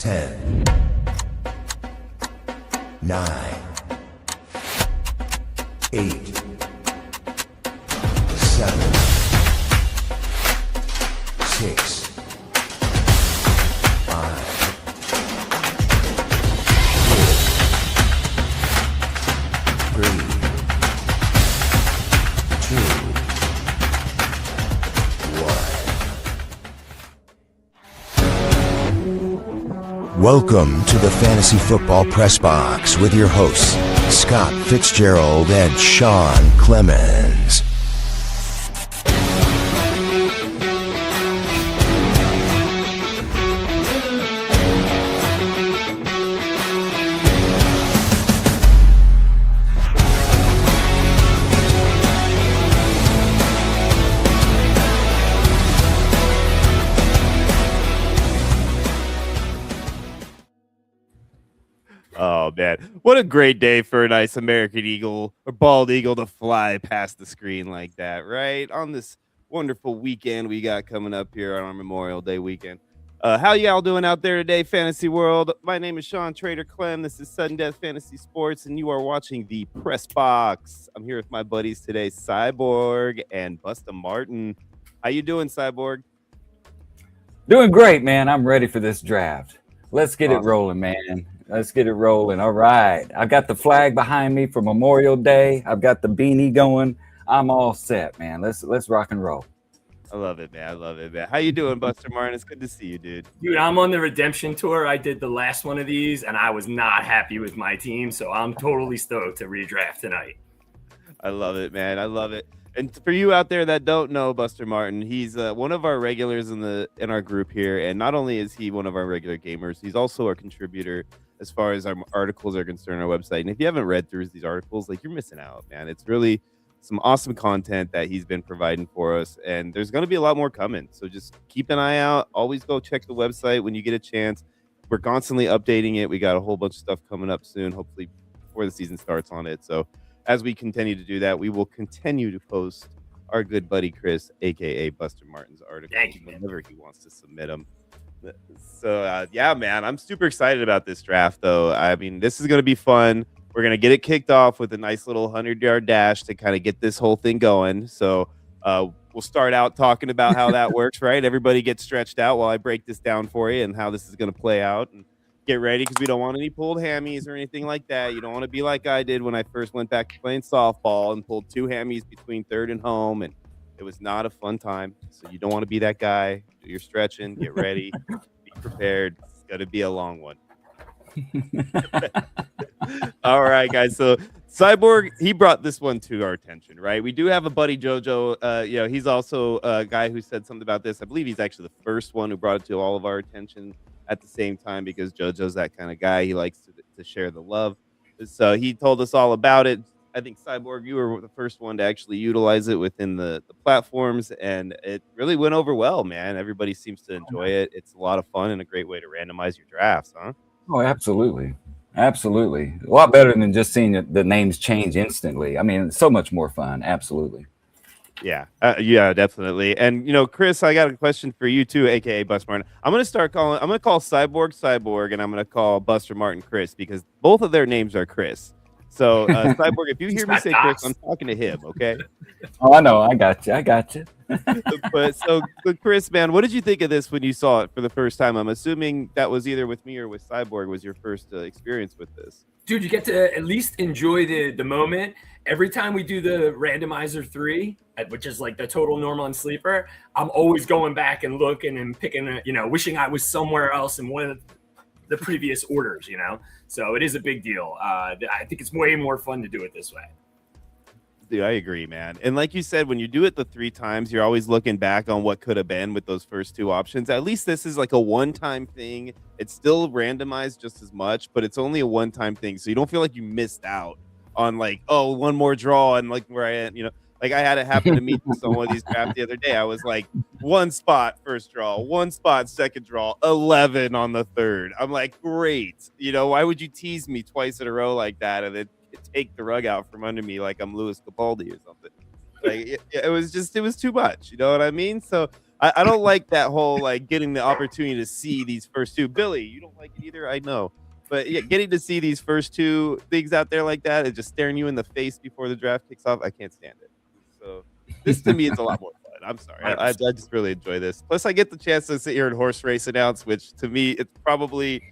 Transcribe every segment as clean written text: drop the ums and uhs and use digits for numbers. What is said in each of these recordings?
10, 9, 8, 7, 6, 5, 4, 3, 2, 1. Welcome to the Fantasy Football Press Box with your hosts, Scott Fitzgerald and Sean Clemens. Oh, man. What a great day for a nice American eagle or bald eagle to fly past the screen like that, right? On this wonderful weekend we got coming up here on our Memorial Day weekend. How y'all doing out there today, Fantasy World? My name is Sean Trader Clem. This is Sudden Death Fantasy Sports, and you are watching the Press Box. I'm here with my buddies today, Cyborg and Busta Martin. How you doing, Cyborg? Doing great, man. I'm ready for this draft. Let's get Awesome. it rolling, man. Let's get it rolling. All right. I've got the flag behind me for Memorial Day. I've got the beanie going. I'm all set, man. Let's rock and roll. I love it, man. I love it, man. How you doing, Buster Martin? It's good to see you, dude. Dude, I'm on the redemption tour. I did the last one of these, and I was not happy with my team, so I'm totally stoked to redraft tonight. I love it, man. I love it. And for you out there that don't know Buster Martin, he's one of our regulars in our group here. And not only is he one of our regular gamers, he's also a contributor as far as our articles are concerned on our website. And if you haven't read through these articles, like, you're missing out, man. It's really some awesome content that he's been providing for us. And there's going to be a lot more coming. So just keep an eye out. Always go check the website when you get a chance. We're constantly updating it. We got a whole bunch of stuff coming up soon, hopefully before the season starts on it. So as we continue to do that, we will continue to post our good buddy Chris, aka Buster Martin's articles whenever he wants to submit them. So yeah, man, I'm super excited about this draft, though. I mean, this is going to be fun. We're going to get it kicked off with a nice little 100-yard dash to kind of get this whole thing going. So we'll start out talking about how that works, right? Everybody gets stretched out while I break this down for you and how this is going to play out. And get ready, because we don't want any pulled hammies or anything like that. You don't want to be like I did when I first went back to playing softball and pulled 2 hammies between third and home, and it was not a fun time. So you don't want to be that guy. Do your stretching, get ready, be prepared. It's going to be a long one. All right, guys. So Cyborg, he brought this one to our attention, right? We do have a buddy, JoJo. He's also a guy who said something about this. I believe he's actually the first one who brought it to all of our attention at the same time, because JoJo's that kind of guy. He likes to share the love. So he told us all about it. I think, Cyborg, you were the first one to actually utilize it within the platforms, and it really went over well, man. Everybody seems to enjoy it. It's a lot of fun and a great way to randomize your drafts, huh? Oh, absolutely. Absolutely. A lot better than just seeing the names change instantly. I mean, it's so much more fun. Absolutely. Yeah, definitely. And, Chris, I got a question for you too, aka Buster Martin. I'm going to call Cyborg, and I'm going to call Buster Martin Chris, because both of their names are Chris. So, Cyborg, if you hear me say Chris, I'm talking to him, okay? Oh, I know. I got you. But Chris, man, what did you think of this when you saw it for the first time? I'm assuming that was either with me or with Cyborg was your first experience with this. Dude, you get to at least enjoy the moment. Every time we do the randomizer 3, which is like the total, normal, and sleeper, I'm always going back and looking and picking, wishing I was somewhere else in one of the previous orders, So it is a big deal. I think it's way more fun to do it this way. Dude, I agree, man. And like you said, when you do it the 3 times, you're always looking back on what could have been with those first 2 options. At least this is like a one-time thing. It's still randomized just as much, but it's only a one-time thing. So you don't feel like you missed out on like, oh, one more draw, and like where I am, like I had it happen to me with some of these drafts the other day. I was like 1 spot first draw, 1 spot second draw, 11 on the third. I'm like, great. Why would you tease me twice in a row like that and then take the rug out from under me like I'm Louis Capaldi or something? Like it was too much. You know what I mean? So I don't like that whole like getting the opportunity to see these first two. Billy, you don't like it either, I know. But yeah, getting to see these first two things out there like that and just staring you in the face before the draft kicks off, I can't stand it. So this to me is a lot more fun. I'm sorry. I just really enjoy this. Plus, I get the chance to sit here and horse race announce, which to me, it's probably,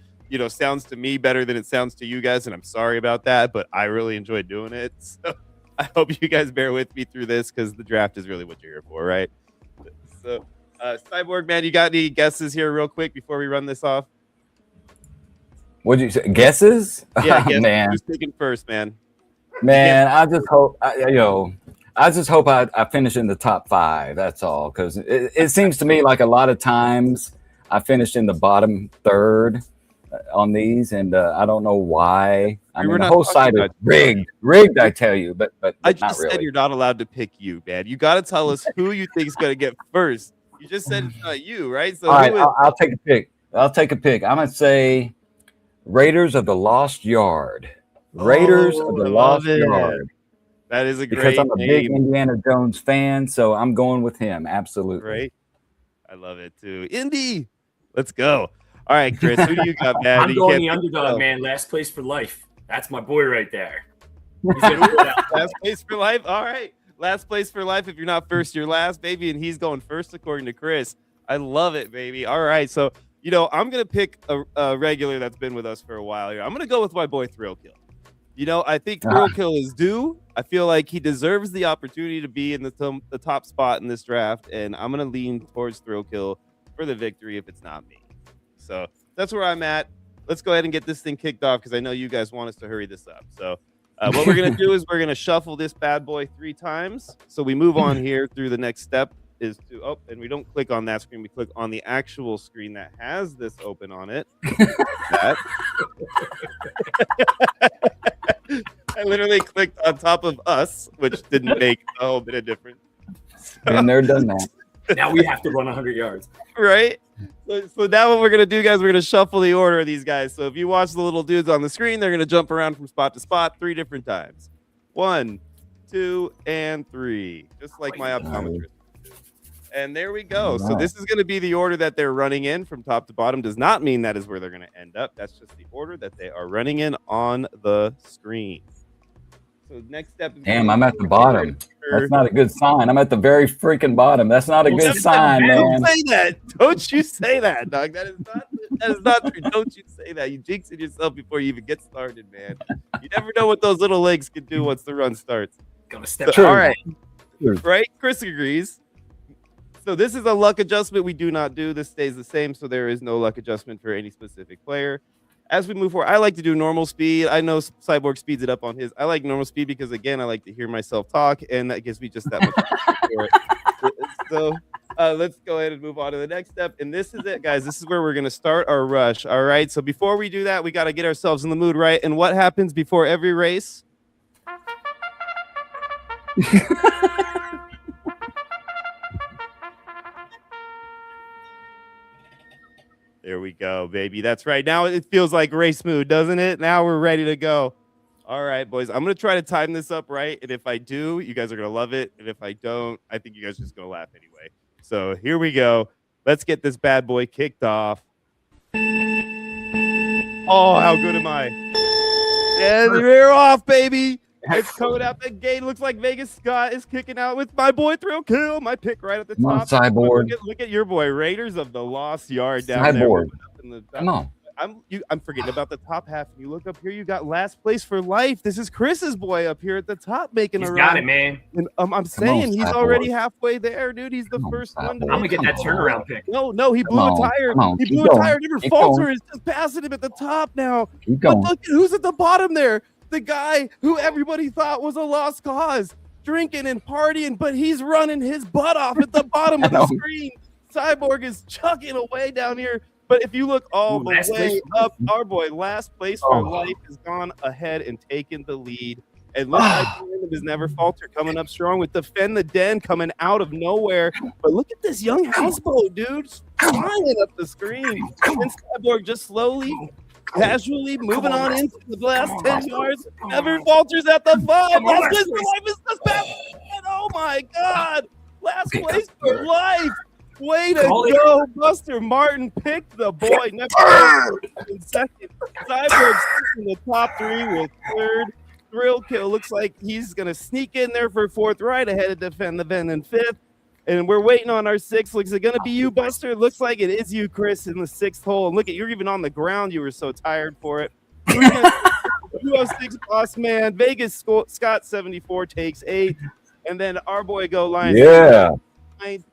sounds to me better than it sounds to you guys. And I'm sorry about that, but I really enjoy doing it. So I hope you guys bear with me through this because the draft is really what you're here for, right? So, Cyborg, man, you got any guesses here real quick before we run this off? What'd you say? Guesses? Yeah, guesses. Man. Who's taking first, man? Man, I just hope, I finish in the top 5. That's all. Because it seems to me like a lot of times I finished in the bottom third on these, and I don't know why. I mean, the whole site is rigged, I tell you, but I just not really. said you're not allowed to pick you, man. You got to tell us who you think is going to get first. You just said it's not you, right? So all right, I'll take a pick. I'm going to say Raiders of the Lost Yard. Raiders of the Lost Yard. That is a great because I'm a name. big Indiana Jones fan, so I'm going with him. Absolutely. Right. I love it too. Indy. Let's go. All right, Chris, who do you got, man? I'm going the underdog, man. Last place for life. That's my boy right there. Last place for life. All right. Last place for life. If you're not first, you're last, baby. And he's going first, according to Chris. I love it, baby. All right. So, I'm going to pick a regular that's been with us for a while here. I'm going to go with my boy Thrill Kill. I think Thrill Kill is due. I feel like he deserves the opportunity to be in the top spot in this draft. And I'm going to lean towards Thrill Kill for the victory if it's not me. So that's where I'm at. Let's go ahead and get this thing kicked off because I know you guys want us to hurry this up. So what we're going to do is we're going to shuffle this bad boy 3 times. So we move on here through the next step is to, and we don't click on that screen. We click on the actual screen that has this open on it. I literally clicked on top of us, which didn't make a whole bit of difference. And they're done that. Now we have to run 100 yards. Right? So now what we're going to do, guys, we're going to shuffle the order of these guys. So if you watch the little dudes on the screen, they're going to jump around from spot to spot 3 different times. 1, 2, and 3. Just like my optometrist. And there we go. So this is going to be the order that they're running in from top to bottom. Does not mean that is where they're going to end up. That's just the order that they are running in on the screen. So next step is damn, I'm at the bottom. That's not a good sign. I'm at the very freaking bottom. That's not a good sign, man. Don't say that. Don't you say that, dog. That is not true. Don't you say that. You jinxing yourself before you even get started, man. You never know what those little legs can do once the run starts. Gonna step all right. Right? Chris agrees. So this is a luck adjustment we do not do. This stays the same, so there is no luck adjustment for any specific player. As we move forward, I like to do normal speed. I know Cyborg speeds it up on his. I like normal speed because, again, I like to hear myself talk, and that gives me just that much for it. So let's go ahead and move on to the next step. And this is it, guys. This is where we're going to start our rush. All right. So before we do that, we got to get ourselves in the mood, right? And what happens before every race? There we go, baby. That's right. Now it feels like race mood, doesn't it? Now we're ready to go. All right, boys. I'm going to try to time this up right. And if I do, you guys are going to love it. And if I don't, I think you guys are just going to laugh anyway. So here we go. Let's get this bad boy kicked off. Oh, how good am I? And we're off, baby. It's coming out the gate. Looks like Vegas Scott is kicking out with my boy Thrill Kill. My pick right at the top. Cyborg. Look at your boy, Raiders of the Lost Yard down there. Come on. I'm forgetting about the top half. You look up here, you got last place for life. This is Chris's boy up here at the top making a run. He's got it, man. And I'm saying he's already halfway there, dude. He's the first one. I'm gonna get that turnaround pick. No, he blew a tire. He blew a tire. Never falter. He's just passing him at the top now. But look at who's at the bottom there. The guy who everybody thought was a lost cause, drinking and partying, but he's running his butt off at the bottom of the screen. Cyborg is chucking away down here. But if you look all the way up, our boy, last place for life, has gone ahead and taken the lead. And looks like Random has never faltered, coming up strong with Defend the Den coming out of nowhere. But look at this young houseboat, dude, flying up the screen. And Cyborg just slowly, casually moving on into the last 10 yards. Never falters at the 5. Last place for life is the best. Oh my God. Last place for life. Way to Call it. go, Buster Martin. Pick the boy. Never in second. Cyborg in the top 3 with third. Thrill Kill looks like he's going to sneak in there for fourth, right ahead of Defend the Ven in fifth. And we're waiting on our sixth. Looks it going to be you, Buster? Looks like it is you, Chris, in the sixth hole. And look at you're even on the ground. You were so tired for it. 206 Boss Man. Vegas Scott 74 takes 8. And then our boy Go Lions. Yeah. 9th.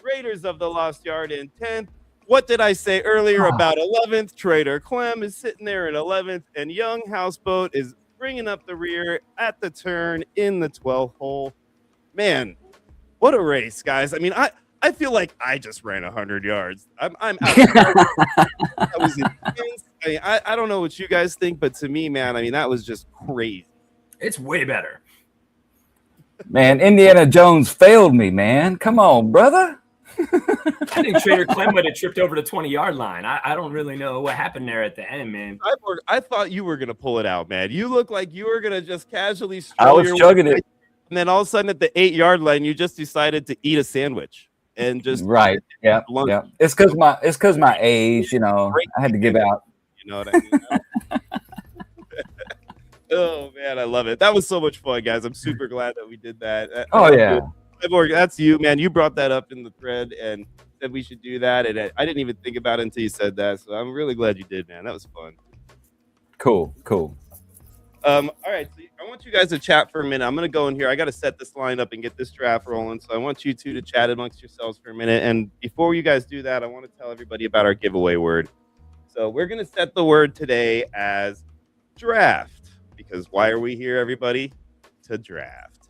Raiders of the Lost Yard in 10th. What did I say earlier about 11th? Trader Clem is sitting there in 11th, and Young Houseboat is bringing up the rear at the turn in the 12th hole. Man, what a race, guys. I mean, I feel like I just ran 100 yards. I'm out. That was intense. I mean, I don't know what you guys think, but to me, man, I mean, that was just crazy. It's way better. Man, Indiana Jones failed me, man. Come on, brother. I think Trader Clem would have tripped over the 20-yard line. I don't really know what happened there at the end, man. I thought you were going to pull it out, man. You look like you were going to just casually I was chugging it. And then all of a sudden at the 8-yard line, you just decided to eat a sandwich and just right. Yeah. Yeah. It's because my age, you know, I had to give out. You know what I mean? Oh man, I love it. That was so much fun, guys. I'm super glad that we did that. Oh yeah. That's you, man. You brought that up in the thread and said we should do that, and I didn't even think about it until you said that. So I'm really glad you did, man. That was fun. Cool. All right, so I want you guys to chat for a minute. I'm gonna go in here. I got to set this line up and get this draft rolling. So I want you two to chat amongst yourselves for a minute. And before you guys do that, I want to tell everybody about our giveaway word. So we're gonna set the word today as draft, because why are we here, everybody? To draft.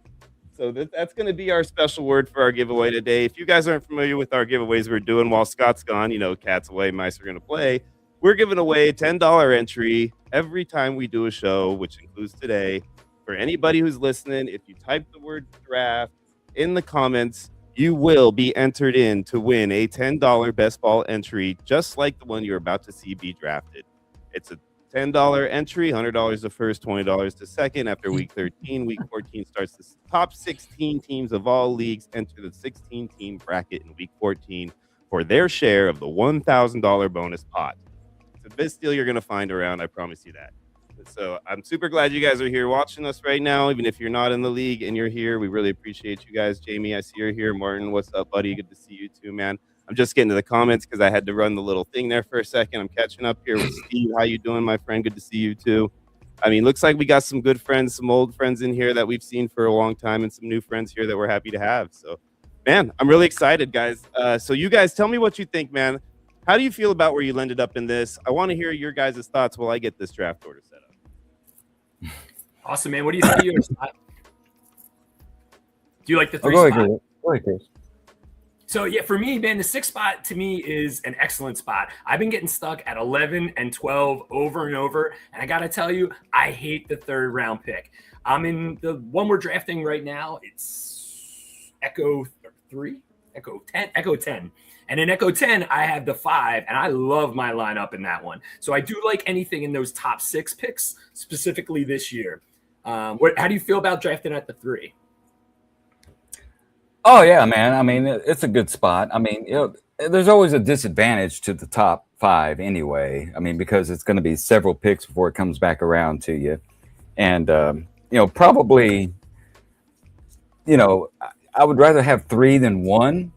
So that's going to be our special word for our giveaway today. If you guys aren't familiar with our giveaways we're doing while Scott's gone, you know, cats away, mice are going to play. We're giving away a $10 entry every time we do a show, which includes today. For anybody who's listening, if you type the word draft in the comments, you will be entered in to win a $10 Bestball entry, just like the one you're about to see be drafted. It's a $10 entry, $100 the first, $20 the second. After week 13, week 14 starts the top 16 teams of all leagues enter the 16-team bracket in week 14 for their share of the $1,000 bonus pot. It's the best deal you're going to find around, I promise you that. So I'm super glad you guys are here watching us right now, even if you're not in the league and you're here. We really appreciate you guys. Jamie, I see you're here. Martin, what's up, buddy? Good to see you too, man. I'm just getting to the comments because I had to run the little thing there for a second. I'm catching up here with Steve. How you doing, my friend? Good to see you too. I mean, looks like we got some good friends, some old friends in here that we've seen for a long time, and some new friends here that we're happy to have. So, man, I'm really excited, guys. So you guys tell me what you think, man. How do you feel about where you ended up in this? I want to hear your guys' thoughts while I get this draft order set up. Awesome, man. What do you think of your spot? Do you like the 3 Go spot? ahead, Chris. So, yeah, for me, man, the 6th spot to me is an excellent spot. I've been getting stuck at 11 and 12 over and over. And I got to tell you, I hate the 3rd round pick. I'm in the one we're drafting right now. It's Echo 10. And in Echo 10, I have the 5, and I love my lineup in that one. So I do like anything in those top 6 picks, specifically this year. How do you feel about drafting at the 3? Oh yeah, man. I mean, it's a good spot. I mean, you know, there's always a disadvantage to the top 5 anyway. I mean, because it's going to be several picks before it comes back around to you, and you know, probably, you know, I would rather have 3 than 1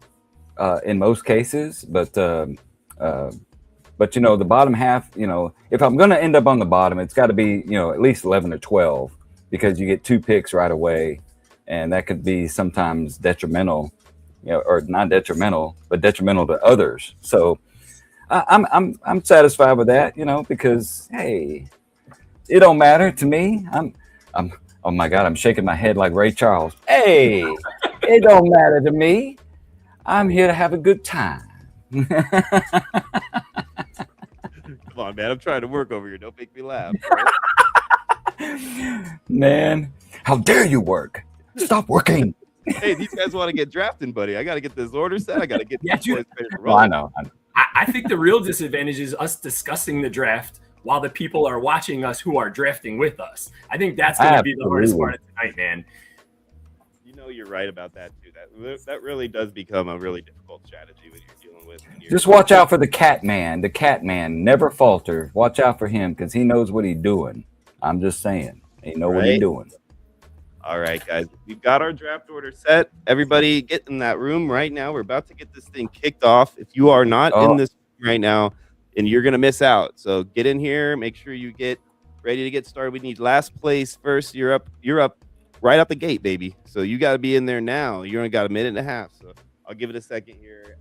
in most cases. But you know, the bottom half, you know, if I'm going to end up on the bottom, it's got to be, you know, at least 11 or 12, because you get 2 picks right away. And that could be sometimes detrimental, you know, or not detrimental, but detrimental to others. So I'm satisfied with that, you know, because hey, it don't matter to me. Oh my God, I'm shaking my head like Ray Charles. Hey, it don't matter to me. I'm here to have a good time. Come on, man. I'm trying to work over here. Don't make me laugh. Man, how dare you work? Stop working. Hey, these guys want to get drafted, buddy. I got to get this order set. I got to get Yeah, these dude. boys ready to Oh, roll. I know. I think the real disadvantage is us discussing the draft while the people are watching us who are drafting with us. I think that's going to be the hardest part of tonight, man. You know, know you're right about that too. That really does become a really difficult strategy when you're dealing with. Just watch out for the cat man. The cat man never falters. Watch out for him because he knows what he's doing. I'm just saying, he know what he's doing. All right, guys, we've got our draft order set. Everybody get in that room right now. We're about to get this thing kicked off. If you are not in this room right now, and you're gonna miss out, so get in here. Make sure you get ready to get started. We need last place first. You're up right out the gate, baby. So you got to be in there now. You only got a minute and a half. So I'll give it a second here.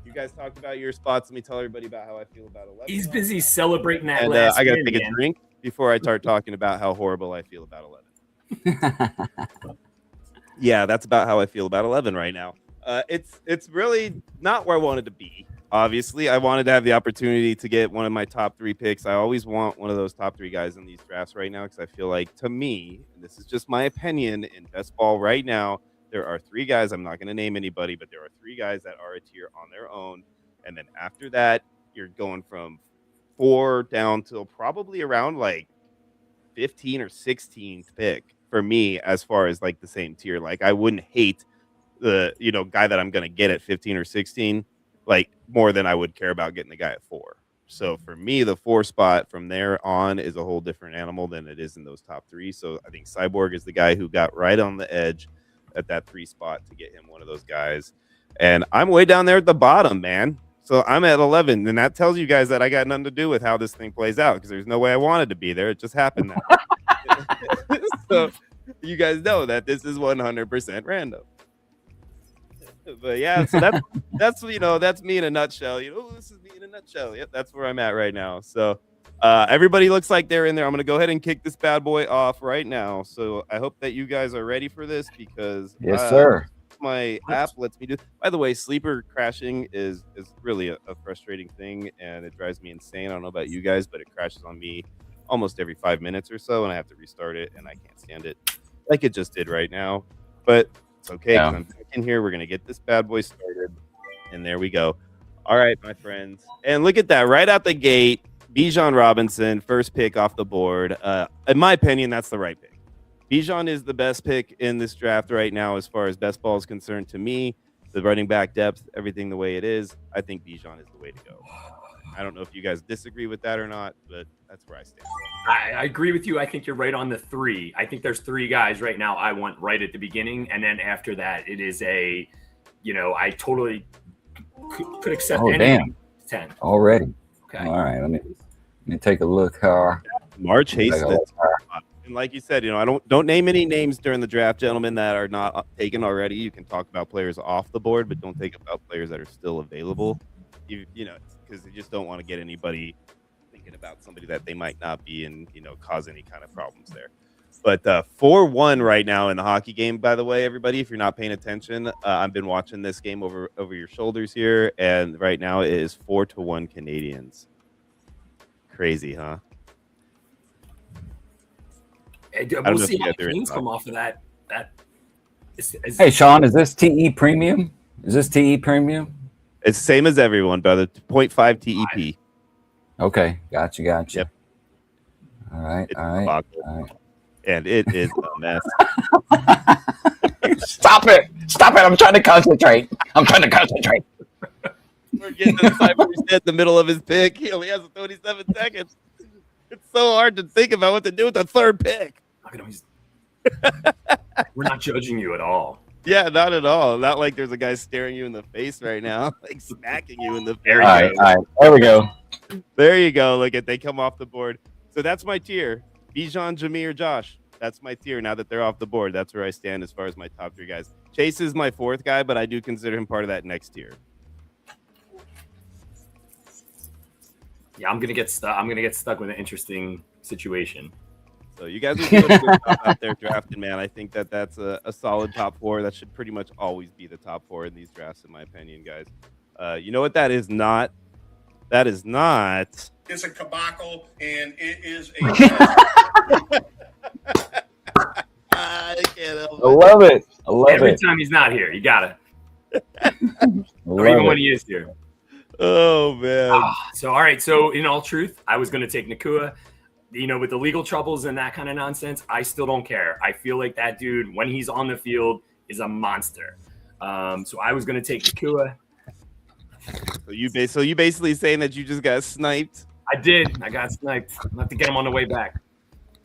You guys talked about your spots. Let me tell everybody about how I feel about 11. He's busy celebrating that and last I got to win, take a drink before I start talking about how horrible I feel about 11. Yeah, that's about how I feel about 11 right now. It's really not where I wanted to be. Obviously, I wanted to have the opportunity to get one of my top 3 picks. I always want one of those top 3 guys in these drafts right now because I feel like, to me, and this is just my opinion, in best ball right now, there are 3 guys. I'm not going to name anybody, but there are 3 guys that are a tier on their own. And then after that, you're going from 4 down to probably around like 15 or 16th pick for me as far as like the same tier. Like I wouldn't hate the guy that I'm going to get at 15 or 16 like more than I would care about getting the guy at 4. So for me, the 4 spot from there on is a whole different animal than it is in those top 3. So I think Cyborg is the guy who got right on the edge at that 3 spot to get him one of those guys. And I'm way down there at the bottom, man. So I'm at 11, and that tells you guys that I got nothing to do with how this thing plays out because there's no way I wanted to be there. It just happened that. So you guys know that this is 100% random. But yeah, so that's me in a nutshell. This is me in a nutshell. Yep, that's where I'm at right now. So everybody looks like they're in there. I'm gonna go ahead and kick this bad boy off right now. So I hope that you guys are ready for this because yes, sir. My app lets me do. By the way, sleeper crashing is really a frustrating thing, and it drives me insane. I don't know about you guys, but it crashes on me almost every 5 minutes or so, and I have to restart it, and I can't stand it like it just did right now. But it's okay. Yeah. I'm back in here. We're gonna get this bad boy started, and there we go. All right, my friends, and look at that right out the gate. Bijan Robinson, first pick off the board. In my opinion, that's the right pick. Bijan is the best pick in this draft right now as far as best ball is concerned to me. The running back depth, everything the way it is, I think Bijan is the way to go. I don't know if you guys disagree with that or not, but that's where I stand. I agree with you. I think you're right on the 3. I think there's 3 guys right now I want right at the beginning, and then after that, it is I totally could accept anything. 10 already. Okay. All right. Let me take a look here. March Hasted. And like you said, I don't name any names during the draft, gentlemen, that are not taken already. You can talk about players off the board, but don't think about players that are still available. Because you just don't want to get anybody thinking about somebody that they might not be and cause any kind of problems there. But 4-1 right now in the hockey game, by the way, everybody, if you're not paying attention, I've been watching this game over your shoulders here, and right now it is 4-1 Canadians. Crazy, huh? We'll see how teams come off of that. Hey, Sean, is this TE premium? It's the same as everyone, brother. 0.5 TEP. Okay, gotcha. Yep. All right. And it is a mess. Stop it! I'm trying to concentrate. We're getting to the side where he's at the middle of his pick. He only has 27 seconds. It's so hard to think about what to do with the 3rd pick. We're not judging you at all. Yeah, not at all. Not like there's a guy staring you in the face right now, like smacking you in the face. All right. There we go. There you go. Look at they come off the board. So that's my tier. Bijan, Jameer, Josh. That's my tier. Now that they're off the board, that's where I stand as far as my top 3 guys. Chase is my 4th guy, but I do consider him part of that next tier. Yeah, I'm gonna get stuck with an interesting situation. So you guys are doing a good job out there drafting, man. I think that's a solid top 4. That should pretty much always be the top 4 in these drafts, in my opinion, guys. You know what that is not? That is not. It's a kabacle, and it is a. I can't help it. I love it. Every time he's not here, you gotta. Or even when he is here. Oh man. So all right. So in all truth, I was going to take Nakua. With the legal troubles and that kind of nonsense, I still don't care. I feel like that dude, when he's on the field, is a monster. So I was going to take Nakua. So you basically saying that you just got sniped? I did. I got sniped. I'm going to have to get him on the way back.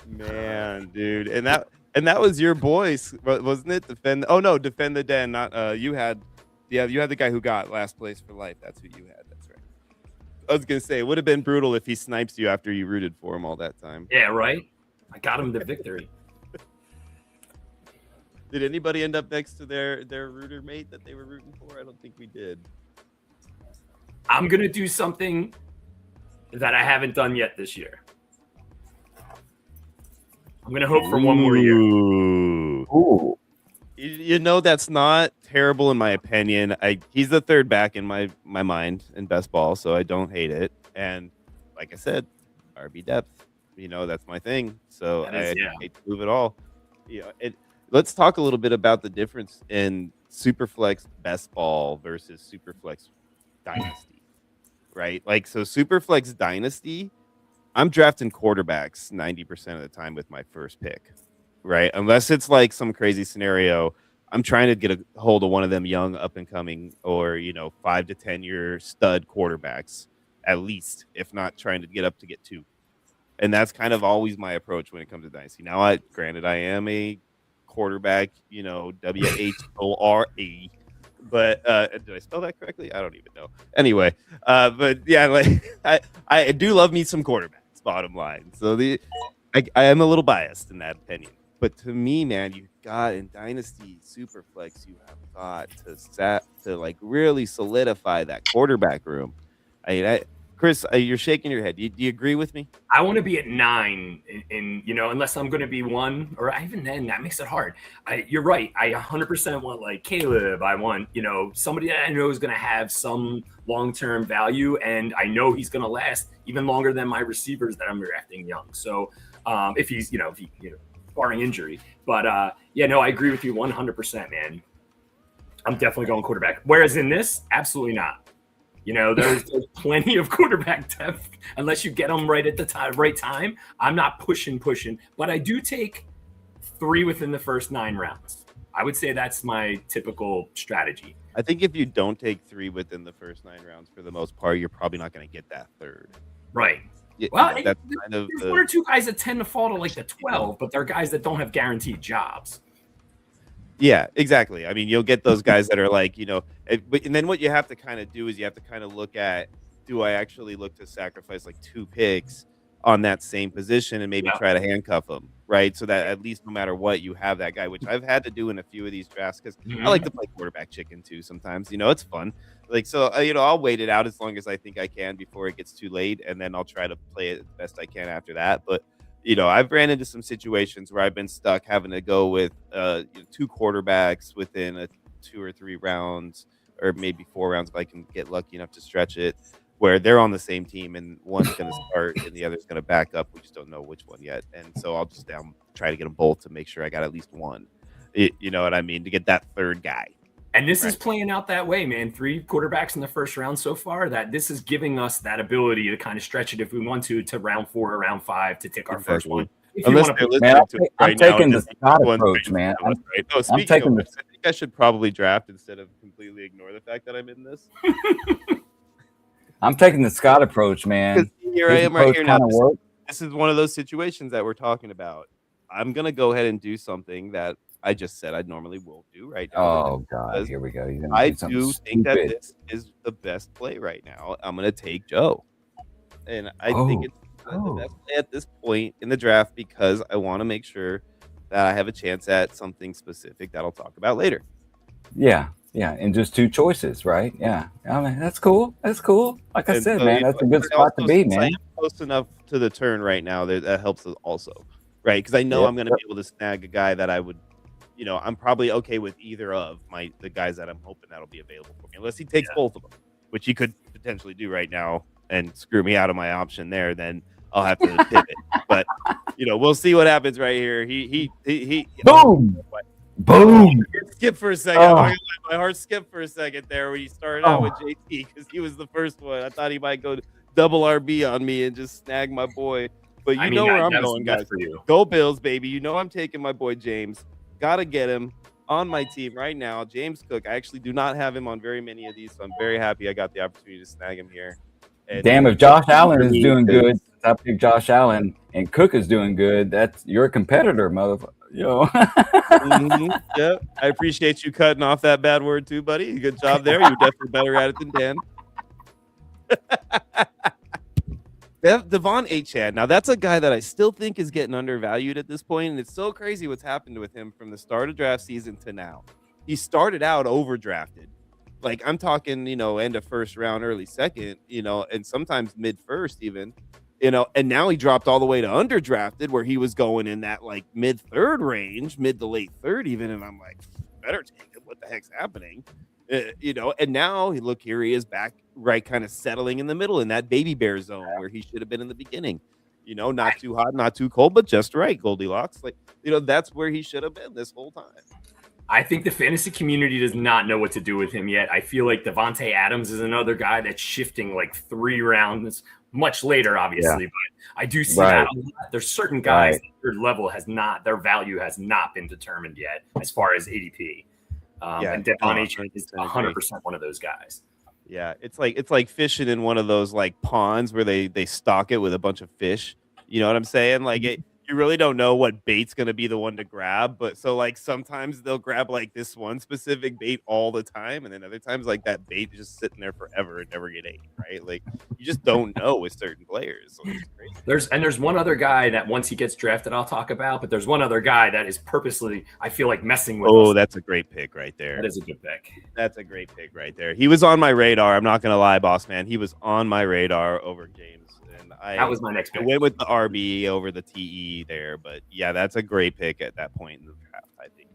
Man, dude. And that was your boys, wasn't it? Defend the den. Not you had the guy who got last place for life. That's who you had. That's right. I was gonna say it would have been brutal if he snipes you after you rooted for him all that time. Yeah, right. I got him the victory. Did anybody end up next to their rooter mate that they were rooting for? I don't think we did. I'm gonna do something that I haven't done yet this year. I'm gonna hope for one more year. Ooh. You know that's not terrible in my opinion. He's the third back in my mind in best ball, so I don't hate it. And like I said, RB depth, that's my thing. So I hate to move it all. Let's talk a little bit about the difference in Superflex best ball versus Superflex Dynasty, right? Like, so Superflex Dynasty, I'm drafting quarterbacks 90% of the time with my first pick, right? Unless it's like some crazy scenario, I'm trying to get a hold of one of them young up and coming or 5 to 10 year stud quarterbacks at least, if not trying to get 2. And that's kind of always my approach when it comes to Dynasty. Now, granted, I am a quarterback, WHORE. But did I spell that correctly? I don't even know. Anyway, but yeah, like I do love me some quarterbacks, bottom line. So I am a little biased in that opinion. But to me, man, you got in Dynasty Superflex, you have got to like really solidify that quarterback room. Chris, you're shaking your head. Do you agree with me? I want to be at 9 in unless I'm going to be 1, or even then, that makes it hard. You're right. I 100% want like Caleb. I want, somebody that I know is going to have some long-term value, and I know he's going to last even longer than my receivers that I'm drafting young. So if he's, barring injury. But I agree with you 100%, man. I'm definitely going quarterback. Whereas in this, absolutely not. There's plenty of quarterback depth unless you get them right at the right time. I'm not pushing, but I do take 3 within the first 9 rounds. I would say that's my typical strategy. I think if you don't take 3 within the first 9 rounds, for the most part, you're probably not going to get that third. Right. Yeah, well, that's kind of there's 1 or 2 guys that tend to fall to like the 12, but they're guys that don't have guaranteed jobs. Yeah, exactly. I mean, you'll get those guys that are like, and then what you have to kind of do is you have to kind of look at, do I actually look to sacrifice like 2 picks on that same position and maybe try to handcuff them, right? So that at least no matter what, you have that guy, which I've had to do in a few of these drafts because I like to play quarterback chicken too sometimes. It's fun. Like, so, I'll wait it out as long as I think I can before it gets too late, and then I'll try to play it the best I can after that. But I've ran into some situations where I've been stuck having to go with 2 quarterbacks within 2 or 3 rounds, or maybe 4 rounds if I can get lucky enough to stretch it, where they're on the same team and one's going to start and the other's going to back up. We just don't know which one yet. And so I'll just try to get them both to make sure I got at least one, you know what I mean, to get that third guy. And this is playing out that way, man. 3 quarterbacks in the first round so far. That this is giving us that ability to kind of stretch it if we want to round 4 or round 5 to take our first one. Unless they're listening to it right now, I'm taking the Scott approach, man. Speaking of which, I think I should probably draft instead of completely ignore the fact that I'm in this. I'm taking the Scott approach, man. Here I am right here now. This is one of those situations that we're talking about. I'm going to go ahead and do something that I just said I normally won't do right now. Oh, God. Here we go. I do think that this is the best play right now. I'm going to take Joe. And I think it's the best play at this point in the draft because I want to make sure that I have a chance at something specific that I'll talk about later. Yeah. And just 2 choices, right? Yeah. I mean, that's cool. Like I said, man, that's a good spot to be, man. I'm close enough to the turn right now that helps us also, right? Because I know I'm going to be able to snag a guy that I would, I'm probably okay with either of the guys that I'm hoping that'll be available for me, unless he takes both of them, which he could potentially do right now and screw me out of my option there. Then I'll have to pivot. But we'll see what happens right here. He boom. Boom. Skip for a second. My heart skipped for a second there when he started out with JT because he was the first one. I thought he might go double RB on me and just snag my boy. But where I'm going, guys. Go Bills, baby. I'm taking my boy James. Gotta get him. on my team right now, James Cook. I actually do not have him on very many of these, so I'm very happy I got the opportunity to snag him here. And Damn, if Josh Allen is doing because- good, I pick Josh Allen, and Cook is doing good. That's your competitor, motherfucker. Mhm, yep. I appreciate you cutting off that bad word too, buddy. Good job there. You're definitely better at it than Dan. Devon Achane. Now that's a guy that I still think is getting undervalued at this point, and it's so crazy what's happened with him from the start of draft season to now. He started out overdrafted. Like I'm talking, end of first round, early second, and sometimes mid first even, and now he dropped all the way to underdrafted where he was going in that like mid third range, mid to late third even, and I'm like, better take it. What the heck's happening? And now look, here he is back, right, kind of settling in the middle in that baby bear zone where he should have been in the beginning. Not too hot, not too cold, but just right, Goldilocks. Like, that's where he should have been this whole time. I think the fantasy community does not know what to do with him yet. I feel like Devontae Adams is another guy that's shifting like 3 rounds much later, obviously, but I do see that a lot. There's certain guys their level their value has not been determined yet as far as ADP. And Devon Achane is 100% one of those guys. Yeah, it's like fishing in one of those like ponds where they stock it with a bunch of fish. You know what I'm saying? Like you really don't know what bait's going to be the one to grab, but so like sometimes they'll grab like this one specific bait all the time, and then other times like that bait is just sitting there forever and never get ate, right? Like you just don't know with certain players. So it's crazy. There's one other guy that once he gets drafted I'll talk about, but there's one other guy that is purposely, I feel like, messing with us. Oh, that's a great pick right there. That is a good pick. That's a great pick right there. He was on my radar. I'm not gonna lie, boss man. He was on my radar over James. That was my next pick. I went with the RB over the TE there, but yeah, that's a great pick at that point in the draft. I think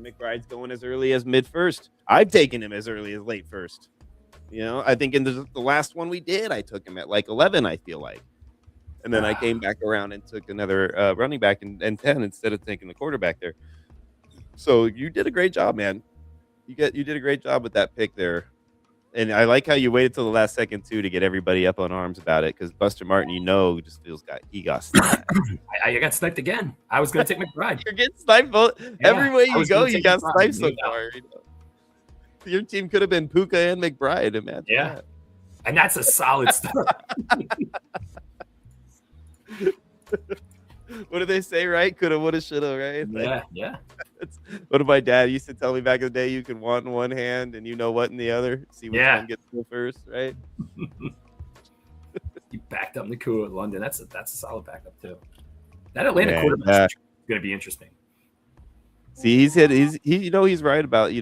McBride's going as early as mid first. I've taken him as early as late first. I think in the last one we did, I took him at like 11. I feel like, and then I came back around and took another running back and 10 instead of taking the quarterback there. So you did a great job, man. You did a great job with that pick there. And I like how you waited till the last second too to get everybody up on arms about it, because Buster Martin, just feels he got sniped. I got sniped again. I was going to take McBride. You're getting sniped everywhere you go. You got sniped so far. Your team could have been Puka and McBride. Imagine that. And that's a solid start. What do they say, right? Coulda, woulda, shoulda, right? Yeah. What my dad used to tell me back in the day. You can want in one hand and you know what in the other. See which one gets to first, right? You backed up Nakua at London. That's a solid backup too. That Atlanta quarterback is going to be interesting. See, he's right about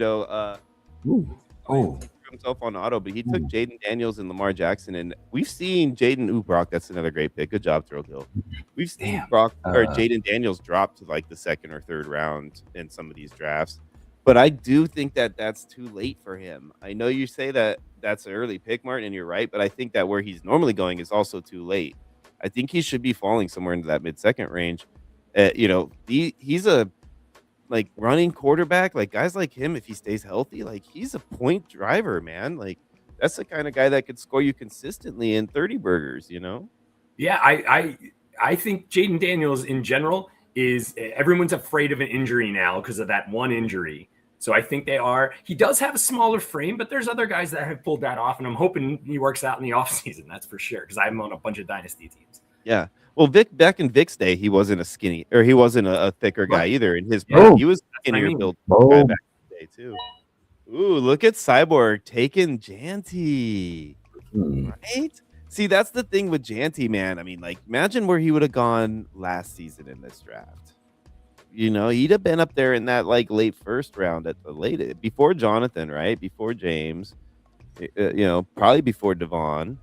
himself on auto, but he took Jaden Daniels and Lamar Jackson, and we've seen Brock. That's another great pick. Good job, Thrill Hill. We've seen Jaden Daniels drop to like the second or third round in some of these drafts, but I do think that that's too late for him. I know you say that that's an early pick, Martin, and you're right, but I think that where he's normally going is also too late. I think he should be falling somewhere into that mid-second range. He's a like running quarterback, like guys like him, if he stays healthy, like he's a point driver, man. Like that's the kind of guy that could score you consistently in 30 burgers, Yeah, I think Jaden Daniels in general is everyone's afraid of an injury now because of that one injury. So I think he does have a smaller frame, but there's other guys that have pulled that off, and I'm hoping he works out in the offseason. That's for sure, because I'm on a bunch of dynasty teams. Yeah. Well, back in Vic's day, he wasn't a thicker guy either. In his he was skinnier built guy back in the day too. Ooh, look at Cyborg taking Janty. Right? See, that's the thing with Janty, man. I mean, like, imagine where he would have gone last season in this draft. He'd have been up there in that like late first round at the latest, before Jonathan, right? Before James, probably before Devon.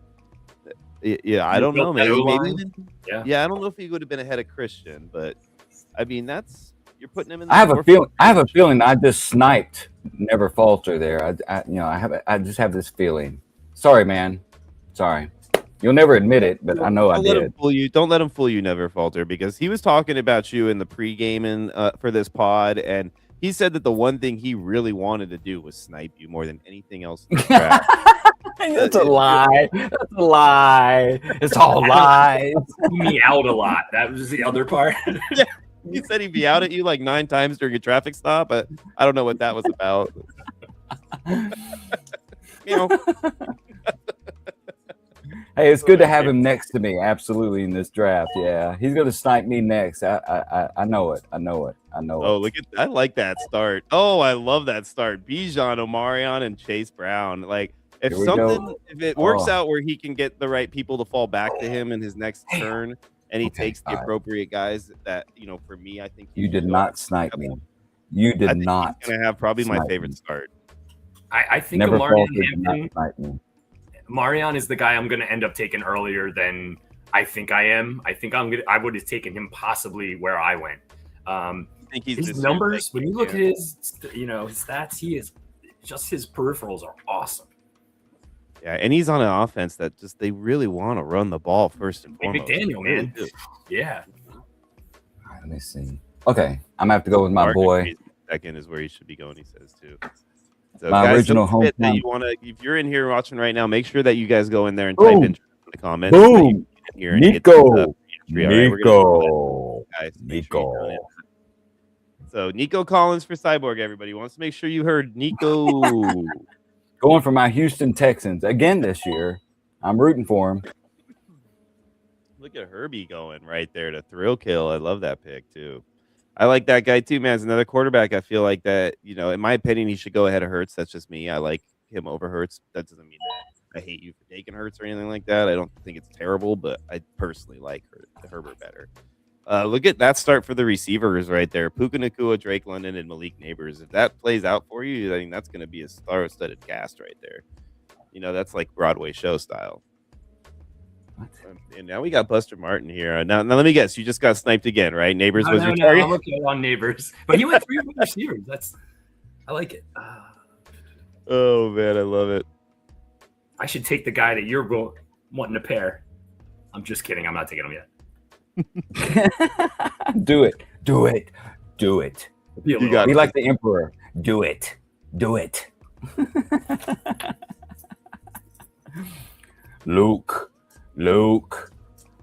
Yeah, I don't know. Maybe I don't know if he would have been ahead of Christian, but I mean, you're putting him in. I have a feeling I just sniped Never Falter there. I just have this feeling. Sorry, man. Sorry. You'll never admit it, but I know I did. Don't let him fool you, Never Falter, because he was talking about you in the pregame for this pod, and he said that the one thing he really wanted to do was snipe you more than anything else in the draft. That's a lie. That's a lie. It's all lies. Me out a lot. That was the other part. He said he'd be out at you like 9 times during a traffic stop, but I don't know what that was about. You know. Hey, it's good to have him next to me. Absolutely, in this draft. Yeah, he's gonna snipe me next. I know it. I know it. Oh, look at I like that start. Oh, I love that start. Bijan, Omarion, and Chase Brown. Like if it works out where he can get the right people to fall back to him in his next turn, and he takes the appropriate guys that for me, I think you did not snipe me. You did not. He's gonna have probably my favorite start. I think Marion is the guy I'm going to end up taking earlier than I think I am. I think I would have taken him possibly where I went. I think his numbers, when you look at his stats, his peripherals are awesome. Yeah, and he's on an offense that they really want to run the ball first and foremost. McDaniel, man. Yeah. Let me see. Okay, I'm gonna have to go with my boy. Second is where he should be going. He says too. So my guys, original home. If you're in here watching right now, make sure that you guys go in there and type in the comments. Boom. Nico. So Nico Collins for Cyborg. Everybody wants to make sure you heard Nico. Going for my Houston Texans again this year. I'm rooting for him. Look at Herbie going right there to thrill kill. I love that pick too. I like that guy too, man. As another quarterback, I feel like that, in my opinion, he should go ahead of Hurts. That's just me. I like him over Hurts. That doesn't mean that I hate you for taking Hurts or anything like that. I don't think it's terrible, but I personally like Herbert better. Look at that start for the receivers right there. Puka Nacua, Drake London, and Malik Neighbors. If that plays out for you, I think that's going to be a star-studded cast right there. That's like Broadway show style. And now we got Buster Martin here. Now let me guess. You just got sniped again, right? Neighbors was your target? I'm okay on Neighbors. But he went 3 receivers. I like it. Oh, man. I love it. I should take the guy that you're wanting to pair. I'm just kidding. I'm not taking him yet. Do it. Be like the Emperor. Do it. Luke,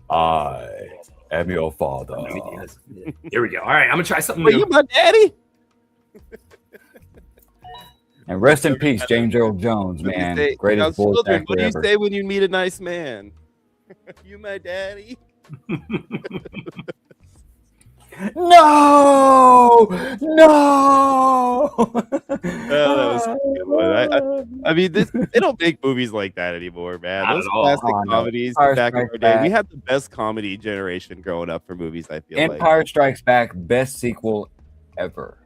I am your father. Here we go. All right, I'm gonna try something new. Are you my daddy? And rest in peace, James Earl Jones, man. Greatest voice actor what do you ever. say when you meet a nice man? You my daddy? No. Oh, that was a good one. I mean, they don't make movies like that anymore, man. Those classic comedies back in our day. We had the best comedy generation growing up for movies. I feel Empire Strikes Back, best sequel ever.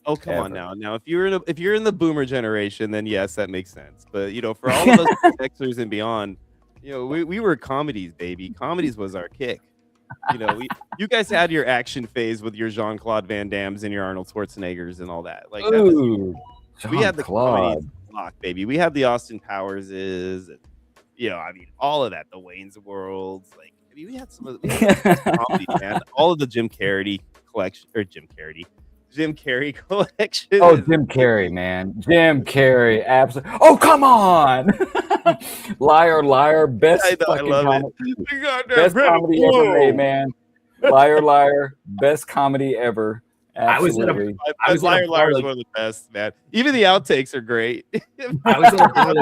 Oh, come on now. Now, if you're in the boomer generation, then yes, that makes sense. But for all of us Xers and beyond, we were comedies, baby. Comedies was our kick. You guys had your action phase with your Jean-Claude Van Dammes and your Arnold Schwarzeneggers and all that. Like, we had the comedies locked, baby. We had the Austin Powerses, and all of that. The Wayne's Worlds, we had some comedy, man. All of the Jim Carrey collection. Oh, Jim Carrey, man. Jim Carrey, absolutely. Oh, come on. Liar, best fucking comedy. Best comedy ever made, man. Liar, best comedy ever. Absolutely. Liar is one of the best, man. Even the outtakes are great. I was at a bar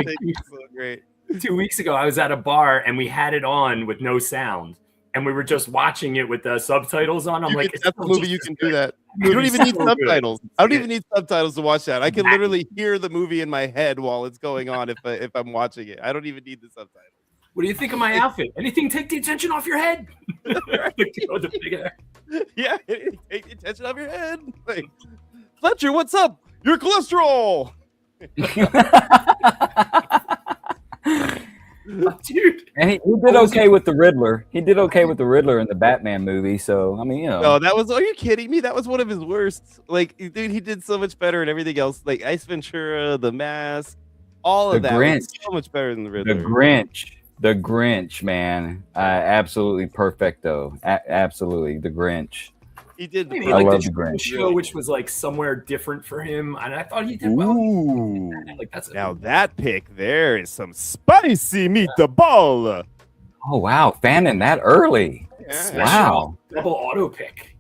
great. 2 weeks ago, I was at a bar and we had it on with no sound. And we were just watching it with the subtitles on. I'm like, that's a movie you can do that. You don't even need subtitles. I don't even need subtitles to watch that. I can literally hear the movie in my head while it's going on if I'm watching it. I don't even need the subtitles. What do you think of my outfit? Anything take the attention off your head? Yeah, take the attention off your head. Like, Fletcher, what's up? Your cholesterol. Dude, and he did okay with the Riddler. He did okay with the Riddler in the Batman movie. So I mean, No, that was. Are you kidding me? That was one of his worst. Like, dude, he did so much better and everything else. Like Ice Ventura, The Mask, all of that. Was so much better than the Riddler. The Grinch, man, absolutely perfecto. Absolutely, the Grinch. He did. I love the Grinch show, which was like somewhere different for him, and I thought he did well. Like that pick there is some spicy meatball. Oh wow, fanning that early! Yeah. Wow, double auto pick.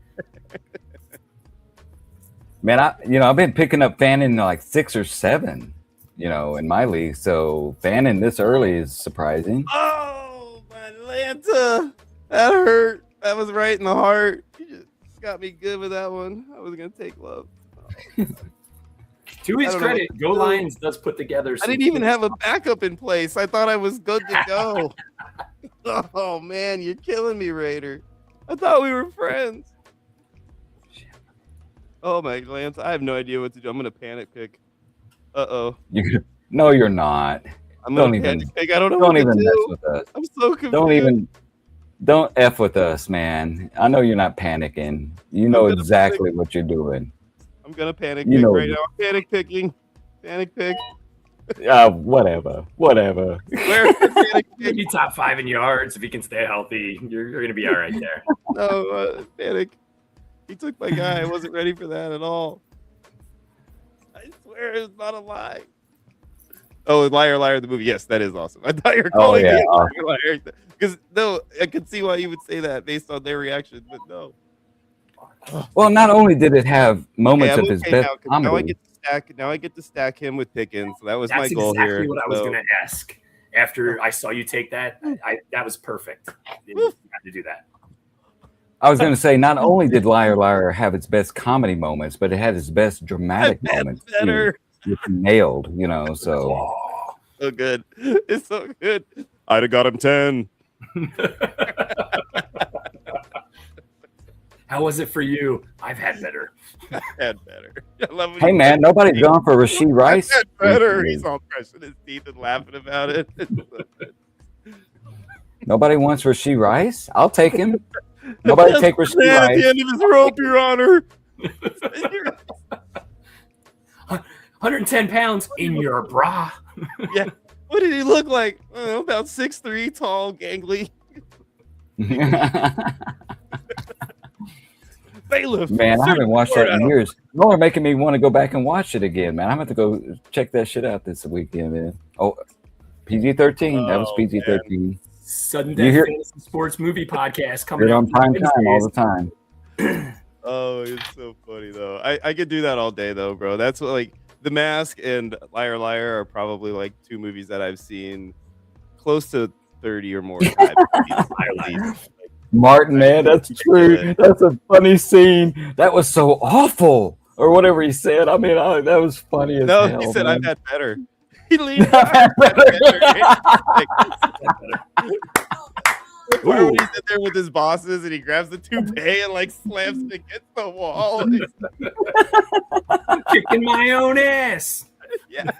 Man, I've been picking up Fannin like 6 or 7, in my league. So Fannin this early is surprising. Oh, my Atlanta. That hurt. That was right in the heart. You just got me good with that one. I was going to take Love. To his credit, Go Lions does put together. I didn't even have a backup in place. I thought I was good to go. Oh, man, you're killing me, Raider. I thought we were friends. Oh, my Lance, I have no idea what to do. I'm going to panic pick. Uh-oh. No, you're not. I'm going to panic pick. I don't know Don't what to even do. mess with us. I'm so confused. Don't F with us, man. I know you're not panicking. You know exactly what you're doing. I'm going to panic pick right now. I'm panic picking. Panic pick. Whatever. Where's the panic pick? Be top 5 in yards if he can stay healthy. You're going to be all right there. No, panic. He took my guy. I wasn't ready for that at all. I swear it's not a lie. Oh, Liar, Liar, the movie. Yes, that is awesome. I thought you were calling me a liar. Because, no, I could see why you would say that based on their reaction, but no. Well, not only did it have moments of his best comedy. Now I get to stack him with Pickens. So that was my goal exactly here. That's exactly what I was going to ask. After I saw you take that, that was perfect. You had to do that. I was going to say, not only did Liar Liar have its best comedy moments, but it had its best dramatic moments. Better. Which nailed, so. So good. It's so good. I'd have got him 10. How was it for you? I've had better. I had better. I love hey, man, nobody's gone for Rashee Rice. I've had better. He's all pressing his teeth and laughing about it. Nobody wants Rashee Rice? I'll take him. Nobody take Rashee Rice. At the end of his rope, Your Honor. 110 pounds in your bra. Yeah. What did he look like? About 6'3", tall, gangly. Bailiff. Man, I haven't watched that in years. Y'all are making me want to go back and watch it again, man. I'm going to go check that shit out this weekend, man. Oh, PG-13. That was PG-13. Man. Sudden Death Fantasy Sports Movie Podcast coming on prime time all the time. Oh, it's so funny, though. I could do that all day, though, bro. That's what, like, The Mask and Liar Liar are probably, like, 2 movies that I've seen close to 30 or more times. Martin, man, that's true. That's a funny scene. That was so awful, or whatever he said. I mean, that was funny as hell. No, he said, man. I've had better. He leaned out. When he's in there with his bosses and he grabs the toupee and like slams it against the wall. Kicking my own ass. Yeah.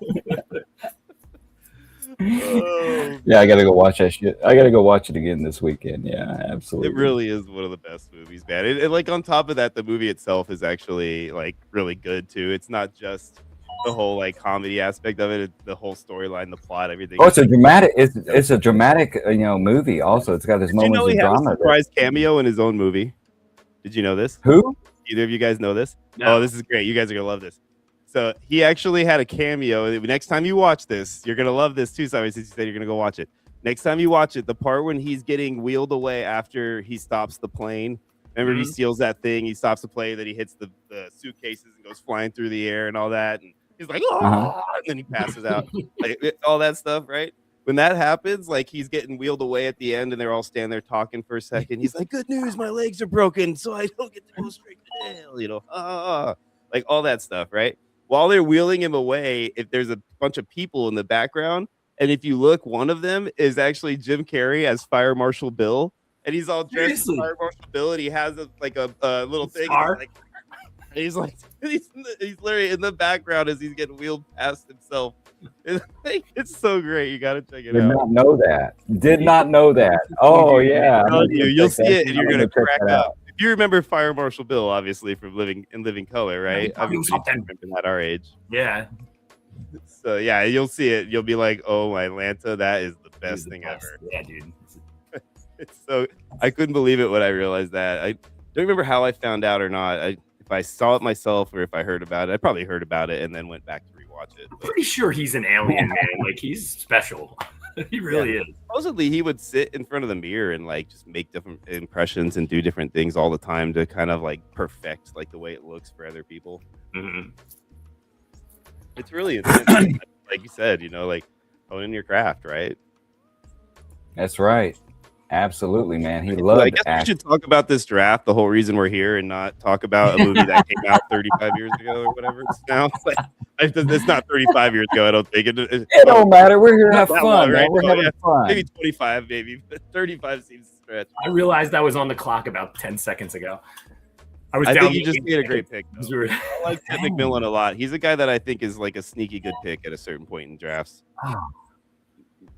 Yeah, I gotta go watch that shit. I gotta go watch it again this weekend. Yeah, absolutely. It really is one of the best movies, man. And like on top of that, the movie itself is actually like really good too. It's not just the whole like comedy aspect of it. It's the whole storyline, the plot, everything. Oh, it's a dramatic. It's a dramatic, movie. Also, it's got its moments of drama. A surprise cameo in his own movie. Did you know this? Who? Either of you guys know this? No. Oh, this is great. You guys are gonna love this. So he actually had a cameo. Next time you watch this, you're gonna love this too. Sorry, since you said you're gonna go watch it. Next time you watch it, the part when he's getting wheeled away after he stops the plane. Remember, he steals that thing. He stops the plane, then he hits the suitcases and goes flying through the air and all that. And he's like, oh, and then he passes out. Like, all that stuff, right? When that happens, like he's getting wheeled away at the end, and they're all standing there talking for a second. He's like, "Good news, my legs are broken, so I don't get to go straight to jail." Like all that stuff, right? While they're wheeling him away, if there's a bunch of people in the background, and if you look, one of them is actually Jim Carrey as Fire Marshal Bill, and he's all dressed as Fire Marshal Bill, and he has a little thing. He's literally in the background as he's getting wheeled past himself. It's so great. You got to check it out. Did not know that. Did not know that. Oh, yeah. You'll see it, and you're going to crack up. You remember Fire Marshal Bill, obviously, from Living Color, right? Obviously, remember that our age. Yeah. So yeah, you'll see it. You'll be like, "Oh my Atlanta, that is the best thing ever." Yeah, dude. It's so I couldn't believe it when I realized that. I don't remember how I found out or not. If I saw it myself or if I heard about it, I probably heard about it and then went back to rewatch it. I'm pretty sure he's an alien, man. Like he's special. He really is. Supposedly, he would sit in front of the mirror and like just make different impressions and do different things all the time to kind of like perfect like the way it looks for other people. Mm-hmm. It's really intense. Like you said, like owning your craft, right? That's right. Absolutely, man. He loved I guess we should talk about this draft, the whole reason we're here, and not talk about a movie that came out 35 years ago or whatever it's now. It's not 35 years ago, I don't think. It don't matter. We're here to have fun, long, right? man. We're having fun. Maybe 25, maybe. But 35 seems stretch. I realized I was on the clock about 10 seconds ago. I think you just made a great pick. I like Ted McMillan a lot. He's a guy that I think is like a sneaky good pick at a certain point in drafts. Oh.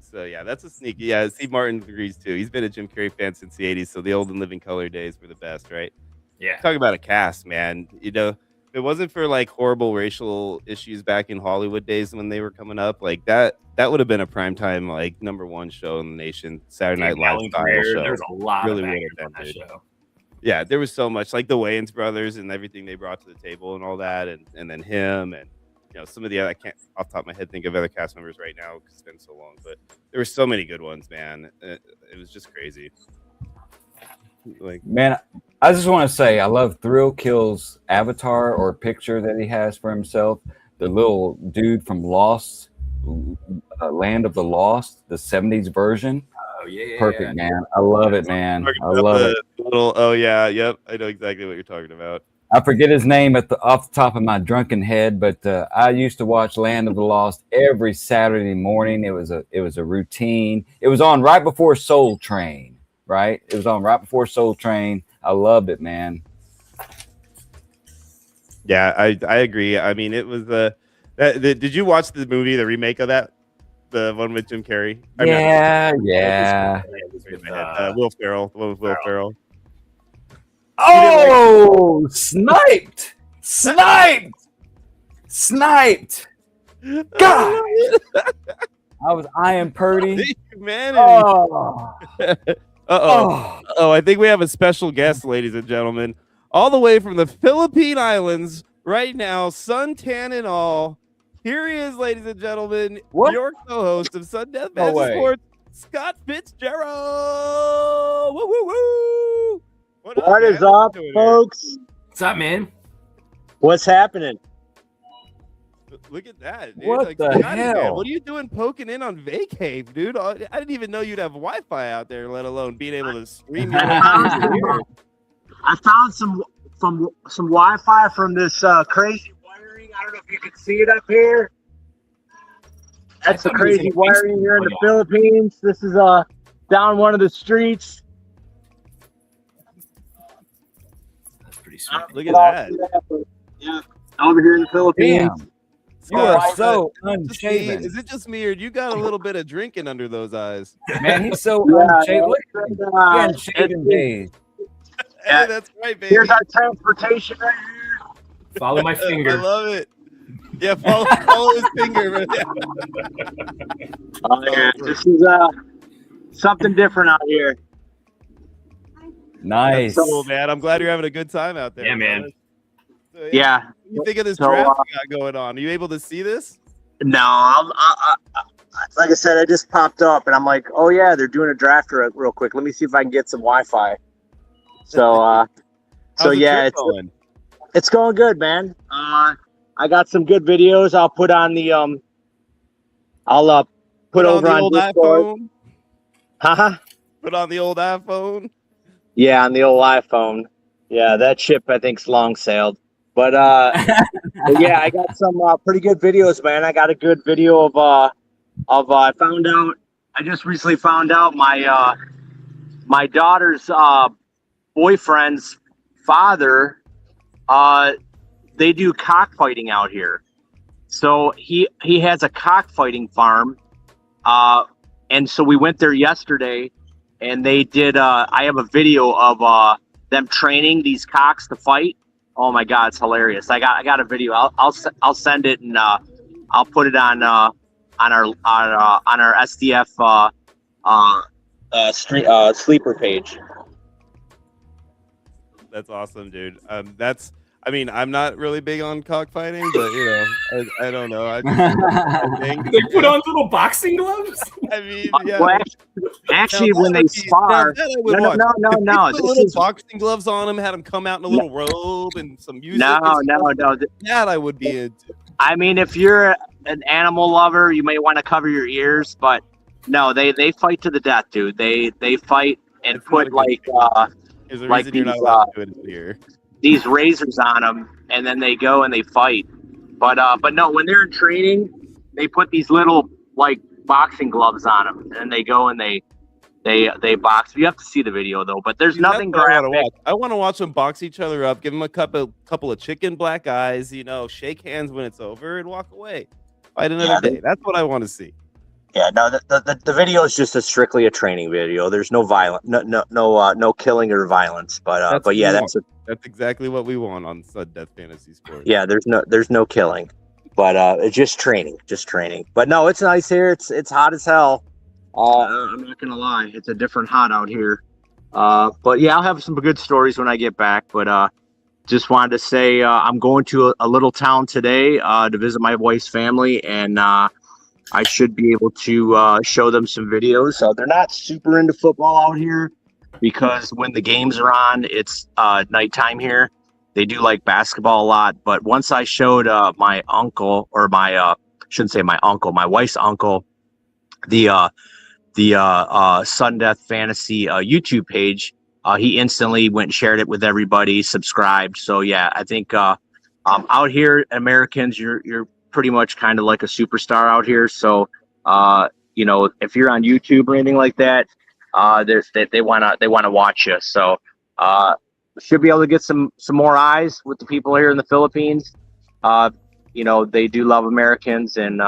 So yeah, that's a sneaky. Yeah, Steve Martin agrees too. He's been a Jim Carrey fan since the 80s, so the old and living color days were the best, right? Yeah. Talking about a cast, man. If it wasn't for like horrible racial issues back in Hollywood days when they were coming up, like that would have been a primetime like #1 show in the nation, Saturday Night Live style show. There's a lot really of would actors have on that been, show. Yeah, there was so much, like the Wayans brothers and everything they brought to the table and all that, and then him and some of the other, I can't off the top of my head think of other cast members right now because it's been so long, but there were so many good ones, man. It was just crazy. Like, man, I just want to say I love Thrill Kill's avatar or picture that he has for himself. The little dude from Lost, Land of the Lost, the 70s version. Oh yeah, perfect, man. I love it, man. I love it. Yep. I know exactly what you're talking about. I forget his name off the top of my drunken head, but I used to watch Land of the Lost every Saturday morning. It was a routine. It was on right before Soul Train, right? It was on right before Soul Train. I loved it, man. Yeah, I agree. I mean, it was did you watch the movie, the remake of that? The one with Jim Carrey? Yeah. Will Ferrell. The one with Will Ferrell. Oh, sniped! God! I was Ian Purdy. Humanity. Oh. I think we have a special guest, ladies and gentlemen, all the way from the Philippine Islands right now, suntan and all. Here he is, ladies and gentlemen, your co-host of Sundance Fantasy Sports, Scott Fitzgerald. Woo, woo, woo. What is up, folks? What's up, man? What's happening? Look at that, dude. What the hell? Man, what are you doing poking in on vacay, dude? I didn't even know you'd have Wi-Fi out there, let alone being able to stream. I found some Wi-Fi from this crazy wiring. I don't know if you can see it up here. That's the crazy wiring here in the Philippines. This is down one of the streets. Look at that. Yeah, over here in the Philippines. Damn. You are so unshaven. Is it just me, or you got a little bit of drinking under those eyes? Man, he's so unshaven. Look at him. Unshaven days. Hey, that's right, baby. Here's our transportation right here. Follow my finger. I love it. Yeah, follow his finger. Oh, yeah. This is something different out here. Nice. That's cool, man. I'm glad you're having a good time out there. Yeah, man. So, Yeah. What do you think of this draft we got going on? Are you able to see this? No, like I said, I just popped up and I'm like, oh yeah, they're doing a draft real quick. Let me see if I can get some Wi-Fi. So, yeah, it's going good, man. I got some good videos. I'll put on the I'll put over on Discord. iPhone. Haha. Put on the old iPhone. Yeah, on the old iPhone. Yeah, that ship I think's long sailed. But but yeah, I got some pretty good videos, man. I got a good video of I just recently found out my daughter's boyfriend's father, they do cockfighting out here. So he has a cockfighting farm, and so we went there yesterday, and they did. I have a video of them training these cocks to fight. Oh my God, it's hilarious! I got a video. I'll send it, and I'll put it on our SDF sleeper page. That's awesome, dude. I mean, I'm not really big on cockfighting, but I don't know. I think They put on little boxing gloves. I mean, yeah. Well, actually, when they spar, no. Put little boxing gloves on them, had them come out in a little robe and some music. No. That I would be into. I mean, if you're an animal lover, you may want to cover your ears, but no, they fight to the death, dude. They fight and It's put like There's a like reason you're these, not allowed to do it here. these razors on them, and then they go and they fight. But no, when they're in training, they put these little like boxing gloves on them, and they go and they box. You have to see the video though, but there's nothing graphic. I want to watch them box each other up, give them a couple of chicken black eyes, shake hands when it's over, and walk away. Fight another day. That's what I want to see. Yeah, no, the video is just strictly a training video. There's no violence, no killing or violence. But yeah, that's exactly what we want on Sudden Death Fantasy Sports. Yeah, there's no killing, but it's just training. But no, it's nice here. It's hot as hell. I'm not gonna lie, it's a different hot out here. But yeah, I'll have some good stories when I get back. But just wanted to say I'm going to a little town today to visit my wife's family, and I should be able to show them some videos. So they're not super into football out here because when the games are on, it's nighttime here. They do like basketball a lot. But once I showed my uncle, or my shouldn't say my uncle, my wife's uncle, the Sudden Death Fantasy YouTube page, he instantly went and shared it with everybody, subscribed. So yeah, I think out here, Americans, you're pretty much kind of like a superstar out here. So if you're on YouTube or anything like that, they wanna watch you. So should be able to get some more eyes with the people here in the Philippines. They do love Americans and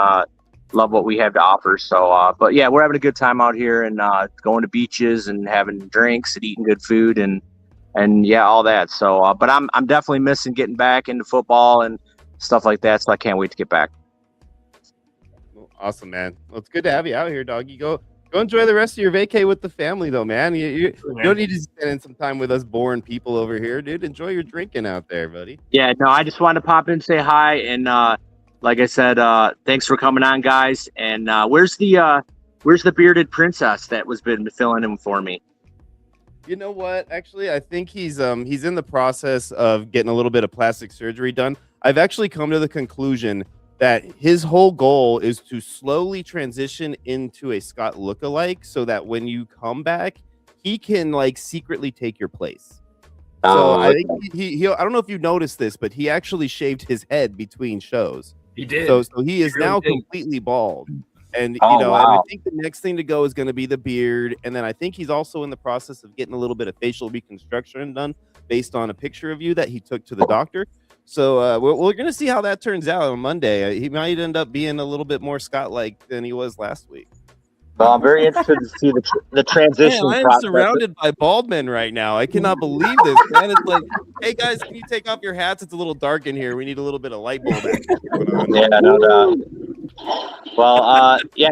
love what we have to offer. So but yeah, we're having a good time out here, and going to beaches and having drinks and eating good food and yeah, all that. So but I'm definitely missing getting back into football and stuff like that, so I can't wait to get back. Awesome, man. Well, it's good to have you out here, doggy. Go enjoy the rest of your vacay with the family, though, man. You don't need to spend in some time with us boring people over here, dude. Enjoy your drinking out there, buddy. Yeah, no, I just wanted to pop in and say hi, and like I said, thanks for coming on, guys. And where's the bearded princess that was been filling in for me? You know what? Actually, I think he's in the process of getting a little bit of plastic surgery done. I've actually come to the conclusion that his whole goal is to slowly transition into a Scott lookalike, so that when you come back, he can like secretly take your place. So I think he I don't know if you noticed this, but he actually shaved his head between shows. He did. So he is really now did. completely bald. And Oh, and wow. I think the next thing to go is going to be the beard, and then I think he's also in the process of getting a little bit of facial reconstruction done based on a picture of you that he took to the doctor. So we're going to see how that turns out on Monday. He might end up being a little bit more Scott-like than he was last week. Well, I'm very interested to see the transition Man, I am process. surrounded by bald men right now. I cannot believe this, man. It's like, hey guys, can you take off your hats? It's a little dark in here. We need a little bit of light bulb action going on. Yeah, no doubt. Well, yeah.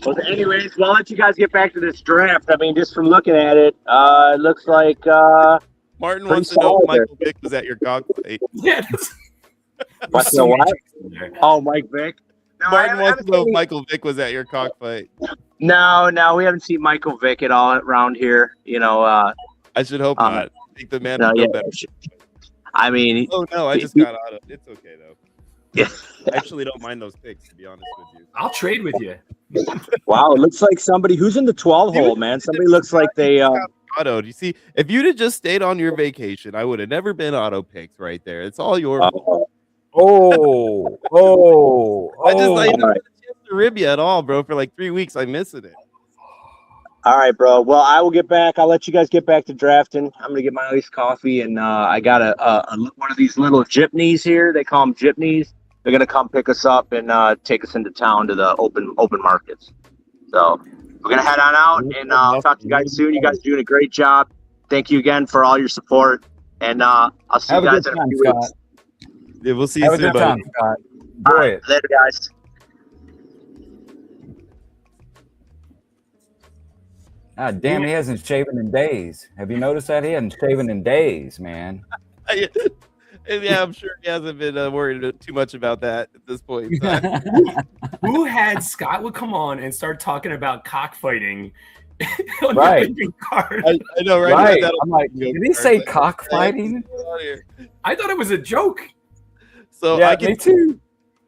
Well, anyways, I'll let you guys get back to this draft. I mean, just from looking at it, it looks like Martin wants to know if Michael Vick was at your cockfight. Yeah. What's the what? Oh, Mike Vick. No, Martin I wants to haven't know if seen- Michael Vick was at your cockfight. No, we haven't seen Michael Vick at all around here. I should hope not. I think the man no, would know yeah. better. I mean, Oh no, I just got auto. It's okay though. Yeah. I actually don't mind those picks, to be honest with you. I'll trade with you. wow, it looks like somebody who's in the 12 hole, man. Somebody looks like they. Auto. Do you see? If you'd have just stayed on your vacation, I would have never been auto picked right there. It's all your fault. I didn't all get right. a chance to rib you at all, bro. For like 3 weeks, I'm missing it. All right, bro. Well, I will get back. I'll let you guys get back to drafting. I'm gonna get my iced coffee, and I got a one of these little jeepneys here. They call them jeepneys. They're gonna come pick us up and take us into town to the open markets. So we're gonna head on out, and I'll talk to you guys soon. You guys are doing a great job. Thank you again for all your support, and I'll see Have you a guys good in a time, few Scott. weeks. Yeah, we'll see you Have a soon, good time, buddy. Scott. All Enjoy right, it. later, guys. God damn, he hasn't shaven in days. Have you noticed that? He hasn't shaven in days, man. And yeah, I'm sure he hasn't been worried too much about that at this point in time. Who had Scott would come on and start talking about cockfighting on Right. the bingo card? I know, right? Right. That I'm like, did he say cockfighting? I thought it was a joke. So Yeah, me too.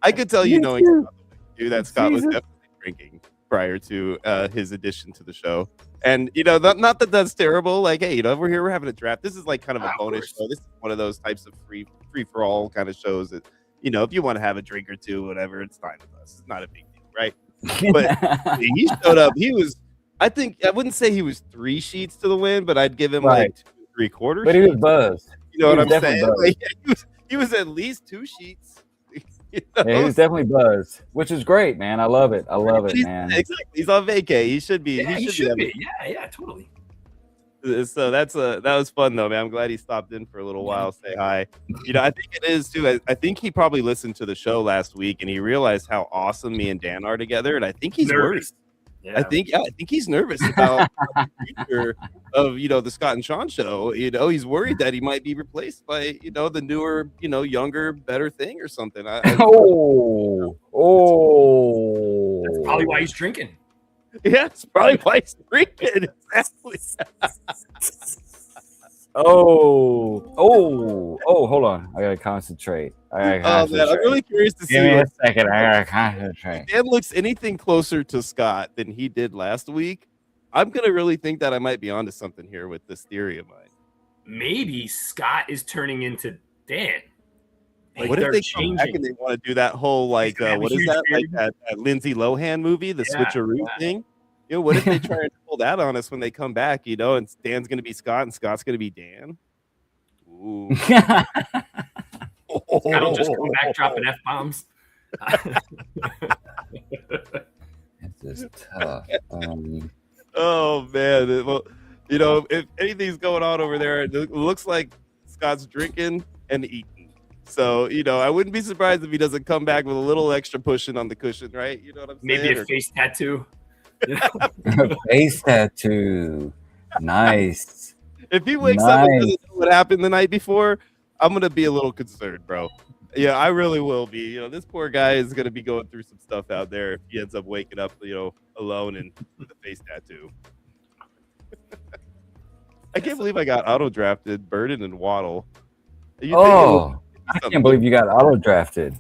I could tell you Me knowing too. Scott, dude, that Scott was Jesus. definitely drinking prior to his addition to the show. And not that that's terrible. Like, hey, over here we're having a draft. This is like kind of a bonus show. This is one of those types of free for all kind of shows that if you want to have a drink or two, whatever, it's fine with us. It's not a big deal, right? But he showed up. He was. I wouldn't say he was 3 sheets to the win, but I'd give him Right. like 3/4. But he was buzzed. You know He what was I'm definitely saying? buzzed. Like, he was at least 2 sheets. Yeah, he was definitely buzzed, which is great, man. I love it. I love it, man. Exactly. He's on vacay. He should be. Yeah, he should having- be. Yeah, totally. So that was fun though, man. I'm glad he stopped in for a little while, say hi. I think it is too. I think he probably listened to the show last week and he realized how awesome me and Dan are together, and I think he's worried. Nervous. Yeah. I think he's nervous about the future of the Scott and Sean show. He's worried that he might be replaced by the newer, younger, better thing or something. That's probably why he's drinking. Yeah, it's probably why he's drinking. Exactly. Hold on. I gotta concentrate. Man, I'm really curious to see. Give me a second. I gotta concentrate. If Dan looks anything closer to Scott than he did last week, I'm gonna really think that I might be onto something here with this theory of mine. Maybe Scott is turning into Dan. Like What if they're they come back and they want to do that whole what is that like that Lindsay Lohan movie, the switcheroo thing? What if they try and pull that on us when they come back? And Dan's gonna be Scott and Scott's gonna be Dan. Ooh. Scott'll just come back dropping F-bombs. It's just tough. Oh man. Well, if anything's going on over there, it looks like Scott's drinking and eating. So, I wouldn't be surprised if he doesn't come back with a little extra pushing on the cushion, right? You know what I'm saying? Maybe a face tattoo. Face tattoo. Nice. If he wakes up and doesn't know what happened the night before, I'm gonna be a little concerned, bro. Yeah, I really will be. This poor guy is gonna be going through some stuff out there if he ends up waking up, alone and with a face tattoo. I can't believe I got auto drafted, Burden and Waddle. I can't believe you got auto drafted.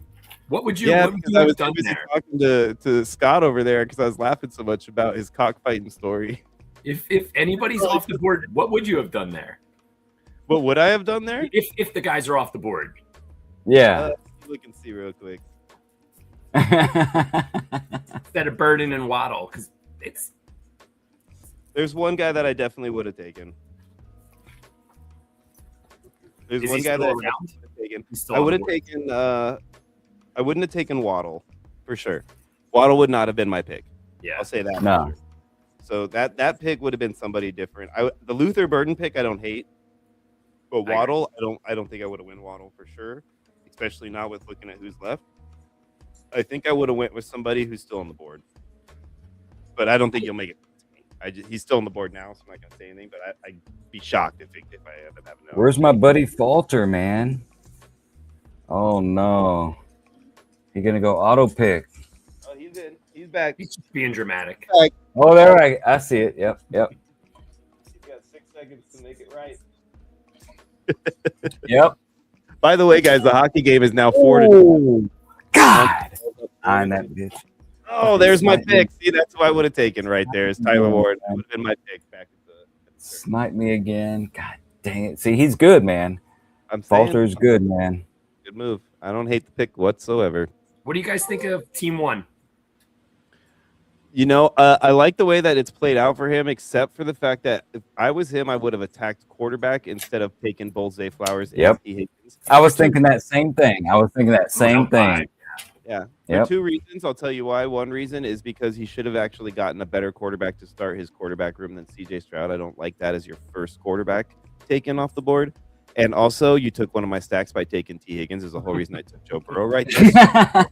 What would you? Yeah, what would because you I have was done busy there? talking to Scott over there because I was laughing so much about his cockfighting story. If anybody's off the board, what would you have done there? What would I have done there? If the guys are off the board, Yeah. We can see real quick. instead of Burden and Waddle, because There's one guy that I definitely would have taken. There's Is one he guy still that I around? definitely would have taken. he's still I on would the have board. taken. I wouldn't have taken Waddle for sure. Waddle would not have been my pick. Yeah, I'll say that. No. For sure. So that pick would have been somebody different. The Luther Burden pick I don't hate, but agree. Waddle I don't think I would have won Waddle for sure, especially not with looking at who's left. I think I would have went with somebody who's still on the board, but I don't think you'll make it. He's still on the board now, so I'm not gonna say anything. But I'd be shocked if I ended up having. Where's my buddy Falter, man? Oh no. He gonna go auto pick. Oh, he's in. He's back. he's just being dramatic. Oh, there I see it. Yep. He's got 6 seconds to make it right. Yep. By the way, guys, the hockey game is now 4-2. Oh, God. I'm that bitch. Oh, there's my pick. See, that's who I would have taken right there. Is Tyler Ward. That would have been my pick back at the Smite me again. God dang it. See, he's good, man. I'm saying, Falter's good, man. good move. I don't hate the pick whatsoever. What do you guys think of Team One? I like the way that it's played out for him, except for the fact that if I was him, I would have attacked quarterback instead of taking both Zay Flowers. And Yep. T. Higgins. I was thinking that same thing. Yeah. Yep. For 2 reasons. I'll tell you why. One reason is because he should have actually gotten a better quarterback to start his quarterback room than CJ Stroud. I don't like that as your first quarterback taken off the board. And also, you took one of my stacks by taking T. Higgins. There's a whole reason I took Joe Burrow right there.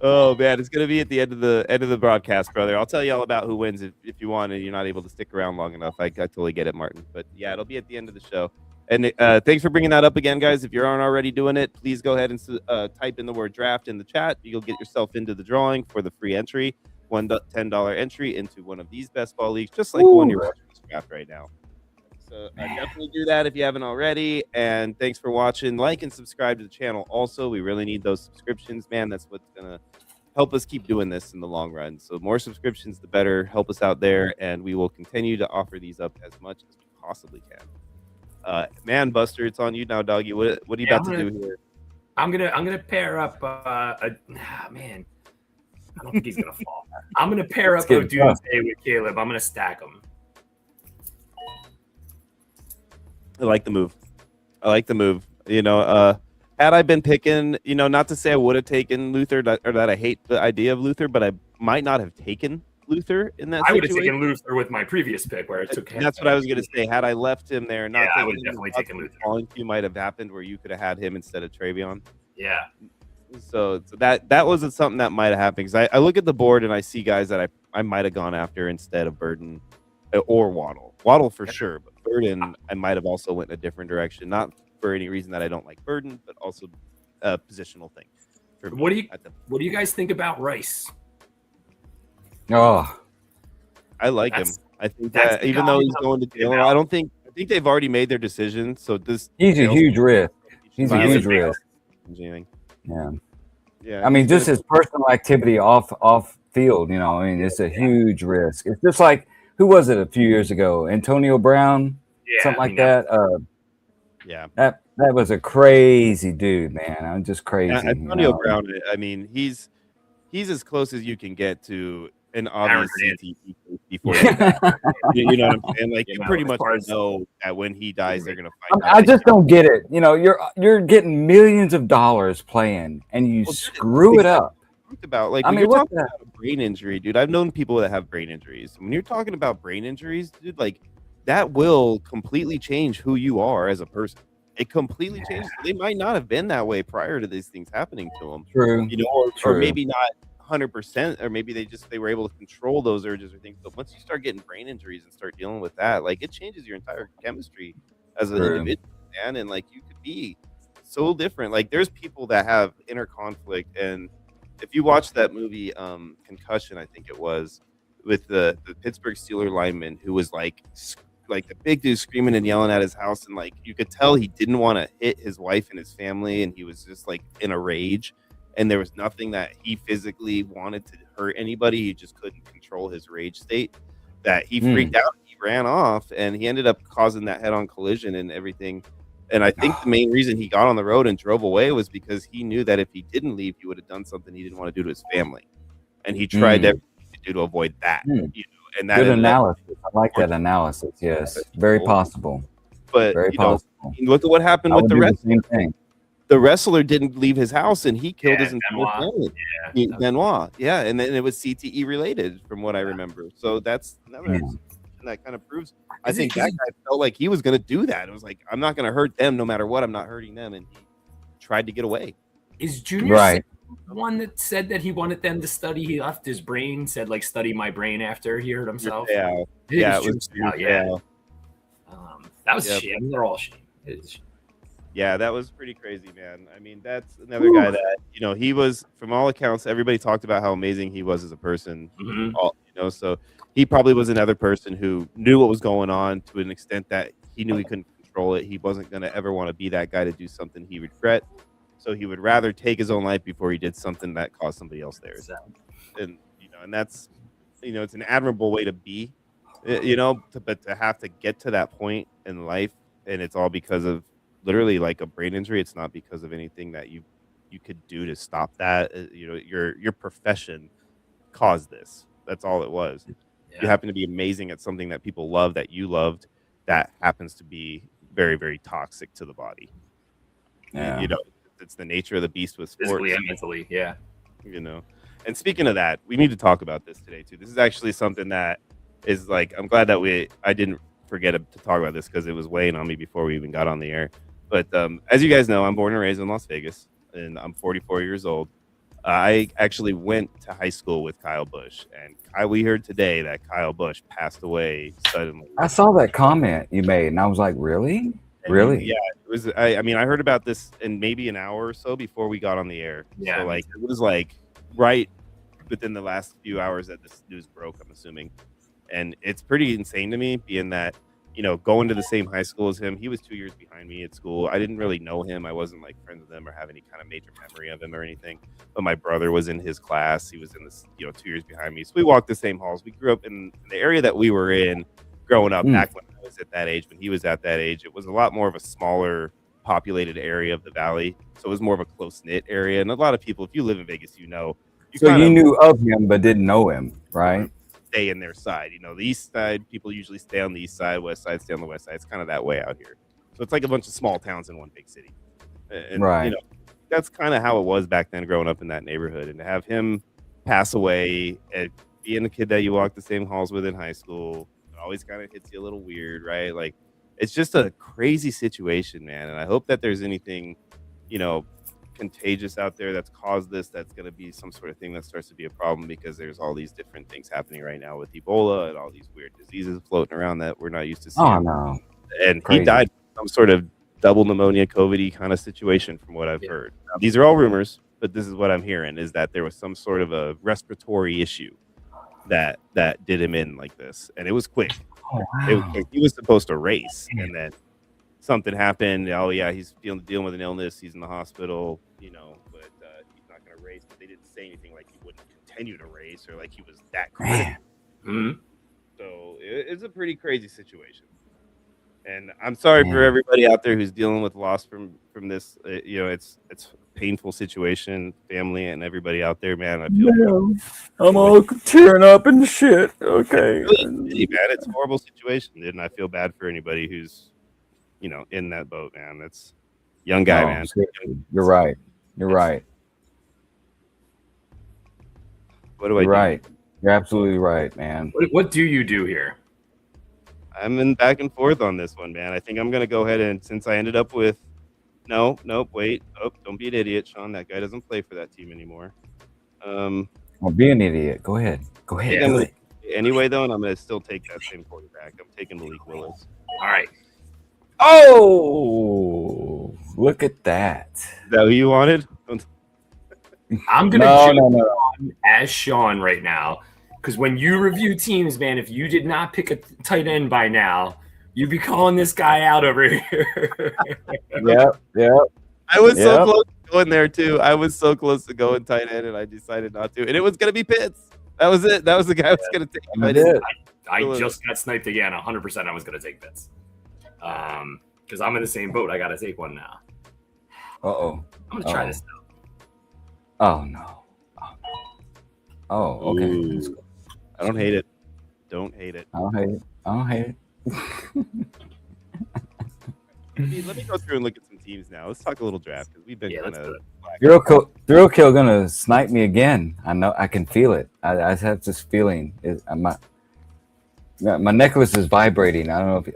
Oh man, it's gonna be at the end of the broadcast, brother. I'll tell you all about who wins if you want and you're not able to stick around long enough. I totally get it, Martin. But yeah, it'll be at the end of the show. And thanks for bringing that up again, guys. If you aren't already doing it, please go ahead and type in the word draft in the chat. You'll get yourself into the drawing for the free entry, $10 entry into one of these best ball leagues, just like the one you're watching this draft right now. So definitely do that if you haven't already. And thanks for watching. Like and subscribe to the channel. Also, we really need those subscriptions, man. That's what's gonna help us keep doing this in the long run. So more subscriptions, the better. Help us out there, and we will continue to offer these up as much as we possibly can. Man, Buster, it's on you now, doggy. What are you about to do here? I'm gonna pair up. Man, I don't think he's gonna fall. I'm gonna pair up Doomsday with Caleb. I'm gonna stack them. I like the move. You know, had I been picking, you know, not to say I would have taken Luther or that I hate the idea of Luther, but I might not have taken Luther in that situation. I would have taken Luther with my previous pick where it took him. That's what I was going to say. Had I left him there, not I would have definitely taken Luther. Falling to might have happened where you could have had him instead of Travion. Yeah. So that wasn't something that might have happened, because I look at the board and I see guys that I might have gone after instead of Burden or Waddle. Waddle for sure, but Burden I might have also went in a different direction, not for any reason that I don't like Burden, but also a positional thing. What do you guys think about Rice? Oh, I like him. I think that even though he's going to jail, I think they've already made their decision. So he's a huge risk. He's a huge risk. Yeah. I mean, just his personal activity off field, you know, I mean, it's a huge risk. It's just like, who was it a few years ago? Antonio Brown, something like that. That was a crazy dude, man. I'm just crazy. Antonio Brown. I mean, he's as close as you can get to an obvious CTE before you die. You know what I'm saying? Like, you pretty much know that when he dies, they're gonna find out. I just don't get it. You know, you're getting millions of dollars playing, and you screw it up. About like, when you're talking about a brain injury, dude. I've known people that have brain injuries. When you're talking about brain injuries, dude, like that will completely change who you are as a person. It completely changes. They might not have been that way prior to these things happening to them. True. You know, or maybe not 100%, or maybe they were able to control those urges or things. But once you start getting brain injuries and start dealing with that, like, it changes your entire chemistry as an individual, man. And like, you could be so different. Like, there's people that have inner conflict, and if you watch that movie, Concussion, I think it was, with the Pittsburgh Steelers lineman who was like the big dude screaming and yelling at his house, and like you could tell he didn't want to hit his wife and his family, and he was just like in a rage, and there was nothing that he physically wanted to hurt anybody. He just couldn't control his rage state, that he freaked out, he ran off, and he ended up causing that head-on collision and everything. And I think the main reason he got on the road and drove away was because he knew that if he didn't leave, he would have done something he didn't want to do to his family, and he tried everything to do to avoid that. You know, and that good analysis. I like that analysis. Yes, very possible. But very possible. Look at what happened with the wrestler. The wrestler didn't leave his house, and he killed his entire family. Benoit, and then it was CTE related, from what I remember. So that's another. That kind of proves. I think that guy felt like he was going to do that. It was like, I'm not going to hurt them no matter what. I'm not hurting them, and he tried to get away. Is Junior the one that said that he wanted them to study? He left his brain, said like, study my brain after he hurt himself. That was shame. They're all shame. Yeah, that was pretty crazy, man. I mean, that's another guy that, you know, he was, from all accounts, everybody talked about how amazing he was as a person. You know, so he probably was another person who knew what was going on to an extent that he knew he couldn't control it. He wasn't going to ever want to be that guy to do something he would regret. So he would rather take his own life before he did something that caused somebody else theirs. And, you know, and that's, you know, it's an admirable way to be, you know, but to have to get to that point in life, and it's all because of literally like a brain injury. It's not because of anything that you could do to stop that. You know, your profession caused this. That's all it was. You happen to be amazing at something that people love, that you loved, that happens to be very, very toxic to the body. You know, it's the nature of the beast with sports. Physically and mentally, You know, and speaking of that, we need to talk about this today too. This is actually something that is like, I'm glad that I didn't forget to talk about this, because it was weighing on me before we even got on the air. But as you guys know, I'm born and raised in Las Vegas, and I'm 44 years old. I actually went to high school with Kyle Busch, and we heard today that Kyle Busch passed away suddenly. I saw that comment you made, and I was like, really? Really? Yeah, it was. I mean, I heard about this in maybe an hour or so before we got on the air. Yeah. So like it was like right within the last few hours that this news broke, I'm assuming. And it's pretty insane to me, being that, you know, going to the same high school as him. He was 2 years behind me at school. I didn't really know him. I wasn't like friends with him or have any kind of major memory of him or anything. But my brother was in his class. He was in this, 2 years behind me. So we walked the same halls. We grew up in the area that we were in growing up back when I was at that age, when he was at that age. It was a lot more of a smaller populated area of the valley. So it was more of a close-knit area. And a lot of people, if you live in Vegas, you know. So you knew of him but didn't know him, right? Stay in their side. The east side, people usually stay on the east side, west side stay on the west side. It's kind of that way out here. So it's like a bunch of small towns in one big city. And, right. That's kind of how it was back then growing up in that neighborhood. And to have him pass away and being a kid that you walked the same halls with in high school, it always kind of hits you a little weird, right? Like, it's just a crazy situation, man. And I hope that there's anything, contagious out there that's caused this, that's going to be some sort of thing that starts to be a problem, because there's all these different things happening right now with Ebola and all these weird diseases floating around that we're not used to seeing. Oh, no. And Crazy. he died from some sort of double pneumonia, COVID-y kind of situation from what I've heard. Now, these are all rumors, but this is what I'm hearing, is that there was some sort of a respiratory issue that did him in like this. And it was quick. Oh, wow. He was supposed to race, and then something happened. Oh yeah, he's dealing with an illness. He's in the hospital, but he's not going to race. But they didn't say anything like he wouldn't continue to race or like he was that critical. Man. So it's a pretty crazy situation. And I'm sorry for everybody out there who's dealing with loss from this. It's a painful situation, family and everybody out there, man. I feel I'm all tearing up and shit. Okay. It's a horrible situation, and I feel bad for anybody who's in that boat, man. That's young guy, man. Seriously. You're right. What do I do? Right. You're absolutely right, man. What do you do here? I'm in back and forth on this one, man. I think I'm gonna go ahead, and since I ended up with wait. Oh, don't be an idiot, Sean. That guy doesn't play for that team anymore. Well, be an idiot. Go ahead. Yeah. Anyway, though, and I'm gonna still take that same quarterback. I'm taking Malik Willis. All right. Oh, look at that. Is that who you wanted? I'm gonna jump on as Sean right now, because when you review teams, man, if you did not pick a tight end by now, you'd be calling this guy out over here. Yep. I was so close to going there too. I was so close to going tight end, and I decided not to. And it was gonna be Pitts. That was it. That was the guy I was gonna take. I just got sniped again. 100%. I was gonna take Pitts. Because I'm in the same boat. I gotta take one now. Uh-oh. I'm gonna try this now. Oh no. Oh, okay. Ooh. I don't hate it. Don't hate it. I don't hate it. Let me go through and look at some teams now. Let's talk a little draft, because we've been kind of. Thrill Kill gonna snipe me again. I know. I can feel it. I have this feeling. My necklace is vibrating. I don't know if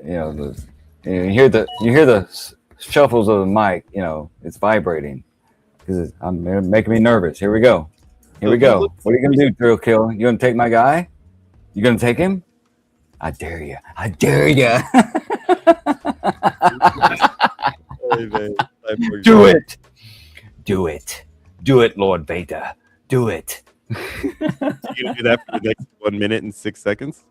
you hear the shuffles of the mic. It's vibrating because I'm making me nervous. Here we go. What are you gonna do, Thrill Kill? You gonna take my guy? You gonna take him? I dare you. Do it, Lord Beta. Do it. You gonna do that for the next 1 minute and 6 seconds?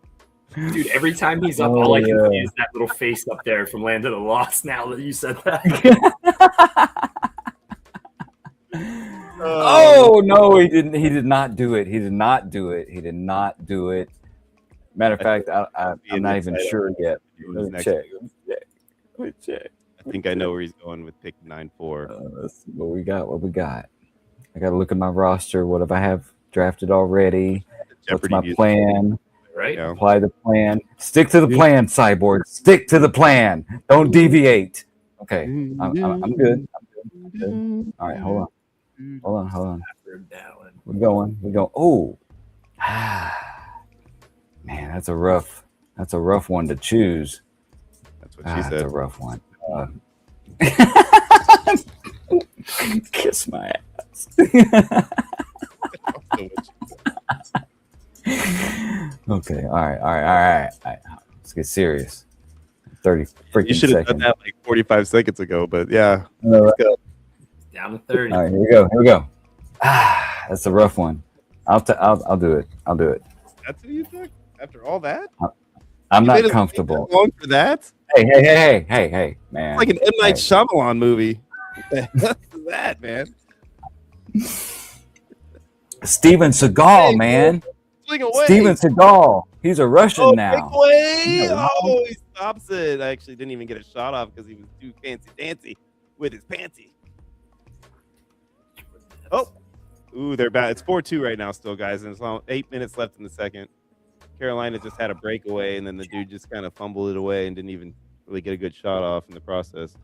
Dude, every time he's up, all I can see is that little face up there from Land of the Lost. Now that you said that. Oh no, he didn't. He did not do it. Matter of fact, I'm not even sure yet. Let me check. I think I know where he's going with pick 9-4. Let's see what we got. I got to look at my roster. What if I have drafted already? What's my plan? Right. Yeah. Apply the plan. Stick to the plan, Cyborg. Stick to the plan. Don't deviate. Okay, I'm good. All right, hold on. We're going. Oh, man, that's a rough one to choose. That's what she said. That's a rough one. Kiss my ass. Okay. All right. Let's get serious. 30 freaking You should have done seconds. that like 45 seconds ago, but yeah. All right. Let's go. Down to 30. All right, here we go. That's a rough one. I'll do it. That's what you took after all that? I'm You not made us comfortable. wait that long for that? Hey, man. It's like an M. Night Hey. Shyamalan movie. What the hell is that, man? Steven Seagal, Hey, man. Swing away. Steven Seagal. He's a Russian Oh, now. break away. Yeah. Oh, he stops it. I actually didn't even get a shot off because he was too fancy with his panty. Oh, ooh, they're bad. It's 4-2 right now still, guys, and it's 8 minutes left in the second. Carolina just had a breakaway, and then the dude just kind of fumbled it away and didn't even really get a good shot off in the process.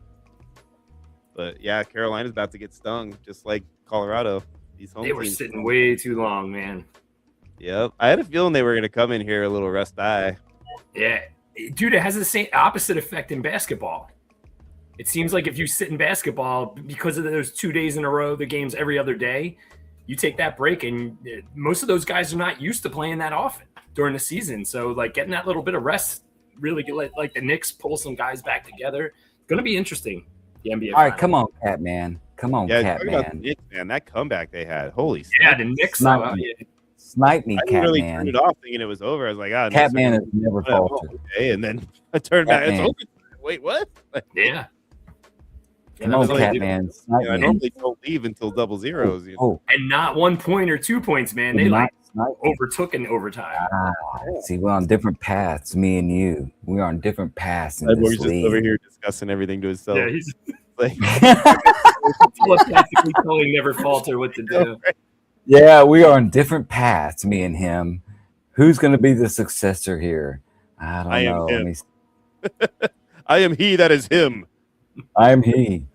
But, yeah, Carolina's about to get stung, just like Colorado. These home They were teams. sitting way too long, man. Yep. I had a feeling they were going to come in here a little rest eye. Yeah. Dude, it has the same opposite effect in basketball. It seems like if you sit in basketball, because of those 2 days in a row, the games every other day, you take that break, and most of those guys are not used to playing that often during the season. So, like, getting that little bit of rest really get like the Knicks pull some guys back together. It's going to be interesting. The NBA. All right, come on, Catman. Come on, Yeah, talk about the Catman. Knicks, man. That comeback they had. Holy Yeah, snap. the Knicks. Snipe me. Snipe me, I didn't really turn Catman. it off thinking it was over. I was like, ah, Catman has never oh, faltered. okay. And then I turned back. It's Catman. over. Wait, what? Yeah. Come I on, was like, Catman. dude, Snipe I me. normally don't leave until double zeros. You know? Oh, And not 1 point or 2 points, man. They not like snipe me. overtook in overtime. See, we're on different paths, me and you. We are on different paths in We're this just over league. here discussing everything to himself. Yeah, he's Like, telepathically telling Never Falter what to do. Yeah, we are on different paths, me and him. Who's going to be the successor here? I don't I am know. him. I am he that is him. I'm he.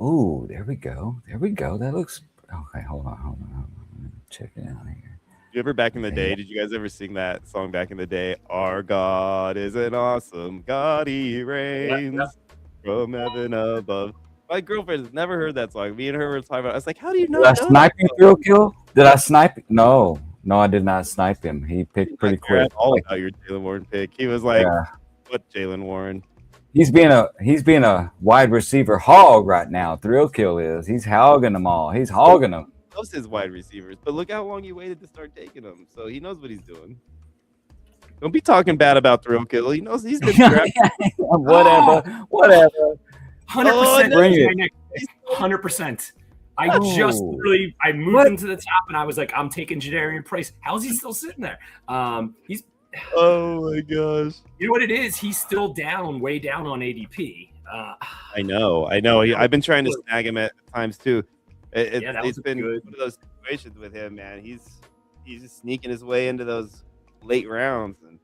Ooh, there we go. That looks okay. Hold on. Check it out here. You ever back in the day, did you guys ever sing that song back in the day? Our God is an awesome God, he reigns from heaven above. My girlfriend has never heard that song. Me and her were talking about it. I was like, how do you know? Did I snipe you, Thrill Kill? Did I snipe? No, I did not snipe him. He picked pretty quick. All about your Jalen Warren pick. He was like, Yeah. what Jalen Warren? He's being a wide receiver hog right now. Thrill Kill is. He's hogging them all. He's hogging them. Loves his wide receivers, but look how long he waited to start taking them. So he knows what he's doing. Don't be talking bad about Thrill Kill. He knows he's been drafted. Whatever. 100%. Bring it. 100%. I just Oh. really I moved him to the top, and I was like, I'm taking Jadarian Price. How's he still sitting there? He's Oh my gosh. you know what it is? He's still way down on ADP. I know. I've been trying to snag him at times too. Yeah, that It's was been good. one of those situations with him, man. He's just sneaking his way into those late rounds, and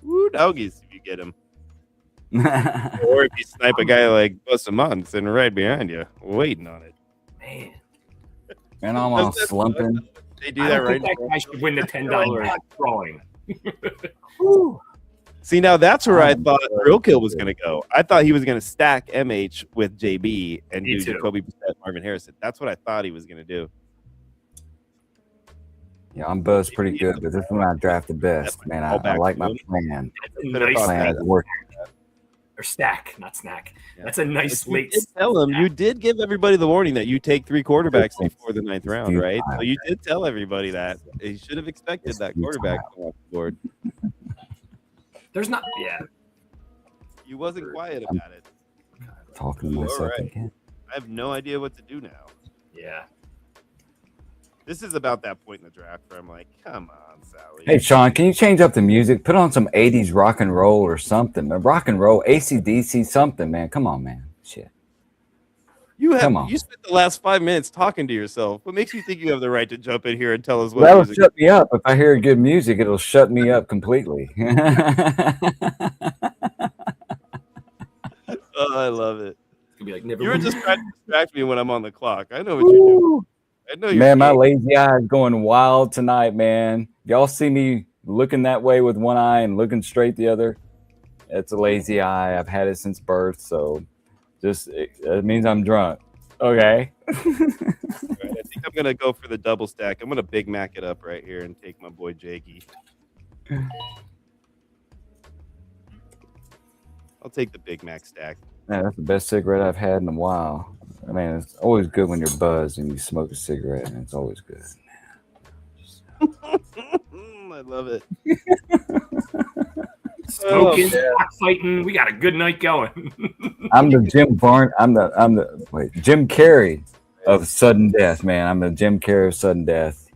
woo doggies if you get him. Or if you snipe a guy like Busta Mott sitting right behind you, waiting on it. Man, And I'm all Doesn't that slumping. suck? They do I that don't right think that guy should win the $10 drawing. See, now that's where I thought Real Kill was going to go. I thought he was going to stack MH with JB and Me do too. Jacoby Brissett, Marvin Harrison. That's what I thought he was going to do. Yeah, I'm buzzed pretty good, but this one I drafted best. Man, I like my plan. That's a Better nice thought Plan that. is working. or stack, not snack. Yeah. That's a nice You late. did tell him. You did give everybody the warning that you take 3 quarterbacks before the 9th round, right? So you did tell everybody that. He should have expected that quarterback to come off the board. There's not. Yeah. You wasn't quiet about it. Talking to All myself right. again. I have no idea what to do now. Yeah. This is about that point in the draft where I'm like, come on, Sally. Hey, Sean, can you change up the music? Put on some 80s rock and roll or something. Rock and roll, AC/DC, something, man. Come on, man. Shit. You Come on. spent the last 5 minutes talking to yourself. What makes you think you have the right to jump in here and tell us what That'll music? shut me up. If I hear good music, it'll shut me up completely. Oh, I love it. It's gonna be like never. You were just trying to distract me when I'm on the clock. I know what you're doing. I know you're Man, my game. lazy eye is going wild tonight, man. Y'all see me looking that way with one eye and looking straight the other? It's a lazy eye. I've had it since birth, so it means I'm drunk. Okay. All right, I think I'm gonna go for the double stack. I'm gonna Big Mac it up right here and take my boy Jakey. I'll take the Big Mac stack. Man, that's the best cigarette I've had in a while. I mean, it's always good when you're buzzed and you smoke a cigarette, and it's always good. I love it. Smoking, fighting. We got a good night going. I'm the Jim Carrey of sudden death, man. I'm the Jim Carrey of sudden death.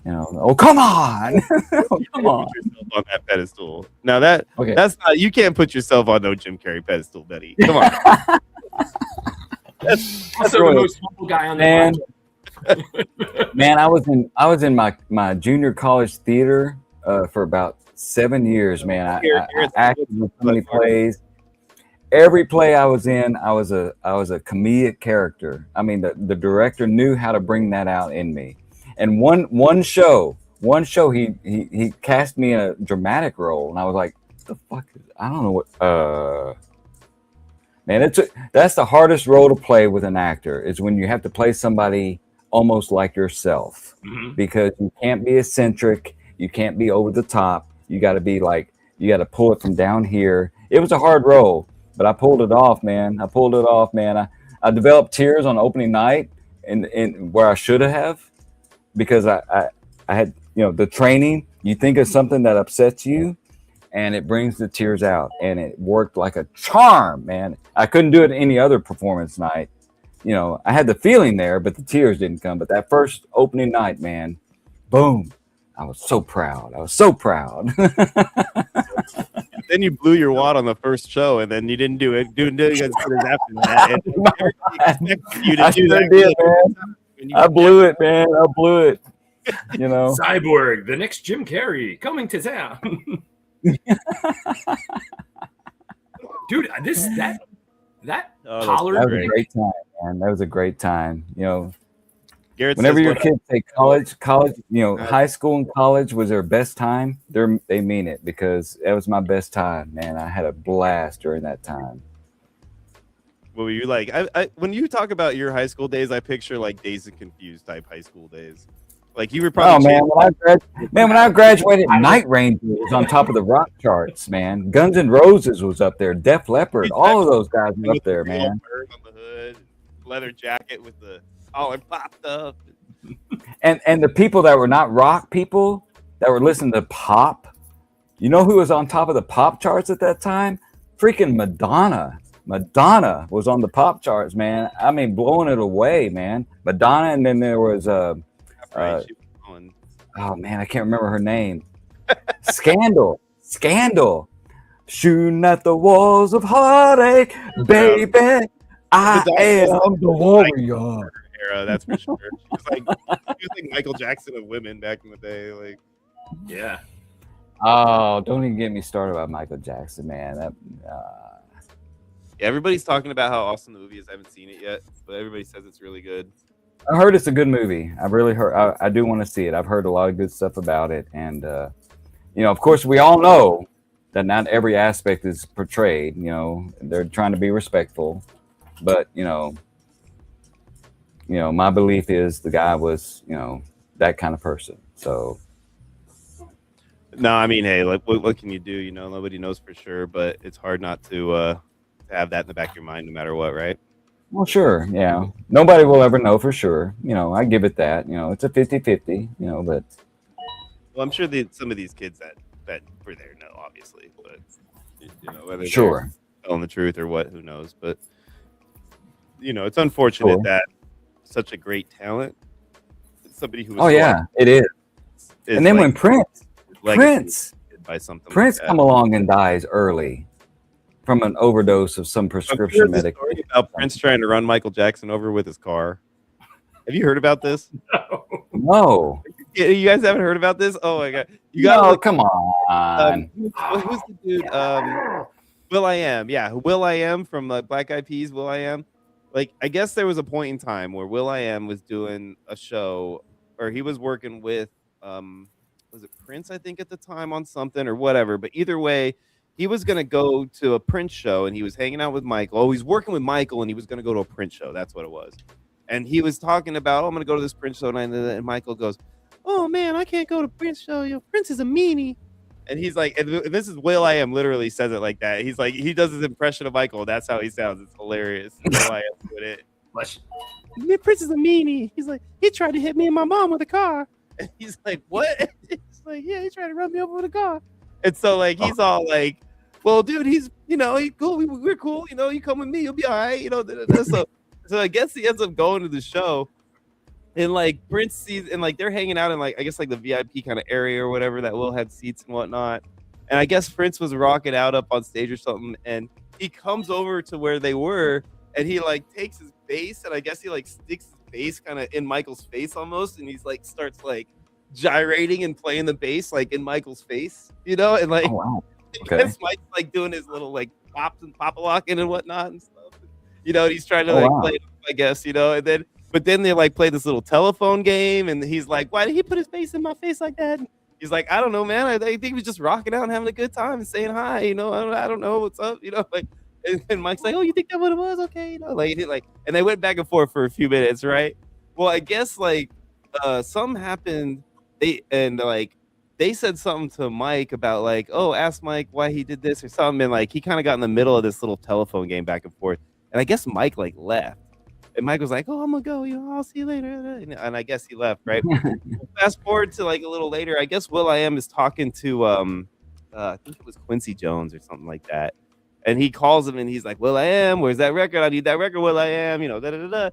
You know, oh come on, oh, come on. Put yourself on that pedestal. Now that's not. You can't put yourself on no Jim Carrey pedestal, Betty. Come on. that's also the most humble guy on the man. Man, I was in my junior college theater for about 7 years, man. I acted in so many plays. Every play I was in, I was a comedic character. I mean, the director knew how to bring that out in me. And one show, he cast me in a dramatic role, and I was like, "What the fuck? I don't know what." Man, that's the hardest role to play with an actor. Is when you have to play somebody almost like yourself, because you can't be eccentric, you can't be over the top. You got to be like, you got to pull it from down here. It was a hard role, but I pulled it off, man. I developed tears on opening night, and where I should have. Because I had, the training, you think of something that upsets you and it brings the tears out, and it worked like a charm, man. I couldn't do it any other performance night. I had the feeling there, but the tears didn't come. But that first opening night, man, boom. I was so proud. Then you blew your wad on the first show, and then you didn't do it. Doing it after that. You to do that. Man. I blew it, man. I blew it. Cyborg, the next Jim Carrey coming to town. Dude, that collar. That was a great time, man. That was a great time. Garrett whenever says, your kids say college, high school and college was their best time, they mean it, because that was my best time, man. I had a blast during that time. What were you like? I when you talk about your high school days, I picture like Dazed and Confused type high school days. Like you were probably. Oh man, when I graduated, Night Ranger was on top of the rock charts, man. Guns N' Roses was up there. Def Leppard, all of those guys were up there, man. Bird on the hood, leather jacket with the collar popped up. And the people that were not rock people that were listening to pop, you know who was on top of the pop charts at that time? Freaking Madonna. Madonna was on the pop charts, man. I mean, blowing it away, man. Madonna, and then there was oh man, I can't remember her name. Scandal. Shooting at the walls of heartache, baby. I am the warrior. Era, that's for sure. She was like Michael Jackson of women back in the day. Like, yeah. Oh, don't even get me started about Michael Jackson, man. Everybody's talking about how awesome the movie is. I haven't seen it yet, but everybody says it's really good. I heard it's a good movie. I've really heard. I do want to see it. I've heard a lot of good stuff about it, and of course, we all know that not every aspect is portrayed. They're trying to be respectful, but my belief is the guy was, that kind of person. So. No, I mean, hey, like, what can you do? Nobody knows for sure, but it's hard not to have that in the back of your mind, no matter what, right? Well, sure, yeah. Nobody will ever know for sure. I give it that. It's a 50-50, but... Well, I'm sure some of these kids that were there know, obviously, but, whether sure. they're telling the truth or what, who knows, but, it's unfortunate that such a great talent, somebody who was... Oh, yeah, it is. And then when Prince by something Prince like come along and dies early from an overdose of some prescription medication. About Prince trying to run Michael Jackson over with his car. Have you heard about this? No. You guys haven't heard about this? Oh my god! You got come on. Who's the dude? will.i.am. Yeah, will.i.am from Black Eyed Peas. will.i.am. Like, I guess there was a point in time where will.i.am was doing a show, or he was working with was it Prince, I think, at the time, on something or whatever. But either way, he was going to go to a Prince show, and he was hanging out with Michael. Oh, he's working with Michael, and he was going to go to a Prince show. That's what it was. And he was talking about, I'm going to go to this Prince show. And Michael goes, oh, man, I can't go to Prince show. Prince is a meanie. And he's like, and this is Will I Am literally says it like that. He's like, he does his impression of Michael. That's how he sounds. It's hilarious. Will I Am doing it. Prince is a meanie. He's like, he tried to hit me and my mom with a car. And he's like, what? He's like, yeah, he tried to run me over with a car. And so like he's all like, well, dude, he's he's cool. We're cool. You come with me, you'll be all right. So I guess he ends up going to the show. And like Prince sees, and like they're hanging out in like I guess like the VIP kind of area or whatever that Will had seats and whatnot. And I guess Prince was rocking out up on stage or something, and he comes over to where they were, and he like takes his bass, and I guess he like sticks his bass kind of in Michael's face almost, and he's like starts like gyrating and playing the bass like in Michael's face, and like Okay. I guess Mike's like doing his little like pops and pop-a-locking and whatnot and stuff. And he's trying to play it, I guess, and then they like play this little telephone game, and he's like, why did he put his face in my face like that? And he's like, I don't know, man. I think he was just rocking out and having a good time and saying hi, I don't know what's up, like, and Mike's like, oh, you think that what it was? Okay, and they went back and forth for a few minutes, right? Well, I guess like something happened. They said something to Mike about like, oh, ask Mike why he did this or something, and like he kind of got in the middle of this little telephone game back and forth, and I guess Mike like left. And Mike was like, oh, I'm gonna go, I'll see you later. And I guess he left, right? Fast forward to like a little later, I guess Will I Am is talking to I think it was Quincy Jones or something like that. And he calls him and he's like, Will I Am, where's that record? I need that record, Will I Am, And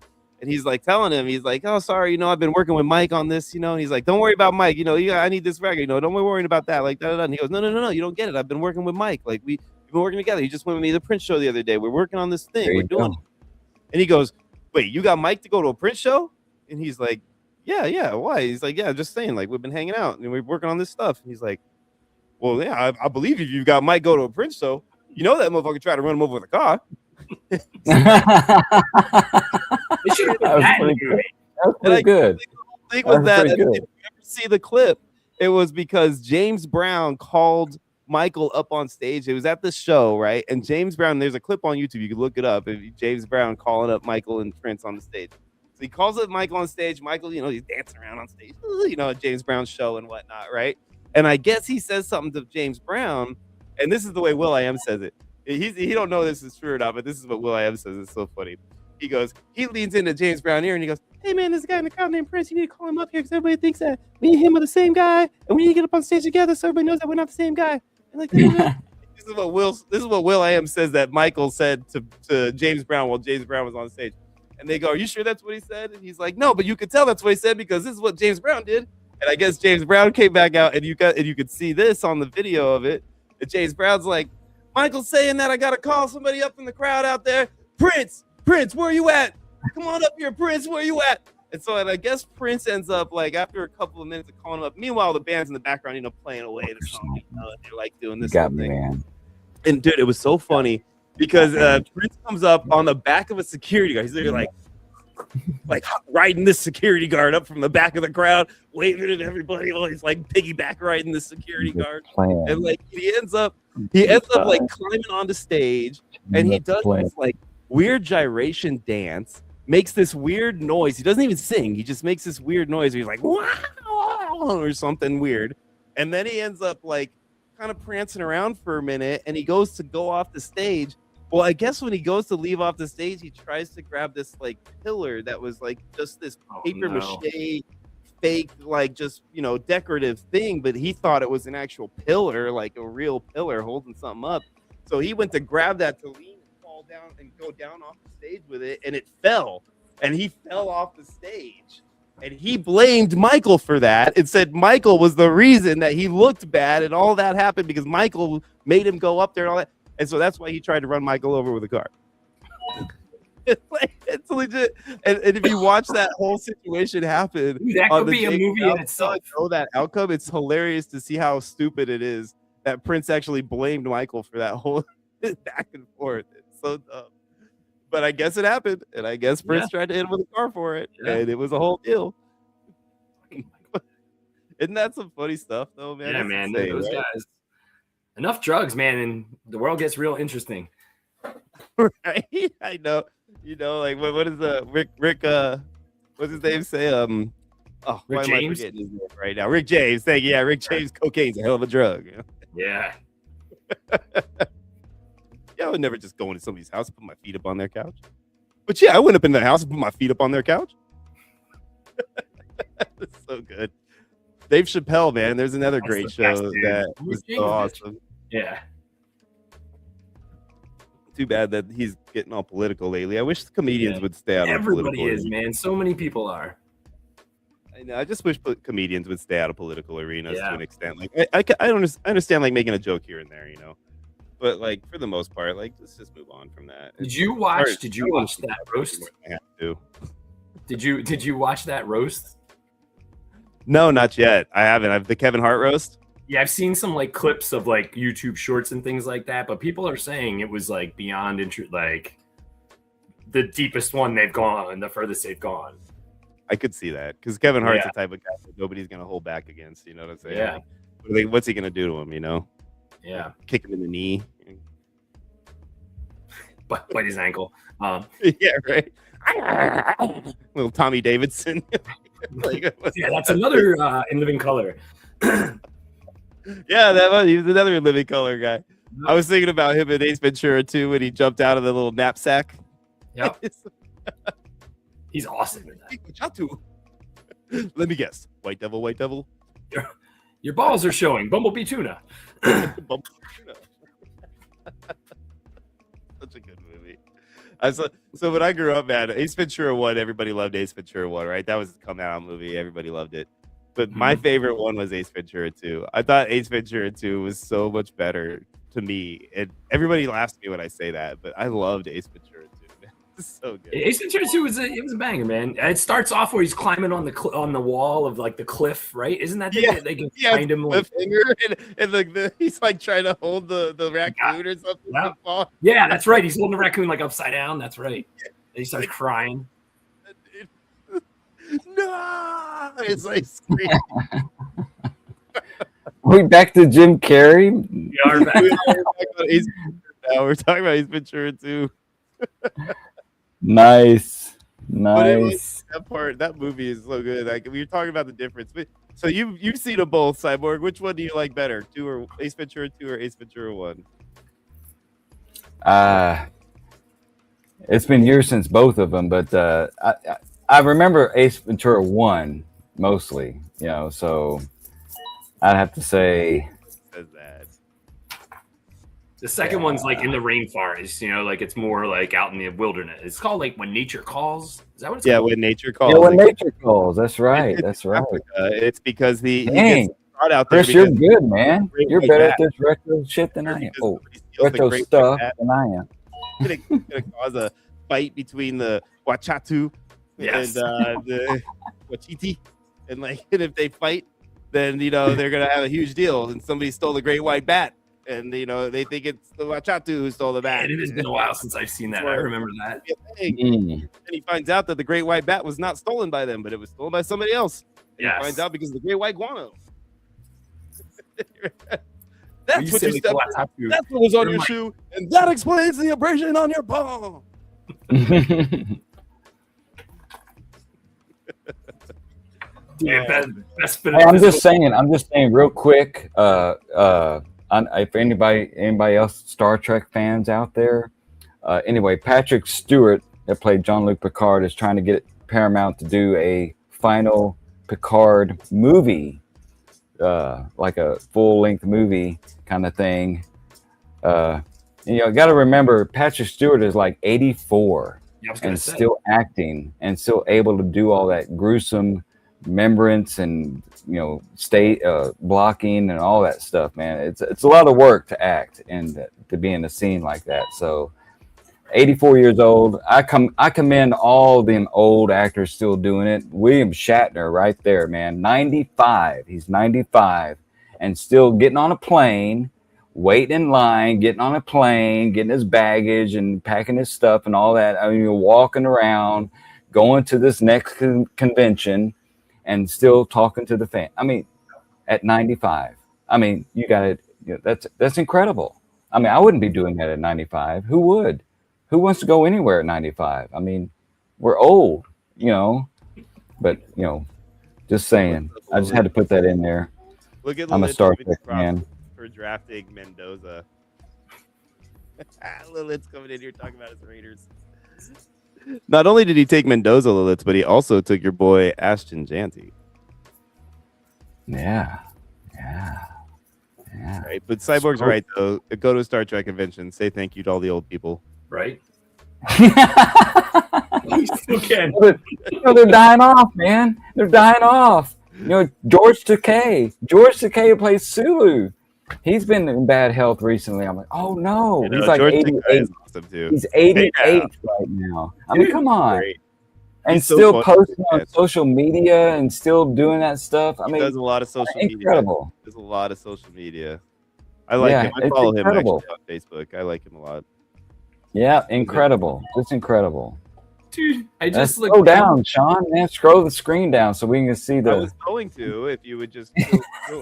he's like telling him, he's like, oh, sorry, I've been working with Mike on this, and he's like, don't worry about Mike, I need this record, don't be worrying about that, like da. And he goes, no, you don't get it. I've been working with Mike, like we've been working together. He just went with me to the Prince show the other day. We're working on this thing. We're doing it. And he goes, wait, you got Mike to go to a Prince show? And he's like, yeah, why? He's like, yeah, just saying, like, we've been hanging out and we're working on this stuff. And he's like, well, yeah, I believe if you got Mike go to a Prince show, that motherfucker tried to run him over with a car. That was pretty good. That's pretty good. The thing was that if you ever see the clip, it was because James Brown called Michael up on stage. It was at the show, right? And James Brown, there's a clip on YouTube, you can look it up. James Brown calling up Michael and Prince on the stage. So he calls up Michael on stage. Michael, he's dancing around on stage, at James Brown's show and whatnot, right? And I guess he says something to James Brown, and this is the way Will I Am says it. He don't know this is true or not, but this is what Will I Am says. It's so funny. He leans into James Brown ear and he goes, hey man, there's a guy in the crowd named Prince. You need to call him up here because everybody thinks that me and him are the same guy, and we need to get up on stage together so everybody knows that we're not the same guy. And like, this is what Will I Am says that Michael said to James Brown while James Brown was on stage. And they go, are you sure that's what he said? And he's like, no, but you could tell that's what he said because this is what James Brown did. And I guess James Brown came back out and you could see this on the video of it. And James Brown's like, Michael's saying that I gotta call somebody up in the crowd out there. Prince, where you at? Come on up here, Prince, where you at? And so I guess Prince ends up like after a couple of minutes of calling him up. Meanwhile, the band's in the background, playing away the song. They're like doing this. Got me, man. And dude, it was so funny because Prince comes up on the back of a security guard. He's literally like riding this security guard up from the back of the crowd, waving at everybody. He's like piggyback riding the security guard, and like he ends up like climbing onto stage, and he does this like weird gyration dance. Makes this weird noise. He doesn't even sing. He just makes this weird noise. He's like, wow, or something weird. And then he ends up like kind of prancing around for a minute and he goes to go off the stage. Well, I guess when he goes to leave off the stage, he tries to grab this like pillar that was like just this paper mache fake, like just, decorative thing. But he thought it was an actual pillar, like a real pillar holding something up. So he went to grab that to lean and fall down and go down off the stage with it. And it fell. And he fell off the stage. And he blamed Michael for that. It said Michael was the reason that he looked bad and all that happened because Michael made him go up there and all that. And so that's why he tried to run Michael over with a car. It's legit. And if you watch that whole situation happen, that could be a movie in itself. Know that outcome. It's hilarious to see how stupid it is that Prince actually blamed Michael for that whole back and forth. It's so dumb. But I guess it happened, and I guess Prince tried to hit him with a car for it, and it was a whole deal. Isn't that some funny stuff, though, man? Yeah, man. Those guys. Enough drugs, man, and the world gets real interesting. Right? I know. Like what is Rick? What's his name? Say Rick James. Am I forgetting his name right now? Rick James. Thank you. Yeah, Rick James. Cocaine's a hell of a drug. Yeah. Yeah, I would never just go into somebody's house and put my feet up on their couch. But yeah, I went up in their house and put my feet up on their couch. That's so good. Dave Chappelle, man. There's another That's great the show best, dude. that was so awesome. Yeah. Too bad that he's getting all political lately. I wish the comedians would stay out of Everybody political is, man. So many people are. I know. I just wish comedians would stay out of political arenas Yeah. to an extent. Like I understand like making a joke here and there, you know, but like for the most part, like let's just move on from that. Did you watch that roast? I have to. Did you watch that roast? No, not yet. I haven't. I've the Kevin Hart roast. Yeah, I've seen some like clips of like YouTube shorts and things like that, but people are saying it was like beyond like the deepest one they've gone, the furthest they've gone. I could see that because Kevin Hart's the type of guy that nobody's gonna hold back against. You know what I'm saying? Yeah. Like, what's he gonna do to him? You know? Yeah. Kick him in the knee. Bite his ankle. Yeah, right. Little Tommy Davidson. Like, yeah, that's another in Living Color. Yeah, he was another Living Color guy. I was thinking about him in Ace Ventura 2 when he jumped out of the little knapsack. Yep. He's awesome in that. Let me guess. White Devil, White Devil. Your balls are showing. Bumblebee tuna. Bumblebee tuna. Such a good movie. So when I grew up, man, Ace Ventura 1, everybody loved Ace Ventura 1, right? That was a come out movie. Everybody loved it. But my favorite one was Ace Ventura 2. I thought Ace Ventura 2 was so much better to me. And everybody laughs at me when I say that, but I loved Ace Ventura 2. It's so good. Ace Ventura 2 was a banger, man. It starts off where he's climbing on the wall of like the cliff, right? Isn't that they can find him like and he's like trying to hold the raccoon or something. Yeah, that's right. He's holding the raccoon like upside down. That's right. And he starts crying. No, it's like screaming. We back to Jim Carrey. We're talking about Ace Ventura 2. Nice. That movie is so good. Like we were talking about the difference. But so you've seen them both, Cyborg. Which one do you like better? Ace Ventura 2 or Ace Ventura 1? It's been years since both of them, but I remember Ace Ventura 1 mostly, you know, so I'd have to say the second one's like in the rainforest, you know, like it's more like out in the wilderness. It's called like When Nature Calls. Is that what it's called? Yeah, When Nature Calls. Yeah, When Nature Calls. That's right. That's right. It's because he gets brought out there. Chris, you're good, man. You're better at this retro shit than I am. Oh, retro stuff than I am. It's gonna cause a fight between the Wachatu and the Wachiti, and if they fight, then you know they're gonna have a huge deal. And somebody stole the great white bat. And you know they think it's the Wachatu who stole the bat. And it has been a while since I've seen that. I remember that. And he finds out that the great white bat was not stolen by them, but it was stolen by somebody else. And he finds out because of the great white guano. That's what you stepped. That's what was on your shoe, and that explains the abrasion on your palm. I'm just saying real quick. If anybody else Star Trek fans out there, anyway, Patrick Stewart that played Jean-Luc Picard is trying to get Paramount to do a final Picard movie, like a full-length movie kind of thing. You know, got to remember Patrick Stewart is like 84 and still acting and still able to do all that gruesome remembrance and blocking and all that stuff, man. It's a lot of work to act and to be in a scene like that. So 84 years old, I commend all them old actors still doing it. William Shatner right there, man. 95. He's 95 and still getting on a plane, waiting in line, getting on a plane, getting his baggage and packing his stuff and all that. I mean, walking around, going to this next convention and still talking to the fan. I mean, at 95. I mean, you got it. You know, that's incredible. I mean, I wouldn't be doing that at 95. Who would? Who wants to go anywhere at 95? I mean, we're old, you know. But just saying. I just had to put that in there. Look at I'm a Star Trek fan. for drafting Mendoza. Lilith's coming in here talking about his Raiders. Not only did he take Mendoza, Lilith, but he also took your boy Ashton Janty. Yeah. Right, but Cyborg's right though. Go to a Star Trek convention. Say thank you to all the old people. Right. You still can. They're dying off, man. They're dying off. George Takei. George Takei plays Sulu. He's been in bad health recently. I'm like, oh no. He's like George 88. is awesome too. He's 88 right now. I mean, come on. Great. And He's still so posting on social media and still doing that stuff. I He mean, does a lot of social media. incredible. There's a lot of social media. I like him. I it's follow him actually incredible. on Facebook. I like him a lot. Yeah, incredible. Just incredible. Dude, I Let's just scroll down, Sean. Man, scroll the screen down so we can see I the. was going to if you would just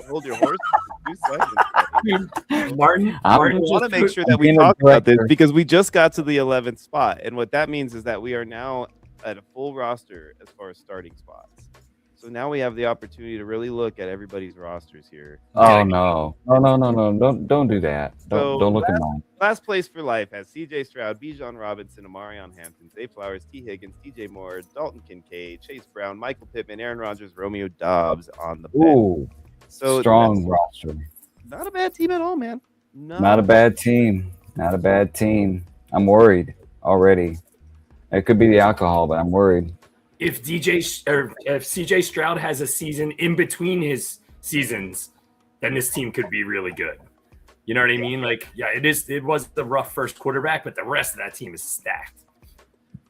hold your horses for 2 seconds. Martin. I'm I Martin want to just make put- sure that we being a talk about this director. because we just got to the 11th spot, and what that means is that we are now at a full roster as far as starting spots. So now we have the opportunity to really look at everybody's rosters here. Oh no! Don't do that. So Don't look at mine. Last place for life has C.J. Stroud, Bijan Robinson, Amarion Hampton, Zay Flowers, T. Higgins, T.J. Moore, Dalton Kincaid, Chase Brown, Michael Pittman, Aaron Rodgers, Romeo Dobbs on the bench. Ooh, So strong roster. not a bad team at all, man. No. Not a bad team. Not a bad team. I'm worried already. It could be the alcohol, but I'm worried. If CJ Stroud has a season in between his seasons, then this team could be really good. You know what I mean? Like, yeah, it was the rough first quarterback, but the rest of that team is stacked.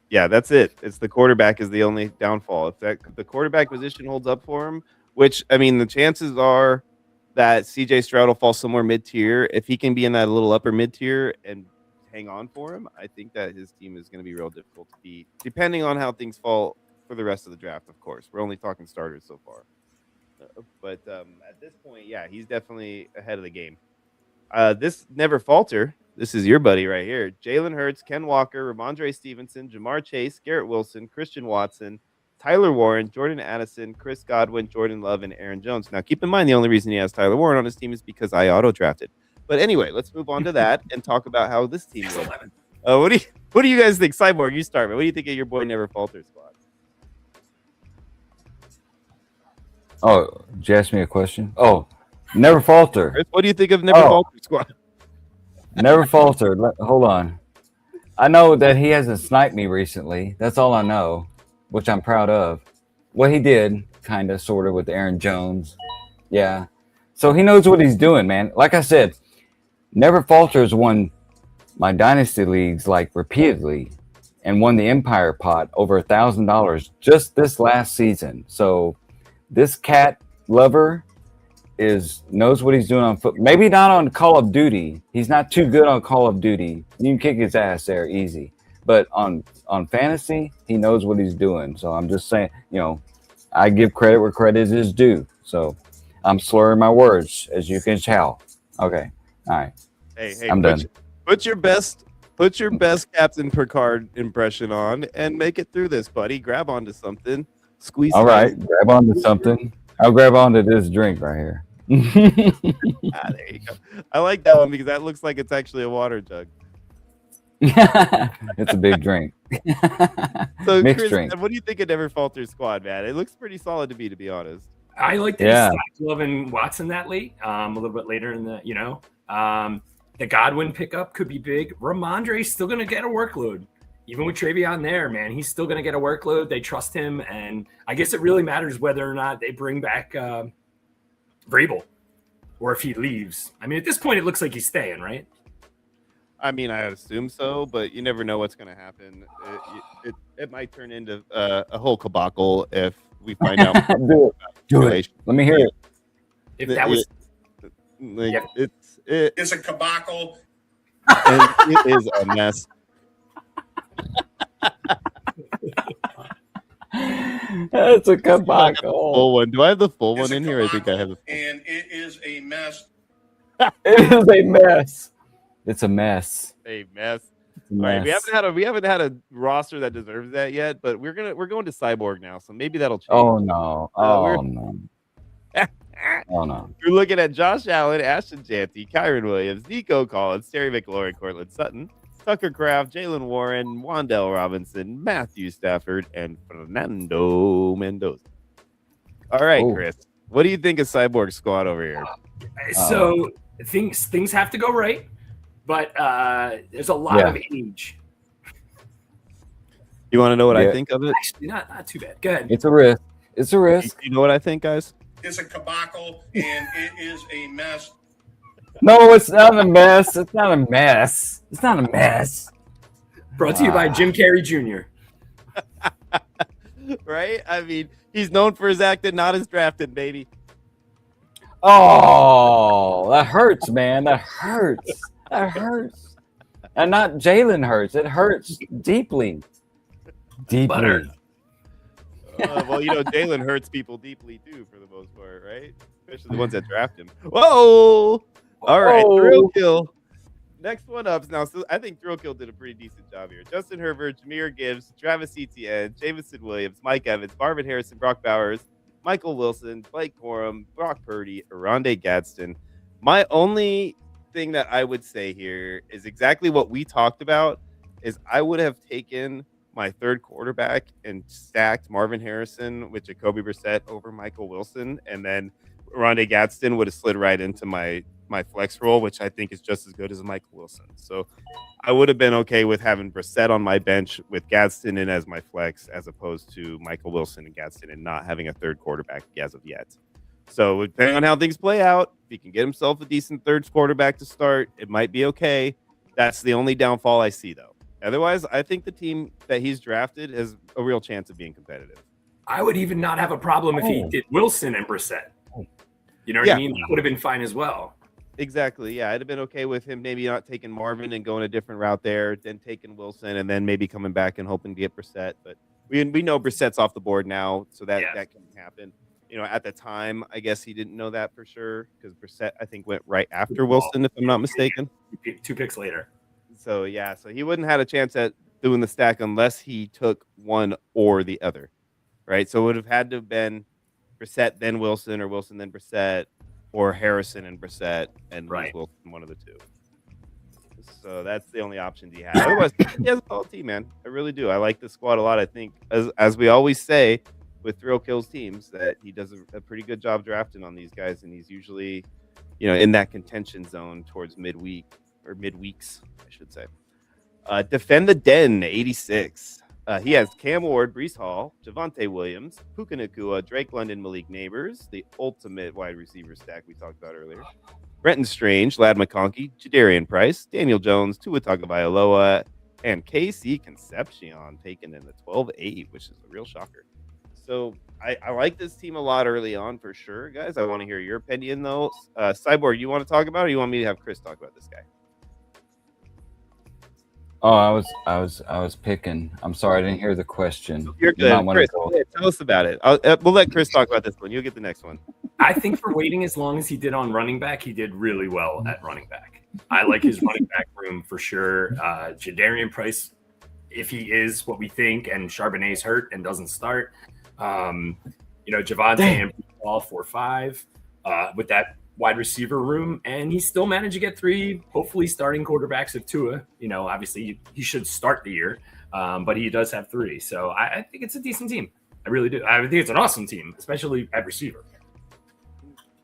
Yeah, that's it. It's the quarterback is the only downfall. If the quarterback position holds up for him, which I mean, the chances are that CJ Stroud will fall somewhere mid-tier. If he can be in that little upper mid-tier and hang on for him, I think that his team is going to be real difficult to beat, depending on how things fall for the rest of the draft. Of course, we're only talking starters so far, but at this point, yeah, he's definitely ahead of the game. This never falter. This is your buddy right here. Jalen Hurts, Ken Walker, Ramondre Stevenson, Jamar Chase, Garrett Wilson, Christian Watson, Tyler Warren, Jordan Addison, Chris Godwin, Jordan Love, and Aaron Jones. Now, keep in mind, the only reason he has Tyler Warren on his team is because I auto-drafted. But anyway, let's move on to that and talk about how this team looks. What do you guys think? Cyborg, you start, man. What do you think of your boy Never Falter squad? Oh, did you ask me a question? Oh, never falter. Chris, what do you think of Never Falter squad? Never falter. Hold on. I know that he hasn't sniped me recently. That's all I know, which I'm proud of. What he did, kind of, sort of, with Aaron Jones. Yeah. So he knows what he's doing, man. Like I said, Never Falter's won my dynasty leagues like repeatedly and won the Empire pot over $1,000 just this last season. So this cat lover knows what he's doing on foot. Maybe not on Call of Duty. He's not too good on Call of Duty. You can kick his ass there easy. But on fantasy, he knows what he's doing. So I'm just saying, I give credit where credit is due. So I'm slurring my words, as you can tell. Okay. All right. Hey, I'm done. Put your best Captain Picard impression on and make it through this, buddy. Grab onto something. Squeeze. All right. Grab onto something. I'll grab onto this drink right here. There you go. I like that one because that looks like it's actually a water jug. It's a big drink. So, Mixed Chris, drink. what do you think of Never Falter squad, man? It looks pretty solid to me, to be honest. I like that Yeah. he stopped loving Watson that late. A little bit later in the, the Godwin pickup could be big. Ramondre's still going to get a workload. Even with Travion there, man, he's still going to get a workload. They trust him. And I guess it really matters whether or not they bring back Vrabel or if he leaves. I mean, at this point, it looks like he's staying, right? I mean, I assume so, but you never know what's going to happen. It might turn into a whole kabacle if we find out. Do it. Let me hear it. If that was It's a kabacle. it is a mess. That's a Full kabacle. one. Do I have the full It's one a in here? I think I have. And it is a mess. It is a mess. It's a mess. A mess. It's a All right, mess. we haven't had a roster that deserves that yet, but we're going to Cyborg now, so maybe that'll change. Oh no. we're- Oh no. Oh no. We're looking at Josh Allen, Ashton Janty, Kyron Williams, Nico Collins, Terry McLaurin, Cortland Sutton, Tucker Kraft, Jalen Warren, Wandell Robinson, Matthew Stafford, and Fernando Mendoza. All right, Oh. Chris, what do you think of Cyborg Squad over here? So things have to go right, but there's a lot of age. You want to know what I think of it? Actually, not too bad. Go ahead. It's a risk. It's a risk. You know what I think, guys? It's a debacle, and it is a mess. No, it's not a mess. It's not a mess. It's not a mess. Brought to you by Jim Carrey Jr. Right? I mean, he's known for his acting, not his drafting, baby. Oh, that hurts, man. That hurts. That hurts. And not Jalen hurts. It hurts deeply. Butter. Well, Jalen hurts people deeply too, for the most part, right? Especially the ones that draft him. Whoa! All right, Thrill Kill. Next one up now. So I think Thrill Kill did a pretty decent job here. Justin Herbert, Jameer Gibbs, Travis Etienne, Jameson Williams, Mike Evans, Marvin Harrison, Brock Bowers, Michael Wilson, Blake Corum, Brock Purdy, Aronde Gadsden. My only thing that I would say here is exactly what we talked about. Is I would have taken my third quarterback and stacked Marvin Harrison with Jacoby Brissett over Michael Wilson, and then Rondé Gadsden would have slid right into my flex role, which I think is just as good as Michael Wilson. So I would have been okay with having Brissett on my bench with Gadsden in as my flex, as opposed to Michael Wilson and Gadsden and not having a third quarterback as of yet. So depending on how things play out, if he can get himself a decent third quarterback to start, it might be okay. That's the only downfall I see, though. Otherwise, I think the team that he's drafted has a real chance of being competitive. I would even not have a problem if he did Wilson and Brissett. You know what I mean? That would have been fine as well. Exactly. Yeah, I'd have been okay with him maybe not taking Marvin and going a different route there, then taking Wilson, and then maybe coming back and hoping to get Brissett. But we know Brissett's off the board now, so that can happen. At the time, I guess he didn't know that for sure because Brissett, I think, went right after Wilson, if I'm not mistaken. 2 picks later. So he wouldn't have had a chance at doing the stack unless he took one or the other, right? So it would have had to have been Brissett then Wilson, or Wilson then Brissett, or Harrison and Brissett and Wilson, one of the two. So that's the only options he had. Otherwise, he has a solid team, man. I really do. I like the squad a lot. I think, as we always say with Thrill Kills teams, that he does a pretty good job drafting on these guys, and he's usually, in that contention zone towards midweek. Or midweeks, I should say. Defend the Den, 86. He has Cam Ward, Breece Hall, Javonte Williams, Puka Nacua, Drake London, Malik Neighbors, the ultimate wide receiver stack we talked about earlier. Brenton Strange, Lad McConkey, Jadarian Price, Daniel Jones, Tua Tagovailoa, and KC Concepcion taken in the 12-8, which is a real shocker. So I like this team a lot early on for sure, guys. I want to hear your opinion though. Cyborg, you want to talk about it, or you want me to have Chris talk about this guy? Oh, I was picking. I'm sorry, I didn't hear the question. You're good. Chris, tell us about it. We'll let Chris talk about this one. You'll get the next one. I think for waiting as long as he did on running back, he did really well at running back. I like his running back room for sure. Jadarian Price, if he is what we think, and Charbonnet's hurt and doesn't start, Javonte and Paul 4-5 with that wide receiver room, and he still managed to get 3 hopefully starting quarterbacks of Tua. Obviously he should start the year, but he does have 3. So I think it's a decent team. I really do. I think it's an awesome team, especially at receiver.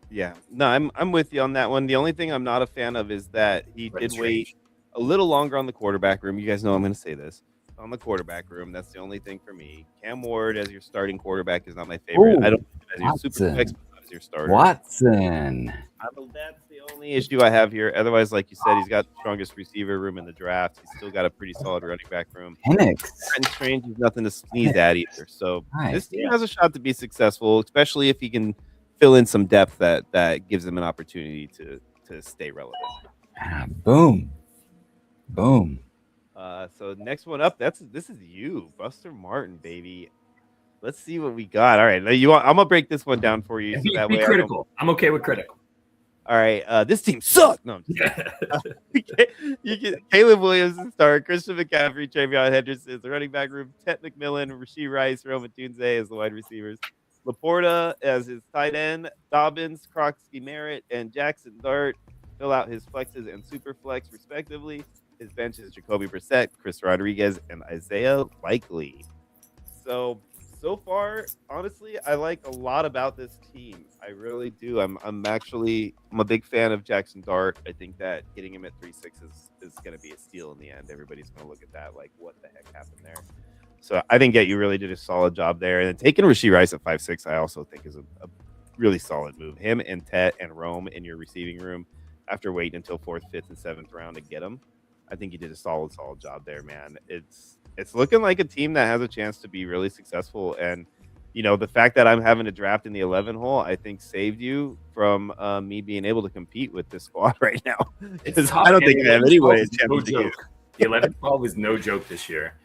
Yeah, no, I'm with you on that one. The only thing I'm not a fan of is that he did wait a little longer on the quarterback room. You guys know I'm going to say this. On the quarterback room, that's the only thing for me. Cam Ward as your starting quarterback is not my favorite. I don't as your super flex as your starter. Watson. That's the only issue I have here. Otherwise, like you said, he's got the strongest receiver room in the draft. He's still got a pretty solid running back room. Penix. And Strange is nothing to sneeze at either. So this team has a shot to be successful, especially if he can fill in some depth that gives him an opportunity to stay relevant. Boom. So next one up, this is you, Buster Martin, baby. Let's see what we got. All right, I'm gonna break this one down for you. So that be way critical. I'm okay with critical. All right, this team sucks. No, you get Caleb Williams to start, Christian McCaffrey, Travion Henderson is the running back room, Ted McMillan, Rasheed Rice, Roman Tunze as the wide receivers, Laporta as his tight end, Dobbins, Kroxky Merritt, and Jackson Dart fill out his flexes and super flex respectively. His bench is Jacoby Brissett, Chris Rodriguez, and Isaiah Likely. So far, honestly, I like a lot about this team. I really do. I'm a big fan of Jackson Dart. I think that getting him at 3.6 is going to be a steal in the end. Everybody's going to look at that like, what the heck happened there? So I think that you really did a solid job there. And then taking Rashee Rice at 5.6, I also think is a really solid move. Him and Tet and Rome in your receiving room after waiting until 4th, 5th, and 7th round to get him. I think you did a solid job there, man. It's looking like a team that has a chance to be really successful. And, the fact that I'm having to draft in the 11 hole, I think saved you from me being able to compete with this squad right now. It's I don't think I have any way. No joke. The 11-12 is no joke this year.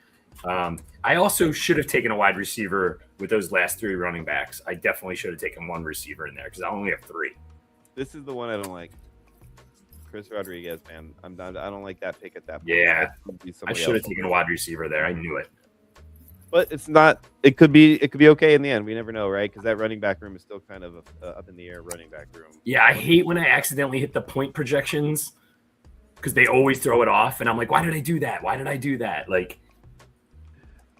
I also should have taken a wide receiver with those last 3 running backs. I definitely should have taken 1 receiver in there because I only have 3. This is the one I don't like. Chris Rodriguez, man. I don't like that pick at that point. Yeah, I should have taken a wide receiver there. I knew it. But it's not. It could be okay in the end. We never know, right? Because that running back room is still kind of up in the air. Running back room. Yeah, I hate when I accidentally hit the point projections because they always throw it off, and I'm like, why did I do that? Like,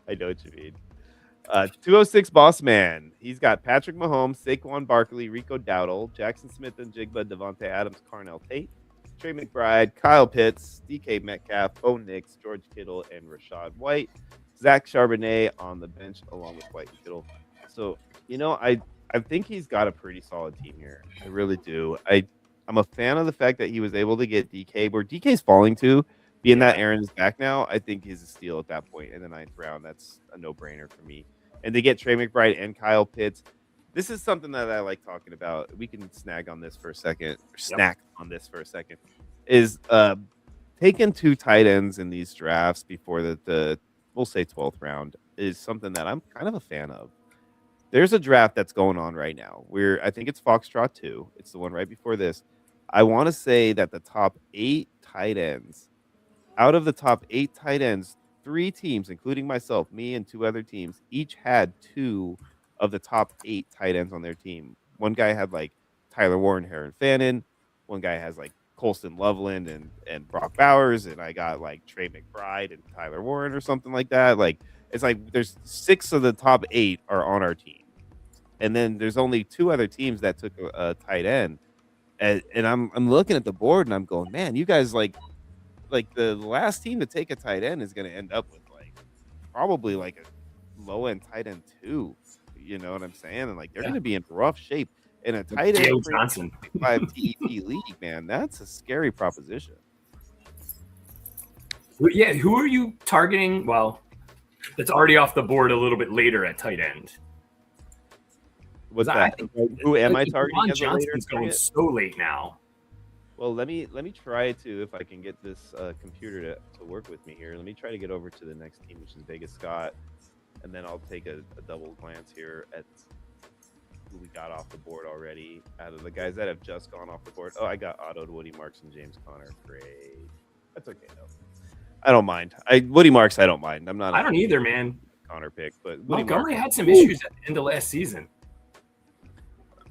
I know what you mean. 206 Boss Man. He's got Patrick Mahomes, Saquon Barkley, Rico Dowdle, Jackson Smith and Jigba, Devontae Adams, Carnell Tate, Trey McBride, Kyle Pitts, DK Metcalf, Bo Nix, George Kittle, and Rashad White. Zach Charbonnet on the bench along with White and Kittle. So, I think he's got a pretty solid team here. I really do. I'm a fan of the fact that he was able to get DK where DK's falling to. Being that Aaron is back now, I think he's a steal at that point in the 9th round. That's a no-brainer for me. And they get Trey McBride and Kyle Pitts. This is something that I like talking about. We can snack on this for a second. Is taking 2 tight ends in these drafts before the we'll say 12th round is something that I'm kind of a fan of. There's a draft that's going on right now where I think it's Foxtrot 2. It's the one right before this. I want to say that the top 8 tight ends, out of the top 8 tight ends, 3 teams, including myself, me and 2 other teams, each had 2 of the top 8 tight ends on their team. One guy had like Tyler Warren, Heron Fannin. One guy has like Colston Loveland and Brock Bowers, and I got like Trey McBride and Tyler Warren or something like that. Like it's like there's 6 of the top 8 are on our team, and then there's only 2 other teams that took a tight end. And I'm looking at the board and I'm going, man, you guys like the last team to take a tight end is going to end up with like probably like a low end tight end 2. You know what I'm saying? And like they're going to be in rough shape. In a tight end 5 TEP league, man, that's a scary proposition. Yeah, who are you targeting? Well, that's already off the board a little bit later at tight end. What's that? Who am I targeting? Johnson's going so late now. Well, let me try to, if I can get this computer to work with me here. Let me try to get over to the next team, which is Vegas Scott, and then I'll take a double glance here at who we got off the board already out of the guys that have just gone off the board. Oh, I got autoed Woody Marks and James Conner. Great. That's okay though. I don't mind. Woody Marks, I don't mind. I don't either, man. Connor pick, but Montgomery had some issues at the end of last season.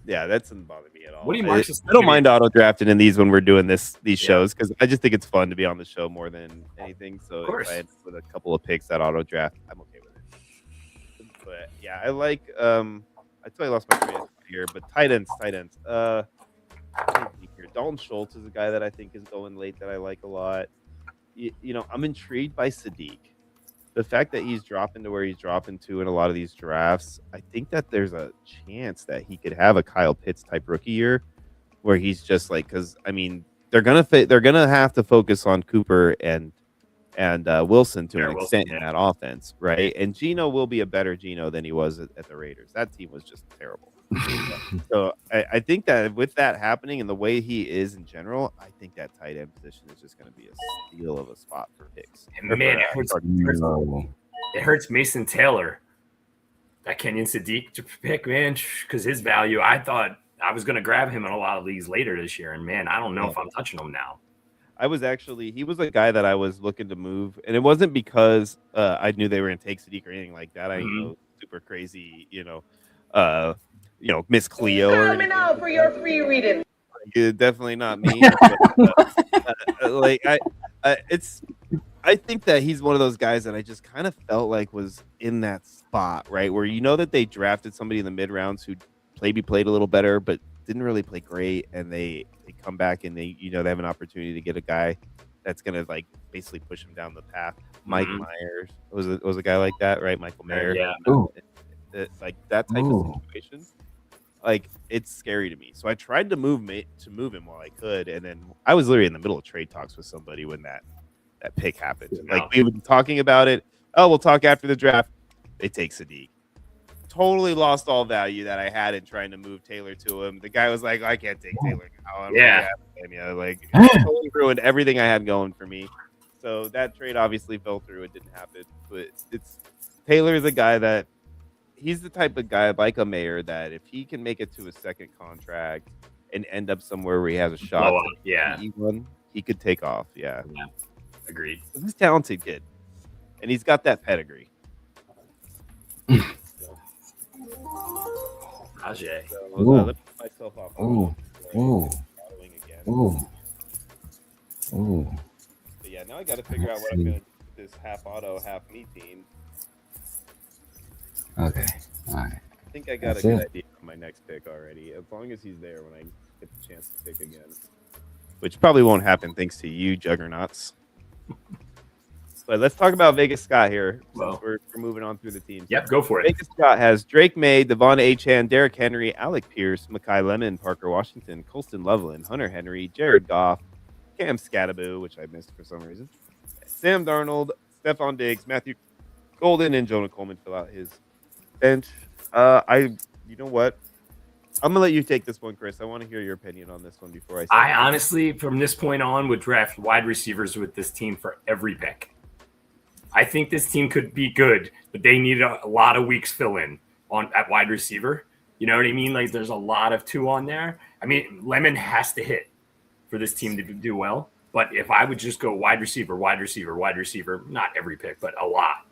Yeah, that doesn't bother me at all. Woody Marks I don't mind auto drafting in these when we're doing these shows because I just think it's fun to be on the show more than anything. So if I end up with a couple of picks that auto draft, I'm okay with it. But yeah, I like I totally lost my train of thought here, but tight ends. Dalton Schultz is a guy that I think is going late that I like a lot. I'm intrigued by Sadiq. The fact that he's dropping to where he's dropping to in a lot of these drafts, I think that there's a chance that he could have a Kyle Pitts type rookie year where he's just like, because I mean, they're gonna have to focus on Cooper and Wilson to an extent in that offense, right? And Geno will be a better Geno than he was at the Raiders. That team was just terrible. So I think that with that happening and the way he is in general, I think that tight end position is just going to be a steal of a spot for picks. And man, it hurts Mason Taylor, that Kenyon Sadiq to pick, man, because his value, I thought I was going to grab him in a lot of leagues later this year. And man, I don't know if I'm touching him now. He was a guy that I was looking to move, and it wasn't because I knew they were going to take Sadiq or anything like that. I know super crazy, Miss Cleo. Coming out for your free reading. Definitely not me. But, I think that he's one of those guys that I just kind of felt like was in that spot, right? Where that they drafted somebody in the mid rounds who maybe played a little better, but didn't really play great, and they come back and they have an opportunity to get a guy that's gonna like basically push him down the path. Mike Myers was a guy like that, right? Michael Mayer, Yeah. Like that type of situation. Like it's scary to me. So I tried to move him while I could, and then I was literally in the middle of trade talks with somebody when that pick happened. Like we were talking about it. Oh, we'll talk after the draft. They take Sadiq. Totally lost all value that I had in trying to move Taylor to him. The guy was like, I can't take Taylor now. Like totally ruined everything I had going for me. So that trade obviously fell through. It didn't happen. But Taylor is a guy that he's the type of guy like a Mayer that if he can make it to a second contract and end up somewhere where he has a shot, he could take off. Yeah. Agreed. He's a talented kid, and he's got that pedigree. Ajay. So, let me put myself off. But yeah, now I got to figure out what I'm going to do with this half auto, half me team. Okay. All right. I think I got a good idea for my next pick already, as long as he's there when I get the chance to pick again. Which probably won't happen thanks to you, Juggernauts. But let's talk about Vegas Scott here. Well, we're moving on through the teams. Yep, go for it. Vegas Scott has Drake May, Devon Achane, Derrick Henry, Alec Pierce, Mekhi Lemon, Parker Washington, Colston Loveland, Hunter Henry, Jared Goff, Cam Scattaboo, which I missed for some reason, Sam Darnold, Stephon Diggs, Matthew Golden, and Jonah Coleman fill out his bench. You know what? I'm gonna let you take this one, Chris. I want to hear your opinion on this one before I honestly, from this point on, would draft wide receivers with this team for every pick. I think this team could be good, but they need a lot of weeks fill in at wide receiver. You know what I mean? Like there's a lot of two on there. I mean, Lemon has to hit for this team to do well. But if I would just go wide receiver, not every pick, but a lot,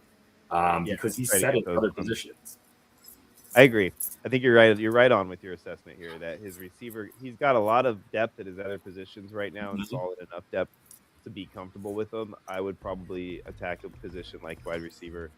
because he's set at other positions. I agree. I think you're right. You're right on with your assessment here that his receiver, he's got a lot of depth at his other positions right now and solid enough depth to be comfortable with them. I would probably attack a position like wide receiver,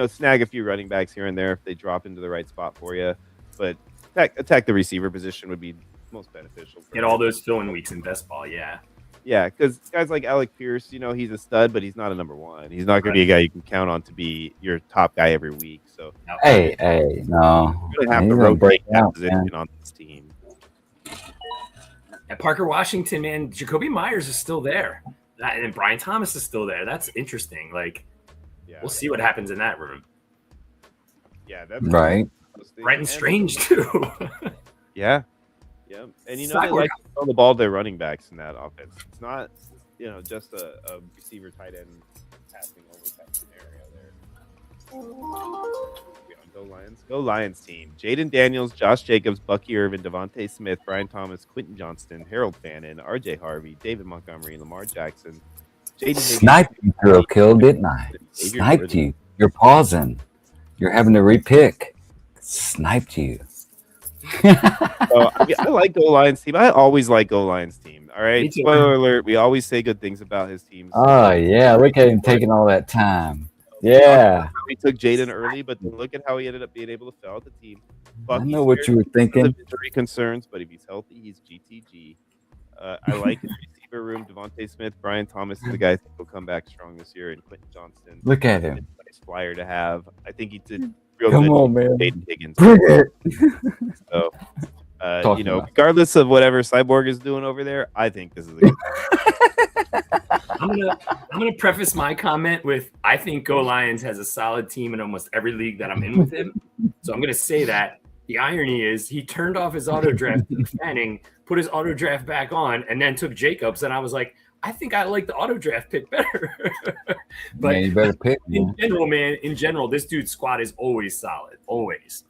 snag a few running backs here and there if they drop into the right spot for you. But attack the receiver position would be most beneficial. Get all those fill-in weeks in Bestball, yeah. Yeah, because guys like Alec Pierce, he's a stud, but he's not a number one. He's not going to be a guy you can count on to be your top guy every week. So, no. You're going to have to rotate that position on this team. And Parker Washington, man, Jacoby Myers is still there. And Brian Thomas is still there. That's interesting. We'll see what happens in that room. Yeah, that's right. Brenton Strange, too. Yeah. Yeah, and they like to throw the ball to their running backs in that offense. It's not, just a receiver tight end passing over type scenario there. Go Lions team. Jaden Daniels, Josh Jacobs, Bucky Irvin, Devontae Smith, Brian Thomas, Quentin Johnston, Harold Fannin, RJ Harvey, David Montgomery, Lamar Jackson. Sniped you, Hero Kill, didn't I? Sniped you. You're pausing. You're having to repick. Sniped you. So, I like Go Lions team. I always like Go Lions team. All right. Spoiler alert. We always say good things about his teams. Oh, yeah. Look at him taking all that time. Yeah. We took Jaden early, but look at how he ended up being able to fill out the team. I know what you were thinking. Injury concerns, but if he's healthy, he's GTG. I like his receiver room. Devontae Smith, Brian Thomas is the guy who will come back strong this year, and Quentin Johnston. Look at him. Nice flyer to have. I think he did real Come good. on, man. Jaden Higgins. Bring it. So, regardless of whatever Cyborg is doing over there, I think this is a good I'm gonna preface my comment with I think Go Lions has a solid team in almost every league that I'm in with him. So I'm gonna say that. The irony is he turned off his auto draft Fanning, put his auto draft back on, and then took Jacobs, and I was like, I think I like the auto draft pick better. But you better pick. In general, this dude's squad is always solid, always.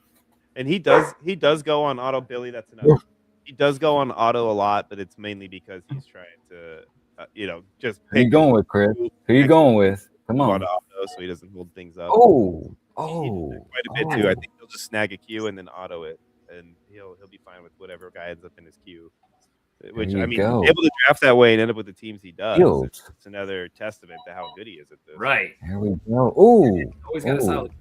And he does go on auto, Billy. That's enough. He does go on auto a lot, but it's mainly because he's trying to, just. Who you going with, Chris? Who you going with? Come on. Auto, so he doesn't hold things up. Oh, Oh, quite a bit too. I think he'll just snag a queue and then auto it, and he'll be fine with whatever guy ends up in his queue. Which There I you mean, go. able to draft that way and end up with the teams he does. Fields. It's another testament to how good he is at this. Right. There we go. Ooh, Always got a solid.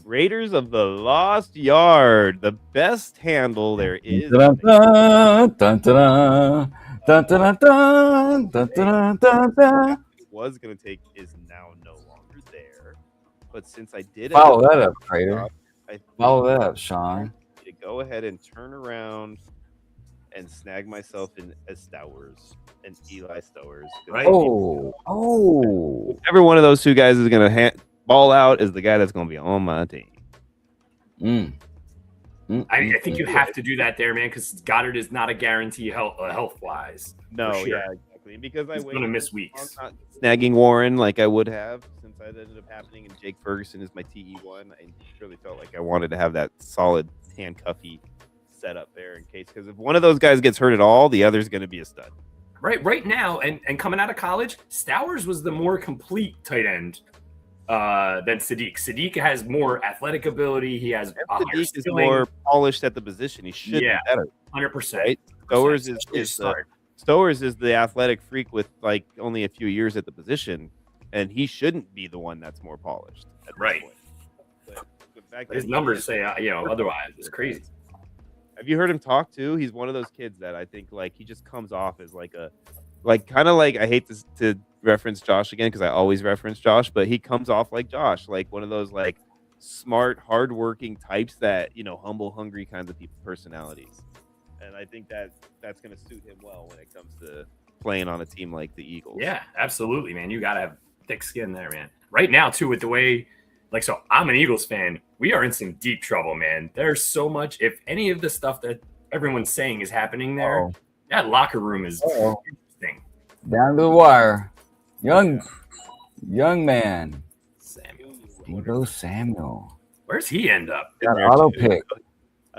Raiders of the Lost Yard, the best handle there is. Dun, dun, dun, dun, dun, dun, dun, dun, dun, dun, dun, dun. Was going to take is now no longer there. But since I did Follow that up, Trader. I Follow that up, Sean. to go ahead and turn around and snag myself in Stowers and Eli Stowers. Right. Oh. Every one of those two guys is going to ball out is the guy that's going to be on my team. I think you have to do that there, man, because Goddard is not a guarantee health wise. No, sure. yeah, exactly. Because He's going to miss weeks. I'm not snagging Warren like I would have since that ended up happening, and Jake Ferguson is my TE1. I really felt like I wanted to have that solid handcuffy setup there in case, because if one of those guys gets hurt at all, the other's going to be a stud. Right now, and coming out of college, Stowers was the more complete tight end than Sadiq. Sadiq has more athletic ability. He has a higher Sadiq is ceiling. more polished at the position. He should be better. 100%. Right? Stowers is the athletic freak with like only a few years at the position, and he shouldn't be the one that's more polished. At this Right. point. But the fact His that numbers say, otherwise. It's crazy. Have you heard him talk too? He's one of those kids that I think like he just comes off as like kind of like, I hate to reference Josh again because I always reference Josh, but he comes off like Josh, like one of those like smart, hardworking types that, humble, hungry kinds of people, personalities. And I think that's going to suit him well when it comes to playing on a team like the Eagles. Yeah, absolutely, man. You got to have thick skin there, man. Right now, too, with the way, so I'm an Eagles fan. We are in some deep trouble, man. There's so much. If any of the stuff that everyone's saying is happening there, that locker room is interesting. Down to the wire. Young man. Samuel. Debo Samuel. Where's he end up? Got auto picked.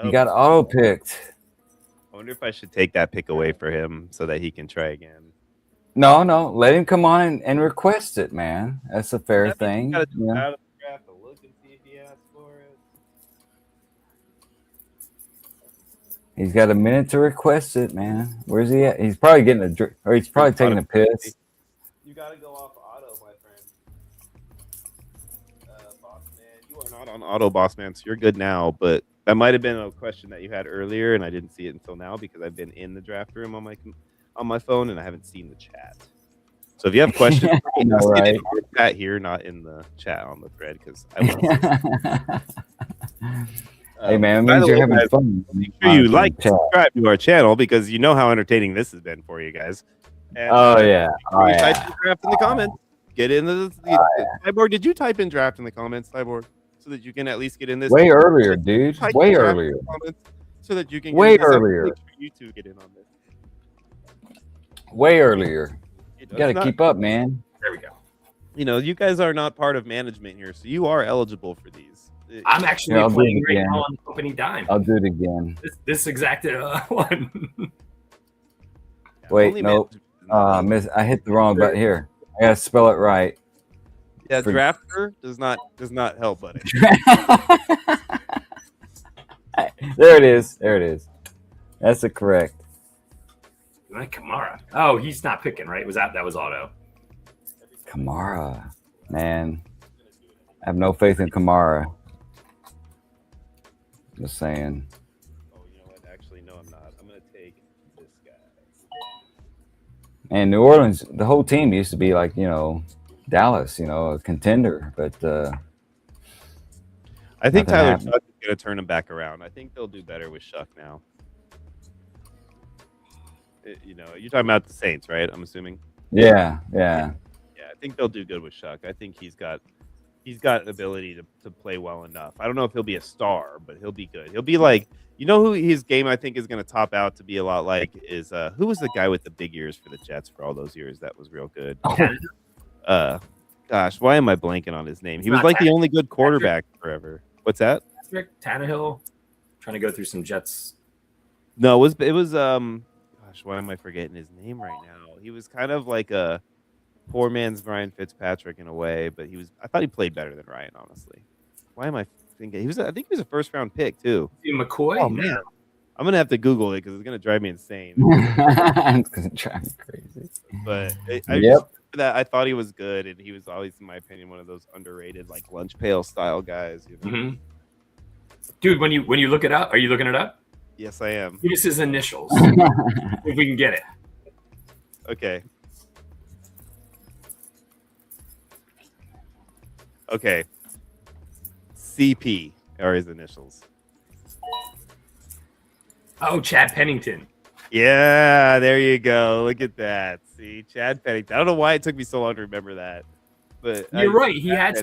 He got auto picked. I wonder if I should take that pick away for him so that he can try again. No. Let him come on and request it, man. That's a fair thing. Out of the draft to look and see if he asks for it. He's got a minute to request it, man. Where's he at? He's probably getting he's probably taking a piss. You got to go off auto, my friend. Boss man, you are not on auto, boss man. So you're good now, but that might have been a question that you had earlier, and I didn't see it until now because I've been in the draft room on my phone and I haven't seen the chat. So if you have questions, right? Chat here, not in the chat on the thread, because I want to. Hey man, it means you're having fun. Make sure you like and subscribe to our channel because you know how entertaining this has been for you guys. And, type in draft in the comments. Get in the Cyborg. Did you type in draft in the comments, Cyborg, so that you can at least get in this? Way earlier, dude. Way earlier. So that you can get way earlier. Make sure you two get in on this. Way earlier. You got to keep up, man. There we go. You guys are not part of management here, so you are eligible for these. I'm actually playing right now on the company dime. I'll do it again. This exact one. Wait, no. I hit the wrong button here. I gotta spell it right. Yeah, drafter does not help, buddy. There it is. That's the correct. Kamara. Oh, he's not picking, right? That was auto. Kamara, man. I have no faith in Kamara. Just saying. Oh, you know what? Actually, no, I'm not. I'm gonna take this guy. And New Orleans, the whole team used to be like, Dallas, a contender, but I think Tyler Shuck is gonna turn them back around. I think they'll do better with Shuck now. You're talking about the Saints, right? I'm assuming. Yeah. I think they'll do good with Shuck. I think he's got ability to play well enough. I don't know if he'll be a star, but he'll be good. He'll be like, who his game I think is going to top out to be a lot like is who was the guy with the big ears for the Jets for all those years that was real good. Gosh, why am I blanking on his name? He was like the only good quarterback forever. What's that? Patrick Tannehill. Trying to go through some Jets. No, it was gosh, why am I forgetting his name right now? He was kind of like poor man's Ryan Fitzpatrick in a way, but I thought he played better than Ryan, honestly. Why am I thinking I think he was a first round pick too. McCoy? Oh man. I'm gonna have to Google it because it's gonna drive me insane. It's gonna drive me crazy. But I thought he was good, and he was always, in my opinion, one of those underrated like lunch pail style guys. You know? Mm-hmm. Dude, when you look it up, are you looking it up? Yes, I am. Give us his initials, if we can get it. Okay. Okay. CP are his initials. Oh, Chad Pennington. Yeah, there you go. Look at that. See, Chad Pennington. I don't know why it took me so long to remember that, but you're right. He had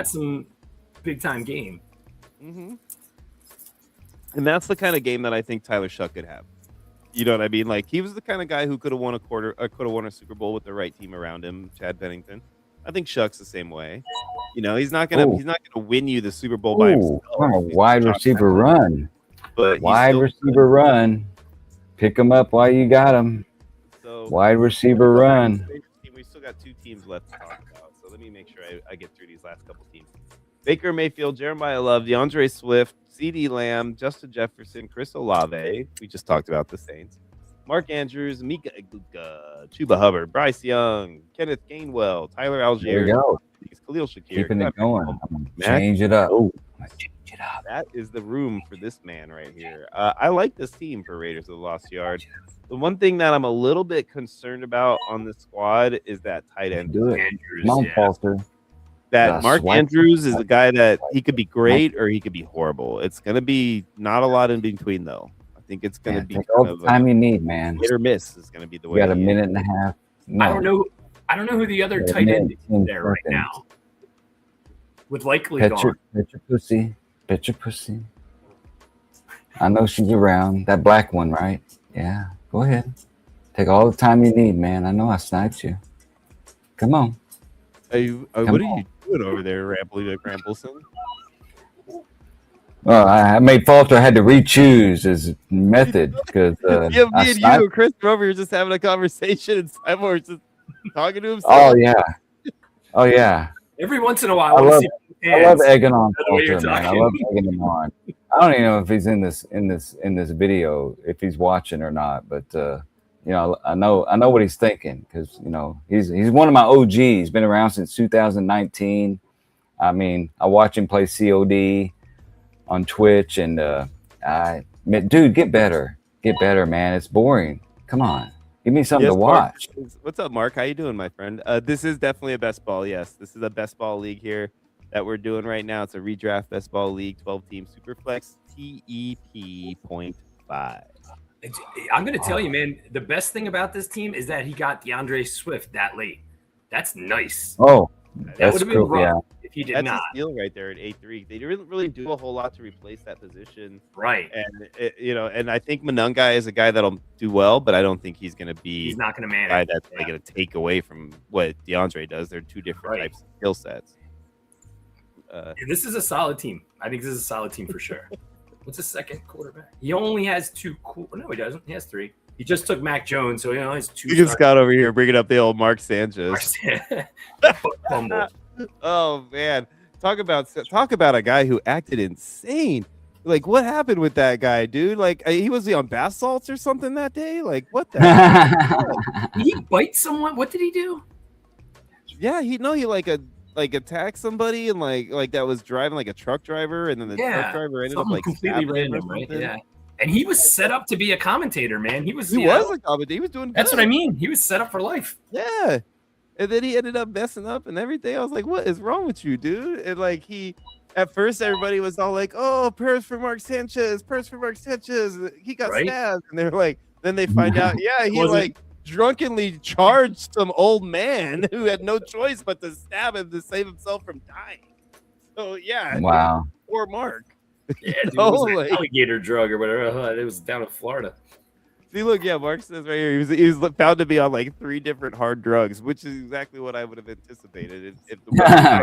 some big time game. Mm-hmm. And that's the kind of game that I think Tyler Shuck could have. You know what I mean? Like, he was the kind of guy who could have won a Super Bowl with the right team around him. Chad Pennington. I think Shuck's the same way. You know, he's not gonna win you the Super Bowl by himself. On a wide receiver run. But wide receiver run. Pick him up while you got him. So wide receiver run. We still got 2 teams left to talk about. So let me make sure I get through these last couple teams. Baker Mayfield, Jeremiah Love, DeAndre Swift, CeeDee Lamb, Justin Jefferson, Chris Olave. We just talked about the Saints. Mark Andrews, Mika Igbukah, Chuba Hubbard, Bryce Young, Kenneth Gainwell, Tyler Algier, there you go. Khalil Shakir. Keeping it going. Change it up. Change it up. That is the room for this man right here. I like this team for Raiders of the Lost Yard. The one thing that I'm a little bit concerned about on this squad is that tight end. Do it. Andrews, Come on, Foster. That Mark Andrews is a guy that he could be great or he could be horrible. It's going to be not a lot in between, though. I think it's going to be all the time you need, man. Hit or miss is going to be the way. You got a minute and a half. No. I don't know who the other tight end is there right now. With likely gone. Pet your pussy. Pet your pussy. I know she's around. That black one, right? Yeah. Go ahead. Take all the time you need, man. I know I sniped you. Come on. What are you doing over there, Rampleson? Well, I made Falter had to re-choose his method because me and you and Chris were over here just having a conversation, and Simon was just talking to himself. Oh yeah. Every once in a while, I love egging on Falter, man. I love egging him on. I don't even know if he's in this video, if he's watching or not, but you know, I know what he's thinking because you know he's one of my OGs. He's been around since 2019. I mean, I watch him play COD on Twitch, and dude, get better, man. It's boring. Come on, give me something to watch. Mark. What's up, Mark? How you doing, my friend? This is definitely a best ball. Yes, this is a best ball league here that we're doing right now. It's a redraft best ball league, 12-team Superflex TEP 0.5. I'm going to tell you, man, the best thing about this team is that he got DeAndre Swift that late. That's nice. Oh, that would have been rough if he did not. That's a steal right there at 8-3. They didn't really do a whole lot to replace that position. Right. And, and I think Monungai is a guy that'll do well, but I don't think he's going to be he's not going to manage. A guy that's going to take away from what DeAndre does. They're two different types of skill sets. This is a solid team. I think this is a solid team for sure. What's the second quarterback? He only has 2. No, he doesn't. He has 3. He just took Mac Jones, so he only has 2. Look at Scott over here bringing up the old Mark Sanchez. Oh man, talk about a guy who acted insane. Like, what happened with that guy, dude? Like, he was on bath salts or something that day. Like, what the? Did he bite someone? What did he do? Yeah, he attacked somebody and like that was driving like a truck driver, and then the truck driver ended up like completely random, right? Yeah. And he was set up to be a commentator, man. He was a commentator. He was doing good. That's what I mean. He was set up for life. Yeah. And then he ended up messing up and everything. I was like, what is wrong with you, dude? And like at first everybody was all like, oh, purse for Mark Sanchez. He got stabbed. And they're like, then they find out, yeah, he like drunkenly charged some old man who had no choice but to stab him to save himself from dying. So yeah. Wow. Poor Mark. Yeah, dude, it was an alligator drug or whatever. It was down in Florida. See, look, yeah, Mark says right here he was found to be on like 3 different hard drugs, which is exactly what I would have anticipated if the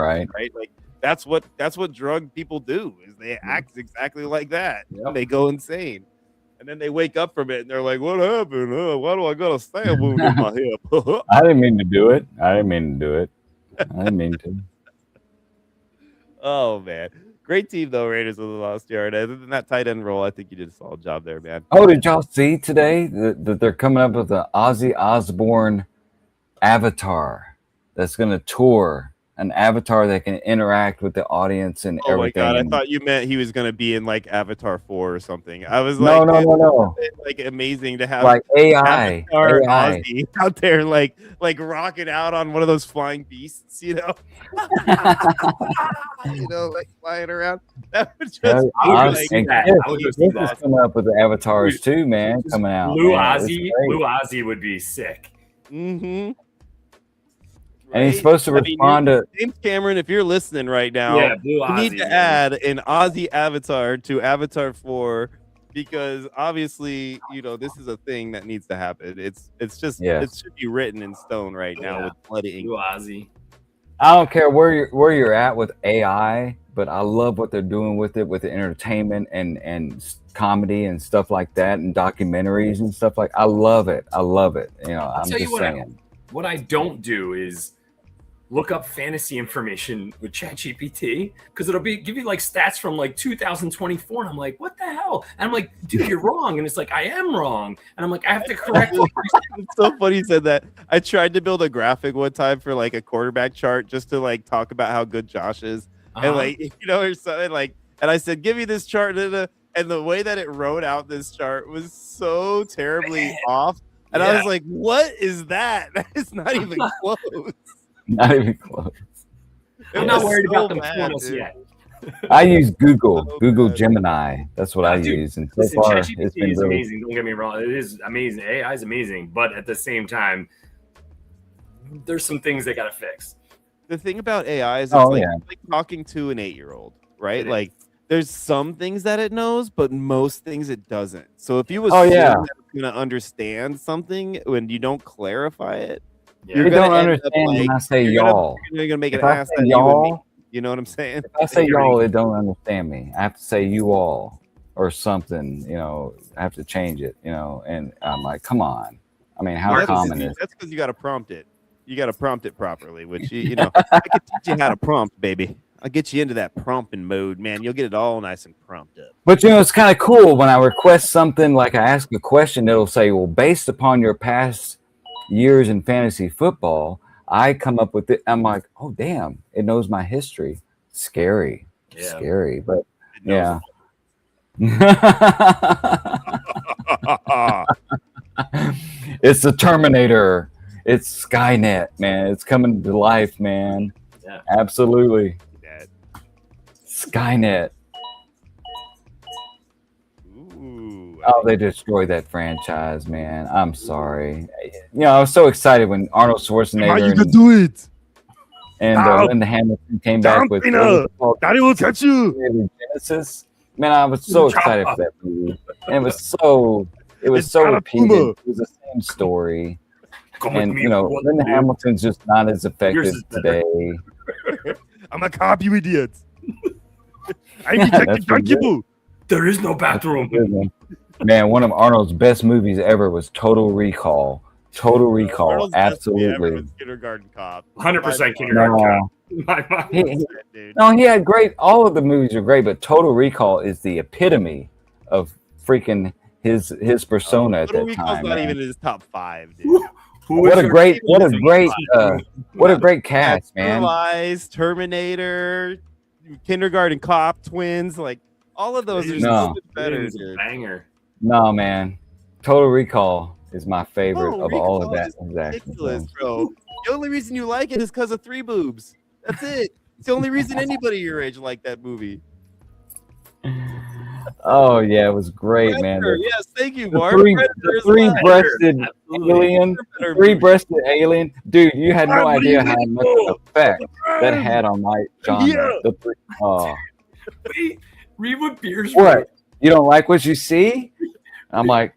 right. Like that's what drug people do is they act exactly like that. Yep. They go insane. And then they wake up from it and they're like, "What happened? Why do I got a stab wound in my hip?" I didn't mean to do it. I didn't mean to. Oh man, great team though, Raiders of the Lost Yard. Other than that tight end role, I think you did a solid job there, man. Oh, did y'all see today that they're coming up with an Ozzy Osbourne avatar that's going to tour, an avatar that can interact with the audience and Oh everything. my god, I thought you meant he was gonna be in like Avatar 4 or something. I was No, like, no, man, no, no. it's like amazing to have Like AI. Avatar AI. Ozzy out there like rocking out on one of those flying beasts, you know, like flying around. That would just Yeah, be I would Oz- go see and that. Chris- I would go Chris see is that. coming up with the avatars too, man. Coming out. Blue man. It's Ozzy, great. Blue Ozzy would be sick. Mm-hmm. And he's supposed to respond to. James Cameron. If you're listening right now, Yeah, Blue you Ozzy. need to add an Ozzy avatar to Avatar 4 because obviously, this is a thing that needs to happen. It's just it should be written in stone right now with blood ink. Blue Ozzy. I don't care where you're at with AI, but I love what they're doing with it, with the entertainment and comedy and stuff like that, and documentaries and stuff like. I love it. I'm just saying. What I don't do is look up fantasy information with ChatGPT because it'll give you like stats from like 2024, and I'm like, what the hell? And I'm like, dude, you're wrong, and it's like I am wrong, and I'm like, I have to correct. It's so funny you said that. I tried to build a graphic one time for like a quarterback chart just to like talk about how good Josh is, and like or something like. And I said, give me this chart, and the way that it wrote out this chart was so terribly off. And I was like, what is that? It's not even close. Not even close. I'm not worried about them fooling us yet. I use Google Gemini. That's what I use, and so far it's been is really amazing. Don't get me wrong; it is amazing. AI is amazing, but at the same time, there's some things they got to fix. The thing about AI is it's like talking to an 8-year-old, right? Like there's some things that it knows, but most things it doesn't. So if you assume that it's gonna understand something when you don't clarify it, you don't understand when I say y'all. You're gonna make if an I ass say out of y'all, you and me. You know what I'm saying? If I say y'all, it don't understand me. I have to say you all or something. I have to change it. And I'm like, come on. I mean, how common is? That's because you got to prompt it. You got to prompt it properly, which I can teach you how to prompt, baby. I'll get you into that prompting mode, man. You'll get it all nice and prompt up. But it's kind of cool when I request something, like I ask a question, it'll say, well, based upon your past years in fantasy football, I come up with it. I'm like, oh damn, it knows my history. Scary, but yeah. It's the Terminator. It's Skynet, man. It's coming to life, man. Yeah, absolutely. Skynet. Oh, they destroyed that franchise, man. I'm sorry. I was so excited when Arnold Schwarzenegger you could do it. And Linda Hamilton came back with Daddy will catch you. Genesis. Man, I was so excited for that movie. And it was so repeated. It was the same story. And Linda Hamilton's just not as effective today. I'm a cop, you idiot. I'm Detective Junkie. There is no bathroom. Man, one of Arnold's best movies ever was Total Recall. Total Recall, Arnold's absolutely. Kindergarten Cop. 100% Kindergarten Cop. He had great. All of the movies are great, but Total Recall is the epitome of freaking his persona at that time. Not even in his top 5, dude. What a great cast, man. Lies, Terminator, Kindergarten Cop, Twins, like all of those are so much better, dude. Banger. No, man. Total Recall is my favorite of all of that. Ridiculous, bro. The only reason you like it is because of 3 boobs. That's it. It's the only reason anybody your age liked that movie. Oh yeah, it was great, Predator, man. Yes, thank you, Mark. Three-breasted alien, dude. You had no idea how much effect that had on my genre. Read what Beers. What? You don't like what you see? I'm like,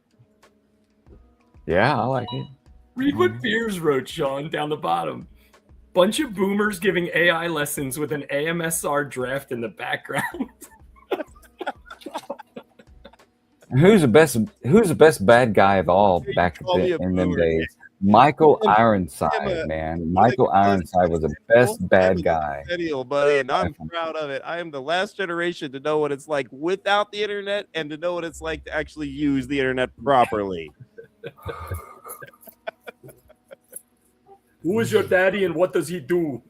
yeah, I like it. Read what Beers wrote, Sean, down the bottom. Bunch of boomers giving AI lessons with an AMSR draft in the background. Who's the best bad guy of all You back call me a in them boomer. days? Michael I'm a- Ironside, man. Michael Ironside was the best bad guy. Millennial, buddy, and I'm proud of it. I am the last generation to know what it's like without the internet and to know what it's like to actually use the internet properly. Who is your daddy and what does he do?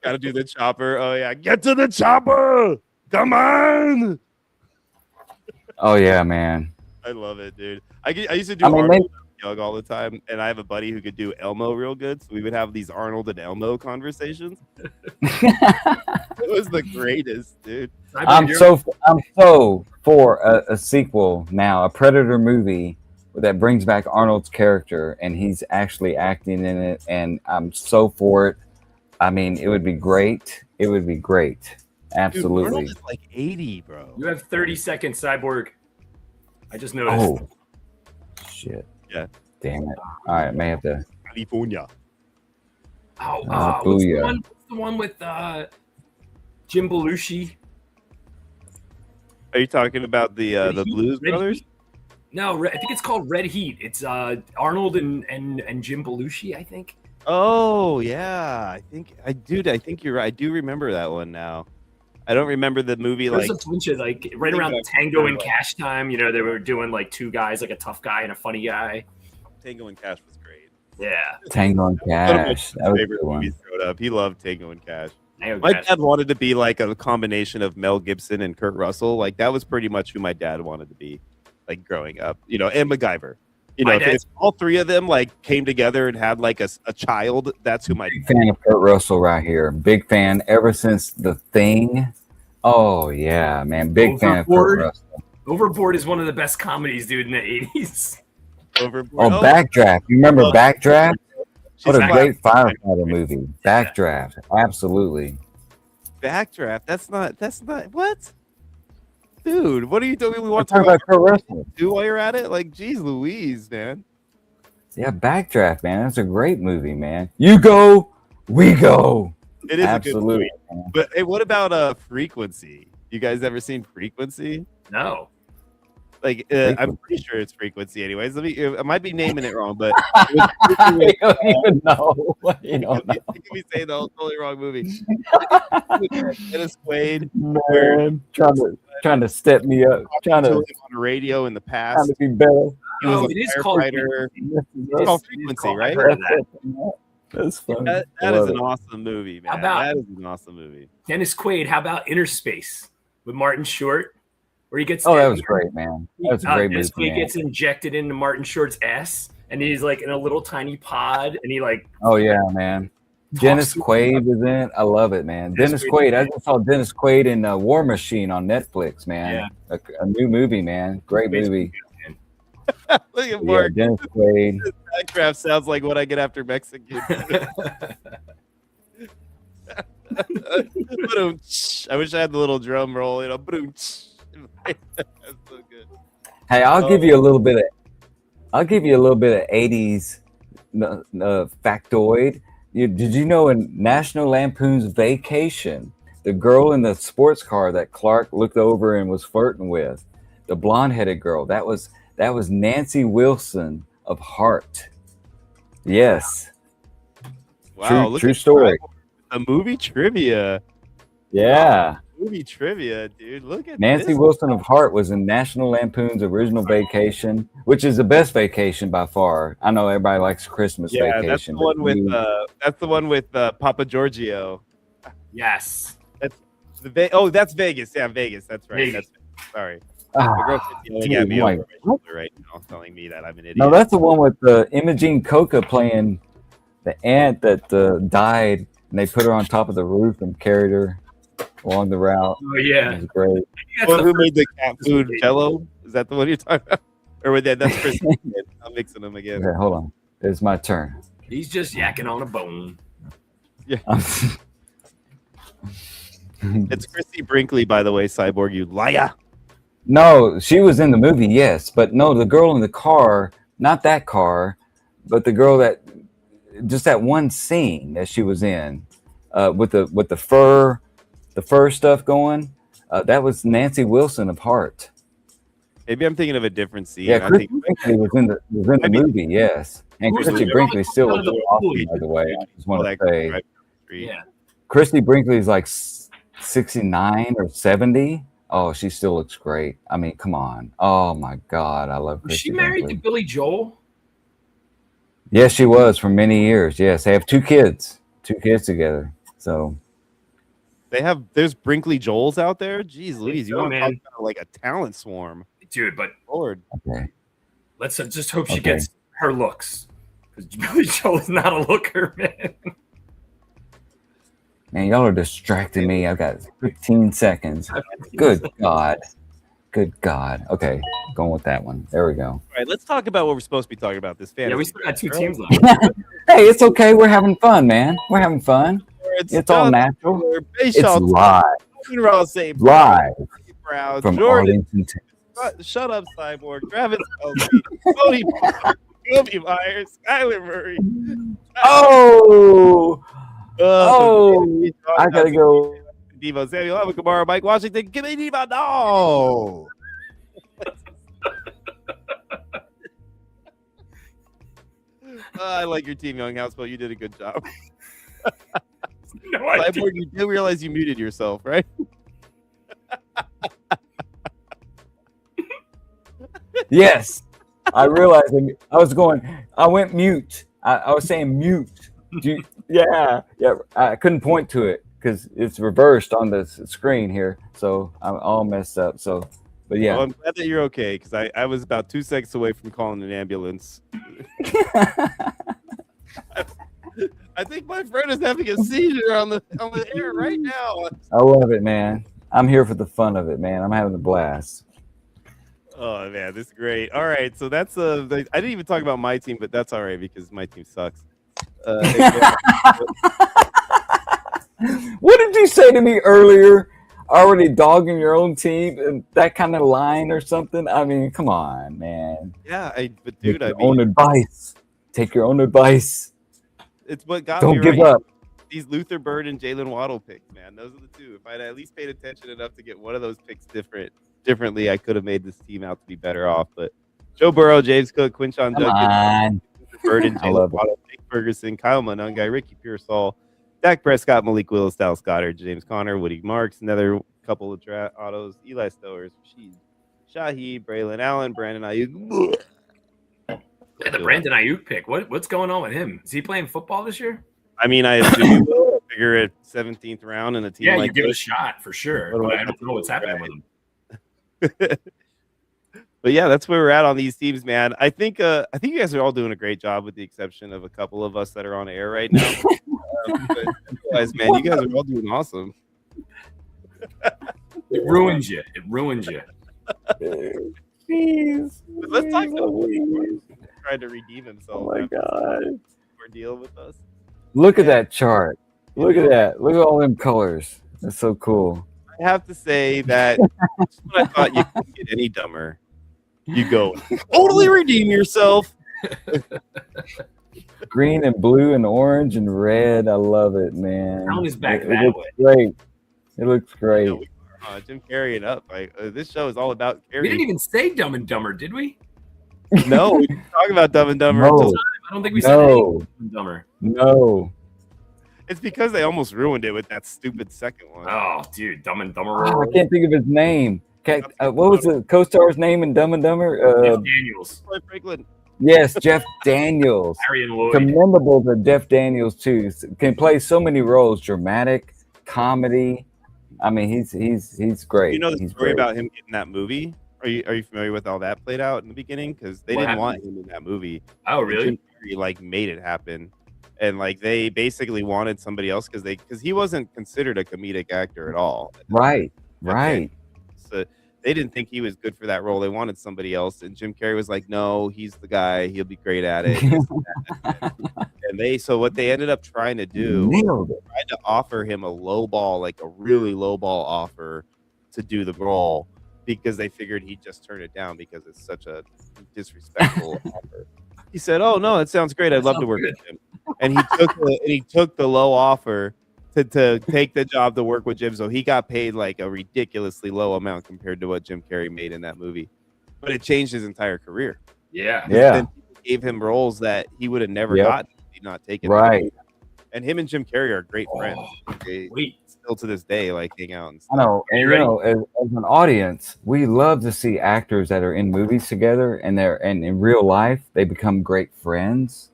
Gotta do the chopper. Oh yeah, get to the chopper. Come on. Oh yeah, man. I love it, dude. I used to do Arnold Young all the time, and I have a buddy who could do Elmo real good, so we would have these Arnold and Elmo conversations. It was the greatest, dude. I'm so for a sequel now, a Predator movie that brings back Arnold's character and he's actually acting in it, and I'm so for it. I mean, it would be great. It would be great. Absolutely. Dude, Arnold is like 80, bro. You have 30 seconds, Cyborg. I just noticed. Oh, shit. Yeah. Damn it. All right, may have to. California. What's the one with Jim Belushi? Are you talking about the Blues Red Brothers? Heat? No, I think it's called Red Heat. It's Arnold and Jim Belushi, I think. Oh yeah, I think you're right. I do remember that one now. I don't remember the movie. There's like a bunch of like right around Tango and Cash time. You know, they were doing like two guys, like a tough guy and a funny guy. Tango and Cash was great. Yeah, Tango and Cash. That was favorite movies growing up. He loved Tango and Cash. My dad wanted to be like a combination of Mel Gibson and Kurt Russell. Like that was pretty much who my dad wanted to be, like growing up. You know, and MacGyver. You know, if all three of them like came together and had like a child, that's who my big fan of Kurt Russell right here. Big fan ever since The Thing. Oh yeah, man, big fan of Kurt Russell. Overboard is one of the best comedies, dude, in the 80s. Overboard. Backdraft. You remember Backdraft? What a great firefighter movie. Backdraft. Absolutely. Backdraft. That's not what? Dude, what are you doing? We want to talk about Kurt Russell. Do while you're at it? Like, geez Louise, man. Yeah, Backdraft, man. That's a great movie, man. You go, we go. It is absolutely. A good movie. But hey, what about Frequency? You guys ever seen Frequency? No. Like, I'm pretty sure it's Frequency. Anyways, I might be naming it wrong, but I don't even know. You don't know. You can be saying the totally wrong movie. Dennis Quaid, man, trying to step me up, trying to on the radio in the past. Trying to be better. He was it is called Frequency, right? That's funny. That is an awesome movie, man. That is an awesome movie. Dennis Quaid, how about Inner Space with Martin Short? Where he gets that was great, man. That was a great movie. Quaid gets injected into Martin Short's ass, and he's like in a little tiny pod, and he like. Oh yeah, man. Dennis Quaid is in it. I love it, man. Dennis Quaid. I just saw Dennis Quaid in War Machine on Netflix, man. Yeah. A new movie, man. Great movie. Look at Mark. Dennis Quaid. Backdraft sounds like what I get after Mexican. I wish I had the little drum roll, you know. That's so good. Hey, I'll give you a little bit of 80s factoid. Did you know in National Lampoon's Vacation, the girl in the sports car that Clark looked over and was flirting with, the blonde-headed girl, that was Nancy Wilson of Heart. Yes. Wow. True story. A movie trivia. Yeah. Movie trivia, dude. Look at Nancy Wilson of Heart was in National Lampoon's original Vacation, which is the best vacation by far. I know everybody likes Christmas Vacation. That's the one with Papa Giorgio. Yes. That's Vegas. Yeah, Vegas. That's right. Vegas. Sorry. The girlfriend's yelling at me over my shoulder right now, telling me that I'm an idiot. No, that's the one with Imogene Coca playing the aunt that died, and they put her on top of the roof and carried her along the route. Oh yeah, it was great. Who made the cat food Jello? Is that the one you're talking about? Or with that's Chris? I'm mixing them again. Okay, hold on. It's my turn. He's just yakking on a bone. Yeah. It's Christy Brinkley, by the way, Cyborg, you liar. No, she was in the movie, yes, but no, the girl in the car, not that car, but the girl that one scene that she was in, with the fur stuff going, that was Nancy Wilson of Heart. Maybe I'm thinking of a different scene. Yeah, I Christy think Brinkley was in the movie, yes. And Who's Christy the- Brinkley still None looks of the awesome, movies. by the way. I just want all to that say. drive down the street. Yeah. Christy Brinkley is like 69 or 70. Oh, she still looks great. I mean, come on. Oh my God, I love Was Christy she married Brinkley. to Billy Joel? Yes, she was for many years. Yes, they have two kids together. So There's Brinkley Joels out there. Jeez Louise, you so, want to talk man. about like a talent swarm. Dude, but Lord. okay. let's just hope she Okay. gets her looks. Because Billy Joel is not a looker, man. Man, y'all are distracting me. I've got 15 seconds. Good God. Good God. Okay, going with that one. There we go. All right, let's talk about what we're supposed to be talking about. This fantasy. Yeah, we still got two draft. teams left. Hey, it's okay. We're having fun, man. We're having fun. It's all natural. It's live. Live Brown, from Jordan. Arlington, Texas. Shut up, Cyborg. Travis Kelce, Cody Parker, Kobe Myers, Kyler Murray. Oh, I gotta go. Devo Samuel, Alvin Kamara, Mike Washington. Give me Devo. No. I like your team, Young Houseboat. You did a good job. No, I didn't. Cyborg, you do realize you muted yourself, right? Yes, I realized. I went mute. I was saying mute. Yeah. I couldn't point to it because it's reversed on the screen here, so I'm all messed up. So, but yeah. Well, I'm glad that you're okay because I was about 2 seconds away from calling an ambulance. I think my friend is having a seizure on the air right now. I love it, man. I'm here for the fun of it, man. I'm having a blast. Oh man, this is great. All right, so that's I didn't even talk about my team, but that's all right because my team sucks. What did you say to me earlier? Already dogging your own team and that kind of line or something? I mean, come on, man. Yeah, but dude, Take your own advice. Take your own advice. it's what got Don't me give right. up. These Luther Bird and Jalen Waddle picks, man. Those are the two. If I'd at least paid attention enough to get one of those picks differently, I could have made this team out to be better off. But Joe Burrow, James Cook, Quinshon Come Judkins, on. Luther Bird and I Jalen love it. Waddle, Jake Ferguson, Kyle Monungai, Ricky Pearsall, Dak Prescott, Malik Willis, Dallas Goedert, James Conner, Woody Marks, another couple of autos, Eli Stowers, Rashid Shaheed, Braylon Allen, Brandon Ayuk. Yeah, the Brandon Ayuk pick. What's going on with him? Is he playing football this year? I mean, I assume you will figure at 17th round in a team Yeah, like you give it a this. shot for sure. What do But I I don't know what's happening with him. But yeah, that's where we're at on these teams, man. I think you guys are all doing a great job, with the exception of a couple of us that are on air right now. But otherwise, man, you guys are all doing awesome. It ruins you. It ruins you. Jeez. But let's talk about Woody Marks trying to redeem himself. Oh my after God. this ordeal with us. Look at that chart. Look at that. Look at all them colors. That's so cool. I have to say that just when I thought you couldn't get any dumber, you go totally redeem yourself. Green and blue and orange and red. I love it, man. Town is back It that looks way. great. It looks great. You know, Jim carrying up. Like this show is all about We carrying. didn't even say Dumb and Dumber, did we? No, we didn't talk about Dumb and Dumber No. until I don't think we said anything No. Dumb and Dumber. No. it's because they almost ruined it with that stupid second one. Oh, dude, Dumb and Dumber. Oh, I can't think of his name. What was the co-star's name in Dumb and Dumber? Jeff Daniels, Troy Franklin. Yes, Jeff Daniels. Harry and Lloyd. Commendable to Jeff Daniels too. Can play so many roles: dramatic, comedy. I mean, he's great. You know the He's story great. about him getting that movie? Are you familiar with how that played out in the beginning? Because they What didn't want happened? him in that movie. Oh, And really? Jim Carrey, like made it happen, and like they basically wanted somebody else because he wasn't considered a comedic actor at all. Right. Right. So they didn't think he was good for that role. They wanted somebody else, and Jim Carrey was like, "No, he's the guy. He'll be great at it." So what they ended up trying to do, Nailed it. tried to offer him a low ball, like a really low ball offer to do the role, because they figured he'd just turn it down because it's such a disrespectful offer. He said, "Oh no, it sounds great. I'd That love to sounds work good." with him." And he took the low offer to take the job to work with Jim. So he got paid like a ridiculously low amount compared to what Jim Carrey made in that movie. but it changed his entire career. Yeah. Then people gave him roles that he would have never gotten if he'd not taken. Right. And him and Jim Carrey are great friends. They still to this day like hang out and stuff. I know, and as an audience, we love to see actors that are in movies together, and in real life they become great friends.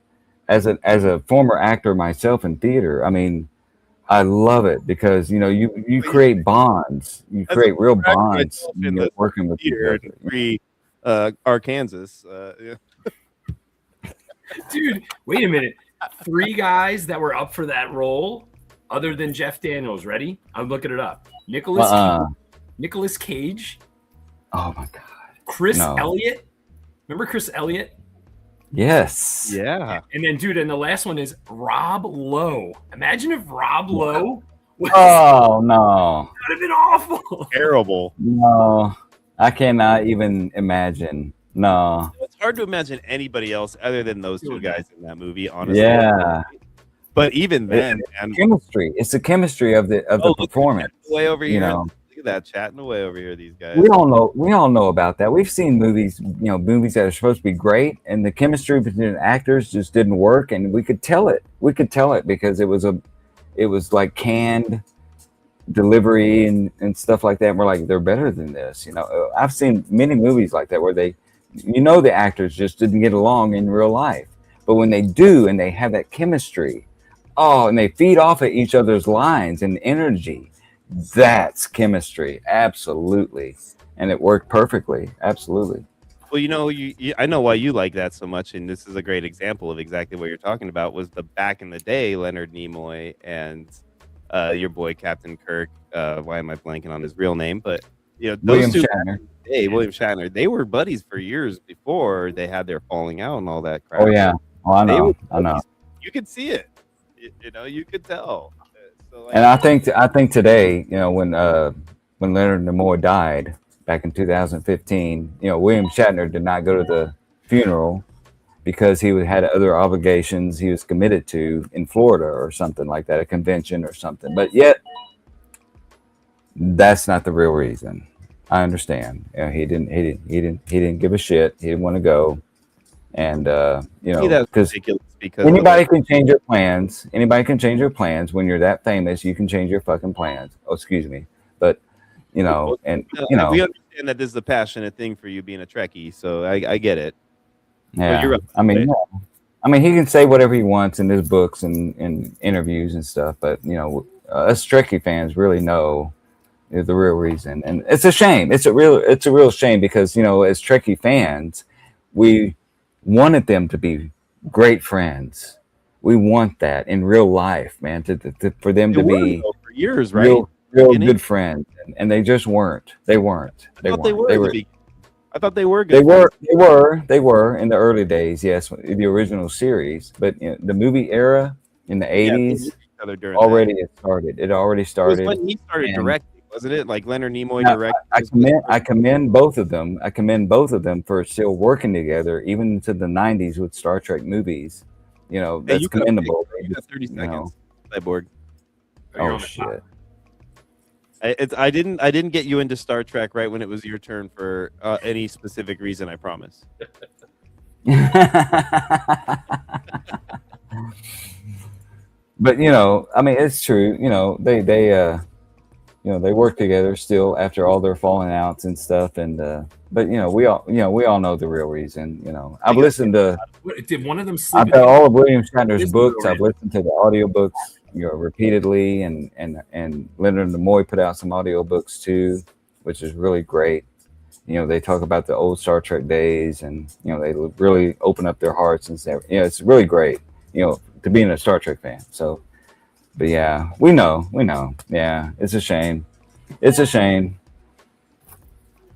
As a former actor myself in theater, I mean, I love it because you create bonds, you create real bonds when you're working with theater in Arkansas. Dude, wait a minute. 3 guys that were up for that role, other than Jeff Daniels. Ready? I'm looking it up. Nicolas Cage. Oh my God. Chris Elliott. Remember Chris Elliott? Yes. Yeah. And then, dude, and the last one is Rob Lowe. Imagine if Rob Lowe was. Oh no. That would have been awful. Terrible. No, I cannot even imagine. No. It's hard to imagine anybody else other than those 2 guys in that movie, honestly. Yeah. But even then, chemistry. It's the chemistry of the performance. Way over here. Look at that chatting away over here. These guys. We all know about that. We've seen movies, movies that are supposed to be great, and the chemistry between the actors just didn't work, and we could tell it. We could tell it because it was like canned delivery and stuff like that. And we're like, they're better than this. I've seen many movies like that where the actors just didn't get along in real life, but when they do and they have that chemistry, and they feed off of each other's lines and energy, that's chemistry. Absolutely. And it worked perfectly. Absolutely. Well, I know why you like that so much, and this is a great example of exactly what you're talking about. Was the back in the day Leonard Nimoy and your boy Captain Kirk? Why am I blanking on his real name? But those William 2 Shatner. William Shatner. They were buddies for years before they had their falling out and all that crap. Oh yeah. Oh, I know. You could see it. You could tell. And I think today, when Leonard Nimoy died back in 2015, William Shatner did not go to the funeral because he had other obligations he was committed to in Florida or something like that, a convention or something. But yet, that's not the real reason. I understand. He didn't give a shit. He didn't want to go, and because anybody can change your plans. Anybody can change your plans when you're that famous. You can change your fucking plans. Oh, excuse me, but we understand that this is a passionate thing for you being a Trekkie, so I get it. Yeah, you're I mean, he can say whatever he wants in his books and interviews and stuff, but us Trekkie fans really know the real reason, and it's a shame. It's a real shame because as Trekkie fans, we wanted them to be great friends. We want that in real life, man. For them to be for years, right? Real good friends, and they just weren't. They weren't. I thought they were good. They were in the early days. Yes, the original series, but the movie era in the 80s already started. It already started. It was when he started directing, wasn't it? Like Leonard Nimoy directed. I commend both of them. I commend both of them for still working together, even into the 90s with Star Trek movies. That's commendable. You got 30 seconds. Cyborg. Oh shit. I didn't get you into Star Trek right when it was your turn for any specific reason. I promise. But I mean, it's true. They work together still after all their falling outs and stuff. And but we all know the real reason. I've listened to. Did one of them sleep? I've got all of William Shatner's books. I've listened to the audiobooks, repeatedly, and Leonard Nimoy put out some audiobooks too, which is really great. They talk about the old Star Trek days, and they really open up their hearts and say, it's really great, to being a Star Trek fan. So, but yeah, we know. Yeah, it's a shame.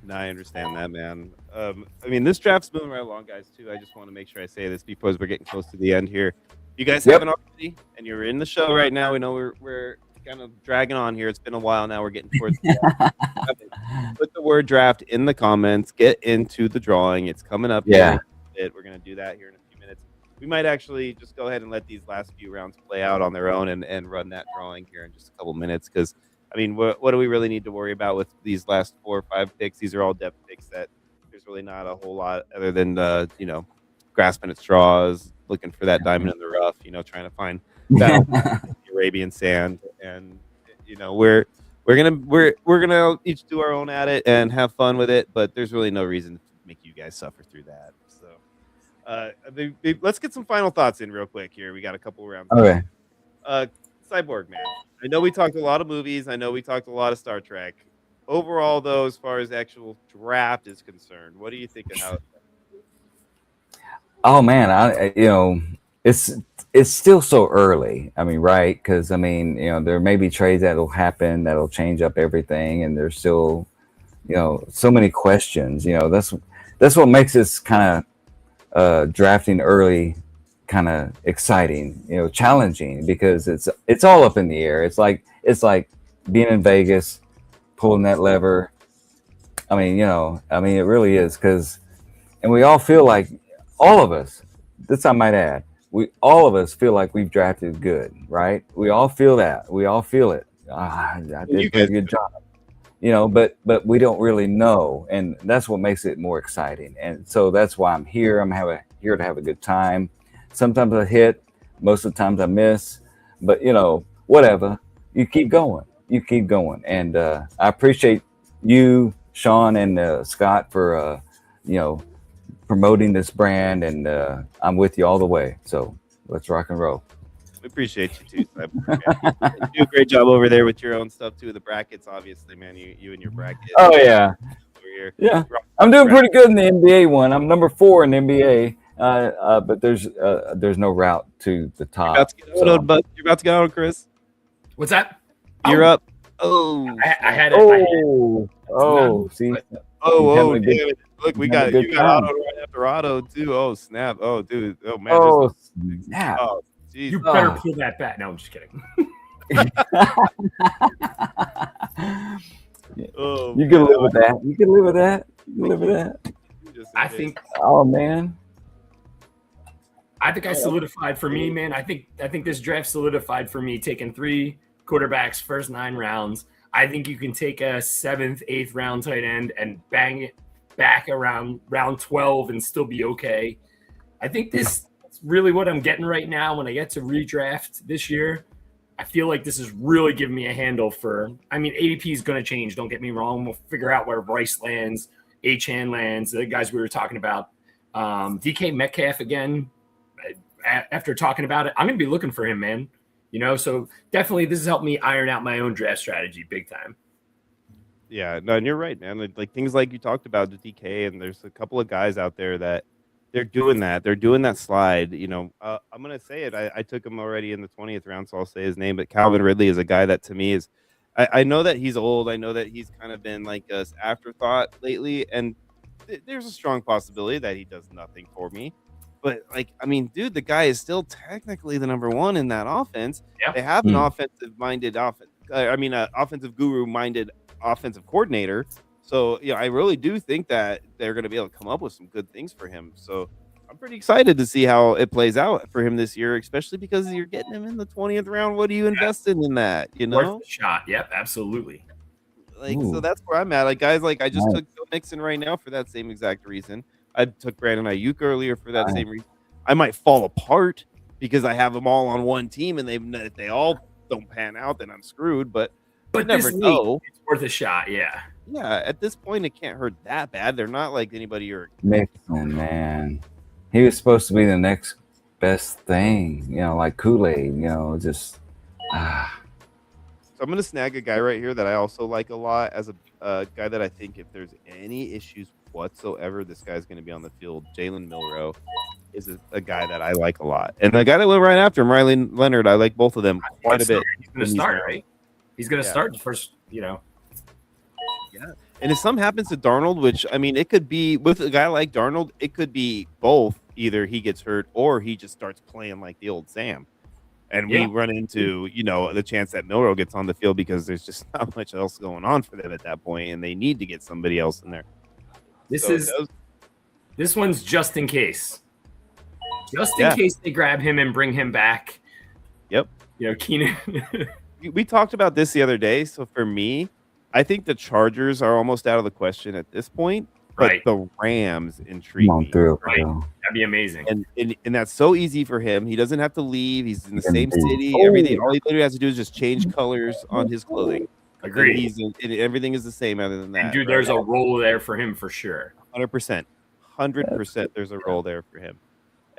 No, I understand that, man. I mean, this draft's moving right along, guys, too. I just want to make sure I say this because we're getting close to the end here. You guys haven't already, and you're in the show right now. We know we're kind of dragging on here. It's been a while now. We're getting towards the end. Put the word draft in the comments. Get into the drawing. It's coming up. Yeah. We're going to do that here in a few minutes. We might actually just go ahead and let these last few rounds play out on their own and run that drawing here in just a couple minutes because, I mean, what do we really need to worry about with these last 4 or 5 picks? These are all depth picks that there's there's really not a whole lot other than grasping at straws, looking for that diamond in the rough. Trying to find balance in the Arabian sand, and we're gonna each do our own at it and have fun with it. But there's really no reason to make you guys suffer through that. So. Let's get some final thoughts in real quick here. We got a couple rounds. Okay. Cyborg, man. I know we talked a lot of movies. I know we talked a lot of Star Trek. Overall, though, as far as actual draft is concerned, what do you think of how? Oh man, it's still so early. I mean, right? Because there may be trades that'll happen that'll change up everything, and there's still, so many questions. That's what makes this kind of drafting early kind of exciting, challenging, because it's all up in the air. It's like being in Vegas, pulling that lever. I mean, it really is, and we all feel like, all of us, this I might add, all of us feel like we've drafted good, right? We all feel that. We all feel it. I did a pretty good job. But we don't really know, and that's what makes it more exciting. And so that's why I'm here. I'm here to have a good time. Sometimes I hit, most of the times I miss, but whatever. You keep going. And I appreciate you, Sean, and Scott for promoting this brand, and I'm with you all the way. So let's rock and roll. We appreciate you too, Cyborg. You do a great job over there with your own stuff too. The brackets, obviously, man. You and your brackets. Oh yeah. Yeah, I'm doing pretty good in the NBA one. I'm number 4 in the NBA, but there's no route to the top. You're about to get out, Chris. What's that? You're up. Oh, I had it. See. Oh, damn it. Look, you got Otto right after Otto too. Oh, snap. Oh, dude. Oh, man. Oh, snap. Oh, geez. You better pull that bat. No, I'm just kidding. You can live with that. You can live with that. I think. Oh man. I think I solidified for me, man. I think this draft solidified for me, taking 3 quarterbacks first 9 rounds. I think you can take a 7th, 8th round tight end and bang it back around round 12 and still be okay. I think this is really what I'm getting right now when I get to redraft this year. I feel like this is really giving me a handle for, ADP is going to change. Don't get me wrong. We'll figure out where Bryce lands, Achane lands, the guys we were talking about. DK Metcalf again, after talking about it, I'm going to be looking for him, man. So definitely this has helped me iron out my own draft strategy big time. Yeah, no, and you're right, man. Like things like you talked about the DK, and there's a couple of guys out there that they're doing that. They're doing that slide. I'm gonna say it. I took him already in the 20th round, so I'll say his name. But Calvin Ridley is a guy that to me is. I know that he's old. I know that he's kind of been like an afterthought lately, and there's a strong possibility that he does nothing for me. But dude, the guy is still technically the number 1 in that offense. Yep. They have an offensive guru-minded offensive coordinator. So, I really do think that they're going to be able to come up with some good things for him. So, I'm pretty excited to see how it plays out for him this year, especially because you're getting him in the 20th round. What are you investing in that? Worth the shot. Yep, absolutely. So that's where I'm at. Like guys, I just took Joe Mixon right now for that same exact reason. I took Brandon Ayuk earlier for that same reason. I might fall apart because I have them all on one team, and if they all don't pan out, then I'm screwed. But you never know. It's worth a shot. Yeah. Yeah. At this point, it can't hurt that bad. They're not like anybody you're. Mixon, man, he was supposed to be the next best thing. Like Kool-Aid. Just. So I'm gonna snag a guy right here that I also like a lot as a guy that I think if there's any issues whatsoever, this guy's going to be on the field. Jalen Milroe is a guy that I like a lot, and the guy that went right after him, Riley Leonard, I like both of them quite a bit. He's going to start, right? He's going to start the first, Yeah, and if something happens to Darnold, which it could be with a guy like Darnold, it could be both. Either he gets hurt or he just starts playing like the old Sam. And we run into, the chance that Milroe gets on the field because there's just not much else going on for them at that point, and they need to get somebody else in there. This one's just in case. Just in case they grab him and bring him back. Yep. Keenan. We talked about this the other day. So for me, I think the Chargers are almost out of the question at this point. Right. But the Rams intrigue Come on me. through. Right. Phil. That'd be amazing. And that's so easy for him. He doesn't have to leave. He's in the same Indeed. city. Oh. Everything. All he literally has to do is just change colors on his clothing. Agreed. And everything is the same other than that. And dude, right? there's a role there for him for sure. 100%. 100% there's a role there for him.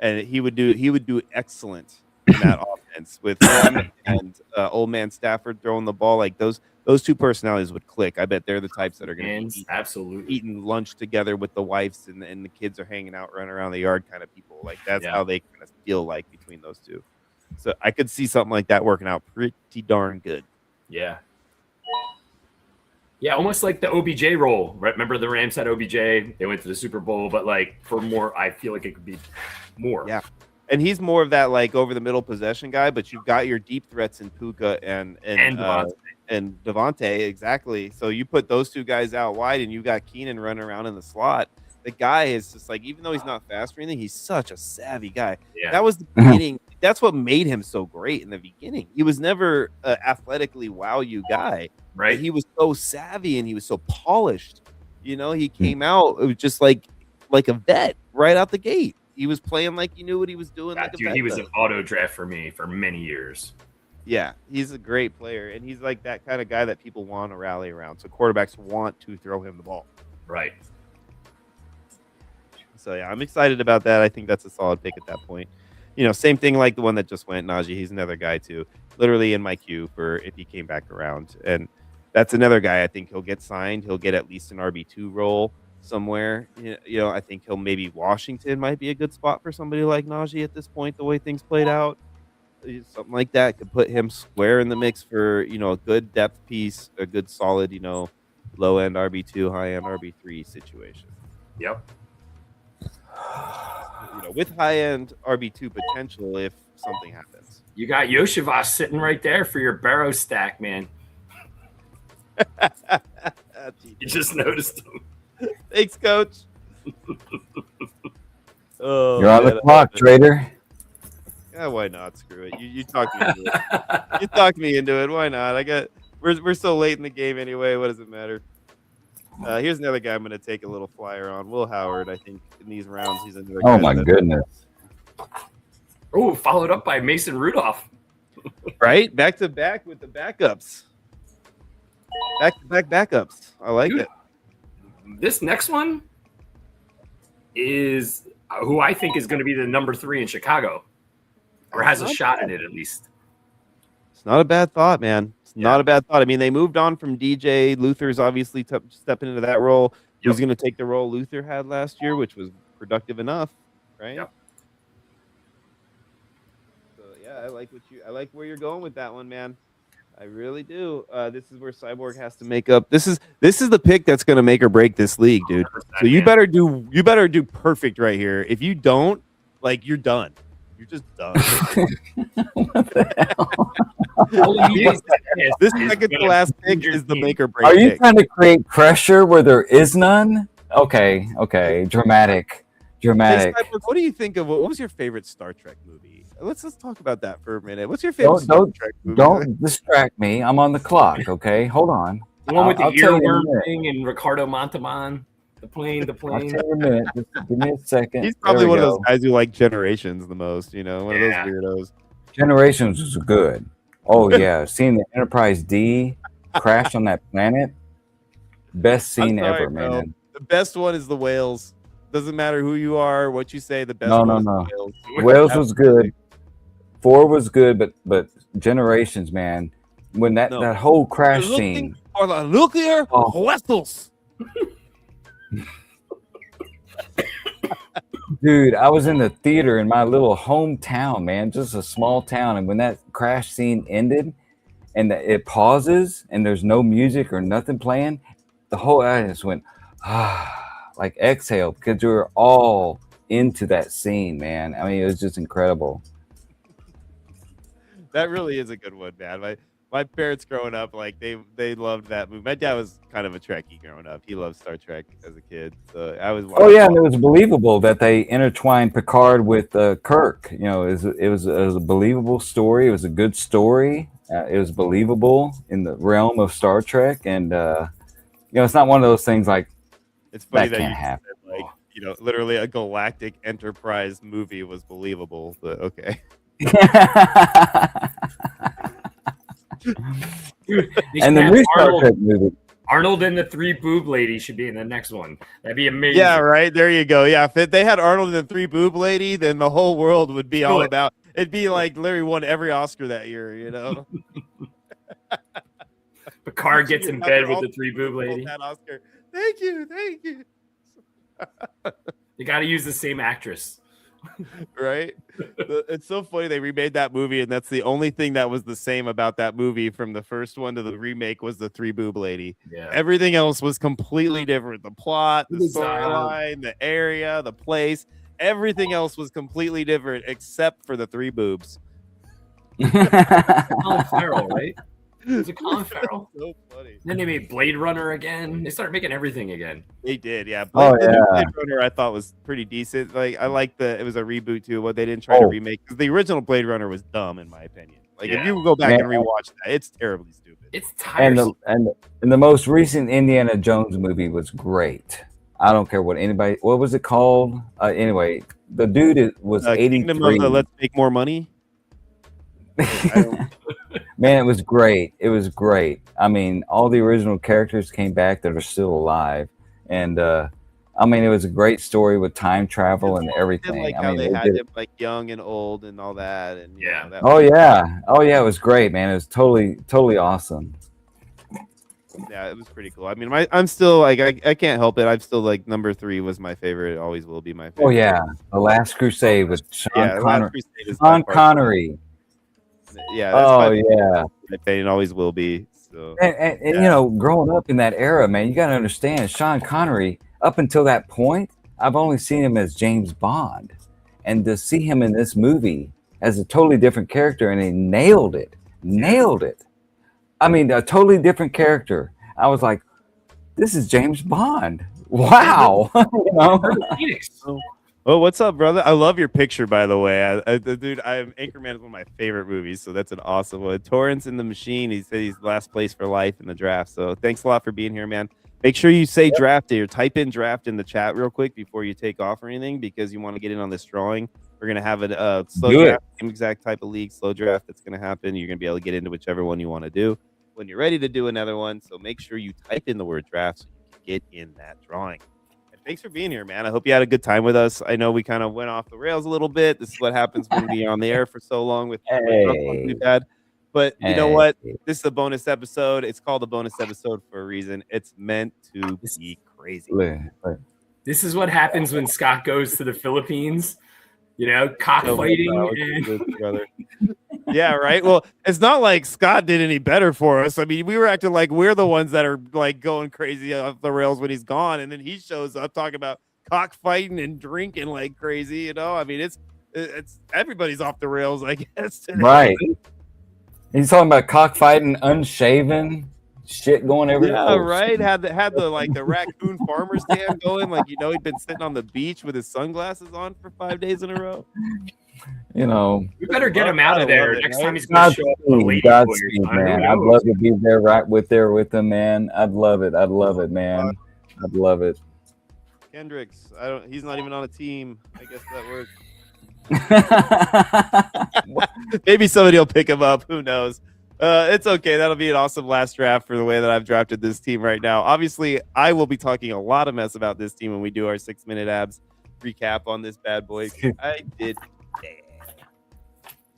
And he would do excellent in that offense with him and old man Stafford throwing the ball. Like those two personalities would click. I bet they're the types that are going to be Absolutely eating lunch together with the wives and the kids are hanging out, running around the yard kind of people. Like that's how they kind of feel like between those two. So I could see something like that working out pretty darn good. Yeah. Yeah, almost like the OBJ role. Right? Remember the Rams had OBJ? They went to the Super Bowl, but like for more, I feel like it could be more. Yeah. And he's more of that like over the middle possession guy, but you've got your deep threats in Puka and Devontae, exactly. So you put those two guys out wide, and you got Keenan running around in the slot. The guy is just like, even though he's not fast or anything, he's such a savvy guy. Yeah. That was the beginning. That's what made him so great in the beginning. He was never an athletically wow you guy, right? He was so savvy and he was so polished. You know, he came out, it was just like a vet right out the gate. He was playing like he knew what he was doing. That dude, he was an auto draft for me for many years. Yeah, he's a great player, and he's like that kind of guy that people want to rally around. So quarterbacks want to throw him the ball. Right. So yeah, I'm excited about that. I think that's a solid pick at that point. You know, same thing like the one that just went, Najee. He's another guy too, literally in my queue for if he came back around. And that's another guy I think he'll get signed. He'll get at least an RB2 role somewhere. You know, I think he'll maybe Washington might be a good spot for somebody like Najee at this point, the way things played out. Something like that could put him square in the mix for, you know, a good depth piece, a good solid, you know, low end RB2, high end RB3 situation. Yep. You know, with high end RB2 potential if something happens. You got Yoshivas sitting right there for your Barrow stack, man. You just noticed him. Thanks, Coach. Oh, You're on the clock, trader. Yeah, why not? Screw it. You talked me into it. You talked me into it. Why not? We're so late in the game anyway. What does it matter? Here's another guy I'm going to take a little flyer on. Will Howard, I think, in these rounds, he's another guy. Oh, my goodness. Oh, followed up by Mason Rudolph. Right? Back to back with the backups. Back to back backups. I like it. This next one is who I think is going to be the number 3 in Chicago, or has a shot at it at least. It's not a bad thought, man. Not a bad thought. I mean, they moved on from DJ. Luther's obviously stepping into that role. He's going to take the role Luther had last year, which was productive enough, right? Yep. So yeah, I like where you're going with that one, man. I really do. This is where Cyborg has to make up. This is the pick that's going to make or break this league, dude. So you better do perfect right here. If you don't, like, you're done. You're just done. What the hell? This second to last pick is the make or break. Are you pick. trying to create pressure where there is none? Okay. Dramatic. Hey, Cyborg, what do you think of what was your favorite Star Trek movie? Let's talk about that for a minute. What's your favorite Star Trek movie? Don't distract me. I'm on the clock, okay? Hold on. The one with the I'll tell you in a earworm minute. thing and Ricardo Montalban. The plane. I'll tell you in a minute. Just give me a second. He's probably There we one of go. those guys who like Generations the most, you know, one of those weirdos. Generations was good. Oh yeah, seeing the Enterprise D crash on that planet, best scene I'm sorry, ever, bro. man. The best one is the whales. Doesn't matter who you are, what you say. The best No, one no, is no. the whales. Wales was good. 4 was good, but Generations, man, when that whole crash scene. For the nuclear vessels. Dude, I was in the theater in my little hometown, man, just a small town. And when that crash scene ended and it pauses and there's no music or nothing playing, the whole audience went, like exhale, because we were all into that scene, man. I mean, it was just incredible. That really is a good one, man. My parents growing up, like they loved that movie. My dad was kind of a Trekkie growing up. He loved Star Trek as a kid. So I was. Oh yeah, and it was believable that they intertwined Picard with Kirk. You know, it was a believable story. It was a good story. It was believable in the realm of Star Trek, and you know, it's not one of those things like It's funny That that can't you happen. said, like, literally a Galactic Enterprise movie was believable, but okay. And the new Star Trek movie. Arnold and the 3 boob lady should be in the next one. That'd be amazing. Yeah, right. There you go. Yeah, if they had Arnold and the 3 boob lady, then the whole world would be all about. It'd be like Larry won every Oscar that year. Picard gets in bed with the 3 boob lady. That Oscar. Thank you. You got to use the same actress. Right? It's so funny they remade that movie, and that's the only thing that was the same about that movie from the first one to the remake was the 3 boob lady. Yeah. Everything else was completely different. The plot, the storyline, the area, the place, everything else was completely different except for the 3 boobs. Colin Farrell, right? Is it Colin Farrell? So funny. Then they made Blade Runner again. They started making everything again. They did, yeah. Oh, yeah. Blade Runner I thought was pretty decent. Like I like it was a reboot too. What they didn't try to remake because the original Blade Runner was dumb in my opinion. Like if you go back and rewatch that, it's terribly stupid. It's tiresome. And the most recent Indiana Jones movie was great. I don't care what anybody. What was it called? Anyway, the dude was 83. Kingdom of the Let's Make More Money. Man, it was great. It was great. I mean, all the original characters came back that are still alive, and I mean, it was a great story with time travel and everything. Like how they had him like young and old and all that, and yeah. Oh yeah, it was great, man. It was totally awesome. Yeah, it was pretty cool. I mean, I'm still like I can't help it. I'm still like number 3 was my favorite. It always will be my favorite. Oh yeah, The Last Crusade with Sean Connery. Sean Connery. Yeah. That's my opinion always will be. So. And you know, growing up in that era, man, you got to understand Sean Connery. Up until that point, I've only seen him as James Bond, and to see him in this movie as a totally different character, and he nailed it. I mean, a totally different character. I was like, "This is James Bond." Wow. You know? Oh, what's up, brother? I love your picture, by the way. Dude, Anchorman is one of my favorite movies, so that's an awesome one. Torrance in the Machine, he said he's last place for life in the draft. So thanks a lot for being here, man. Make sure you say draft or type in draft in the chat real quick before you take off or anything, because you want to get in on this drawing. We're going to have a slow draft, same exact type of league, slow draft that's going to happen. You're going to be able to get into whichever one you want to do when you're ready to do another one. So make sure you type in the word draft so you can get in that drawing. Thanks for being here, man. I hope you had a good time with us. I know we kind of went off the rails a little bit. This is what happens when we're on the air for so long with we've had. But you know what? This is a bonus episode. It's called a bonus episode for a reason. It's meant to be crazy. This is what happens when Scott goes to the Philippines. You know, cockfighting. Brother. Yeah, right. Well, it's not like Scott did any better for us. I mean, we were acting like we're the ones that are like going crazy off the rails when he's gone, and then he shows up talking about cockfighting and drinking like crazy. You know, I mean, it's everybody's off the rails, I guess. Today. Right. He's talking about cockfighting, unshaven, shit going everywhere. Yeah, right. Had the like the raccoon farmer stand going, like he'd been sitting on the beach with his sunglasses on for 5 days in a row. You know, we better get him out of there next time he's going to show up. Godspeed, man. I'd love to be there with him, man. I'd love it, man. I'd love it. Kendricks, he's not even on a team. I guess that works. Maybe somebody will pick him up. Who knows? It's okay. That'll be an awesome last draft for the way that I've drafted this team right now. Obviously, I will be talking a lot of mess about this team when we do our 6-minute abs recap on this bad boy. I did.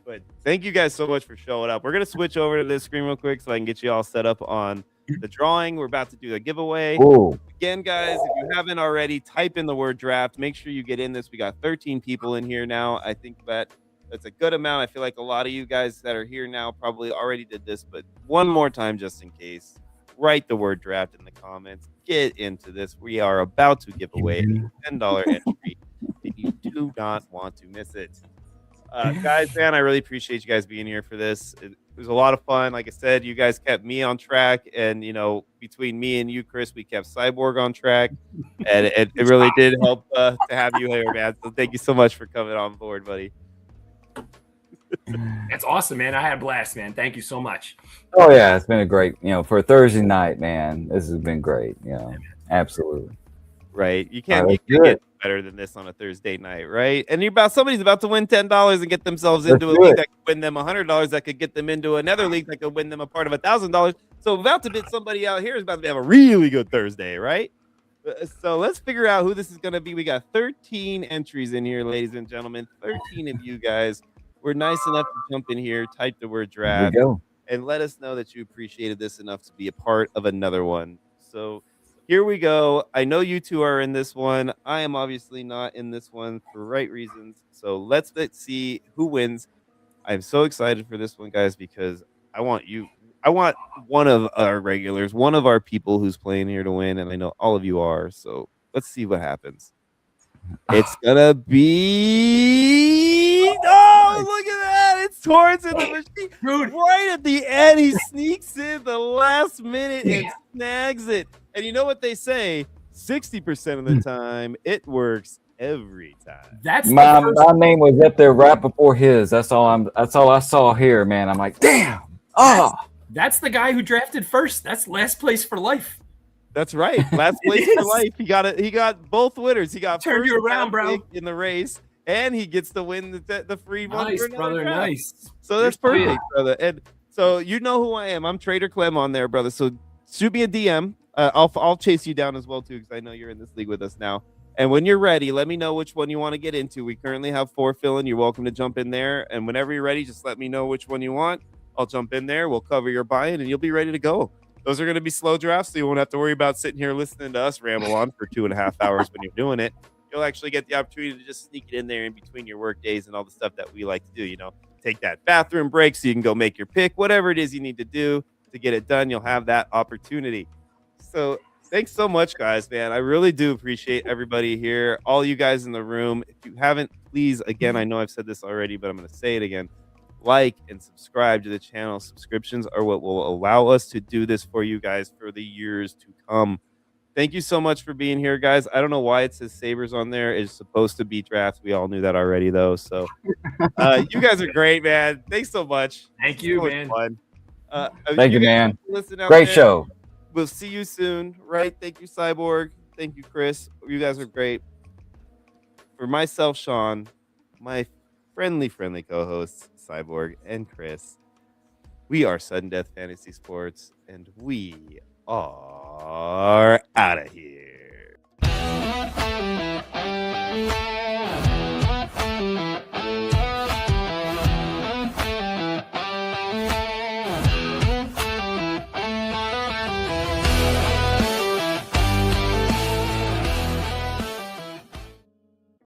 But thank you guys so much for showing up. We're going to switch over to this screen real quick so I can get you all set up on the drawing. We're about to do a giveaway. Ooh. Again, guys, if you haven't already, type in the word draft. Make sure you get in this. We got 13 people in here now. I think that's a good amount. I feel like a lot of you guys that are here now probably already did this, but one more time just in case, write the word draft in the comments. Get into this. We are about to give away a $10 entry, and you do not want to miss it. Guys, man, I really appreciate you guys being here for this. It was a lot of fun. Like I said, you guys kept me on track, and between me and you, Chris, we kept Cyborg on track, and it really did help to have you here, man. So thank you so much for coming on board, buddy. That's awesome, man. I had a blast, man. Thank you so much. Oh yeah, it's been a great, for a Thursday night, man. This has been great. Absolutely. right? You can't let's you do can't it. get better than this on a Thursday night, right? And somebody's about to win $10 and get themselves Let's into a do league it. that could win them $100 that could get them into another league that could win them a part of $1,000. So about to bid somebody out here is about to have a really good Thursday, right? So let's figure out who this is going to be. We got 13 entries in here, ladies and gentlemen. 13 of you guys were nice enough to jump in here, type the word Here we draft, go. and let us know that you appreciated this enough to be a part of another one. So here we go. I know you two are in this one. I am obviously not in this one for right reasons. So let's see who wins. I'm so excited for this one, guys, because I want one of our regulars, one of our people who's playing here to win, and I know all of you are. So let's see what happens. It's gonna be look at that! It's Torrance in the machine. Dude. Right at the end, he sneaks in the last minute and snags it. And you know what they say? 60% of the time, it works every time. That's My name was up there right before his. That's all I saw here, man. I'm like, damn. Oh, that's the guy who drafted first. That's last place for life. That's right. Last place for life. He got it. He got both winners. He got Turn first you around, bro, in the race, and he gets to win the free one. Nice, brother. Draft. Nice. So that's perfect, brother. And so you know who I am. I'm Trader Clem on there, brother. So shoot me a DM. I'll chase you down as well too, because I know you're in this league with us now. And when you're ready, let me know which one you want to get into. We currently have 4 filling. You're welcome to jump in there. And whenever you're ready, just let me know which one you want. I'll jump in there. We'll cover your buy-in, and you'll be ready to go. Those are going to be slow drafts, so you won't have to worry about sitting here listening to us ramble on for 2.5 hours when you're doing it. You'll actually get the opportunity to just sneak it in there in between your work days and all the stuff that we like to do. You know, take that bathroom break so you can go make your pick. Whatever it is you need to do to get it done, you'll have that opportunity. So thanks so much, guys, man. I really do appreciate everybody here, all you guys in the room. If you haven't, please, again, I know I've said this already, but I'm going to say it again. Like and subscribe to the channel. Subscriptions are what will allow us to do this for you guys for the years to come. Thank you so much for being here, guys. I don't know why it says Sabres on there. It's supposed to be drafts. We all knew that already, though. So you guys are great, man. Thanks so much. Thank you, man. Fun. thank you, man. Great Great show. We'll see you soon, right? Thank you, Cyborg. Thank you, Chris. You guys are great. For myself, Sean, my friendly co-hosts, Cyborg and Chris, we are Sudden Death Fantasy Sports, and we are out of here.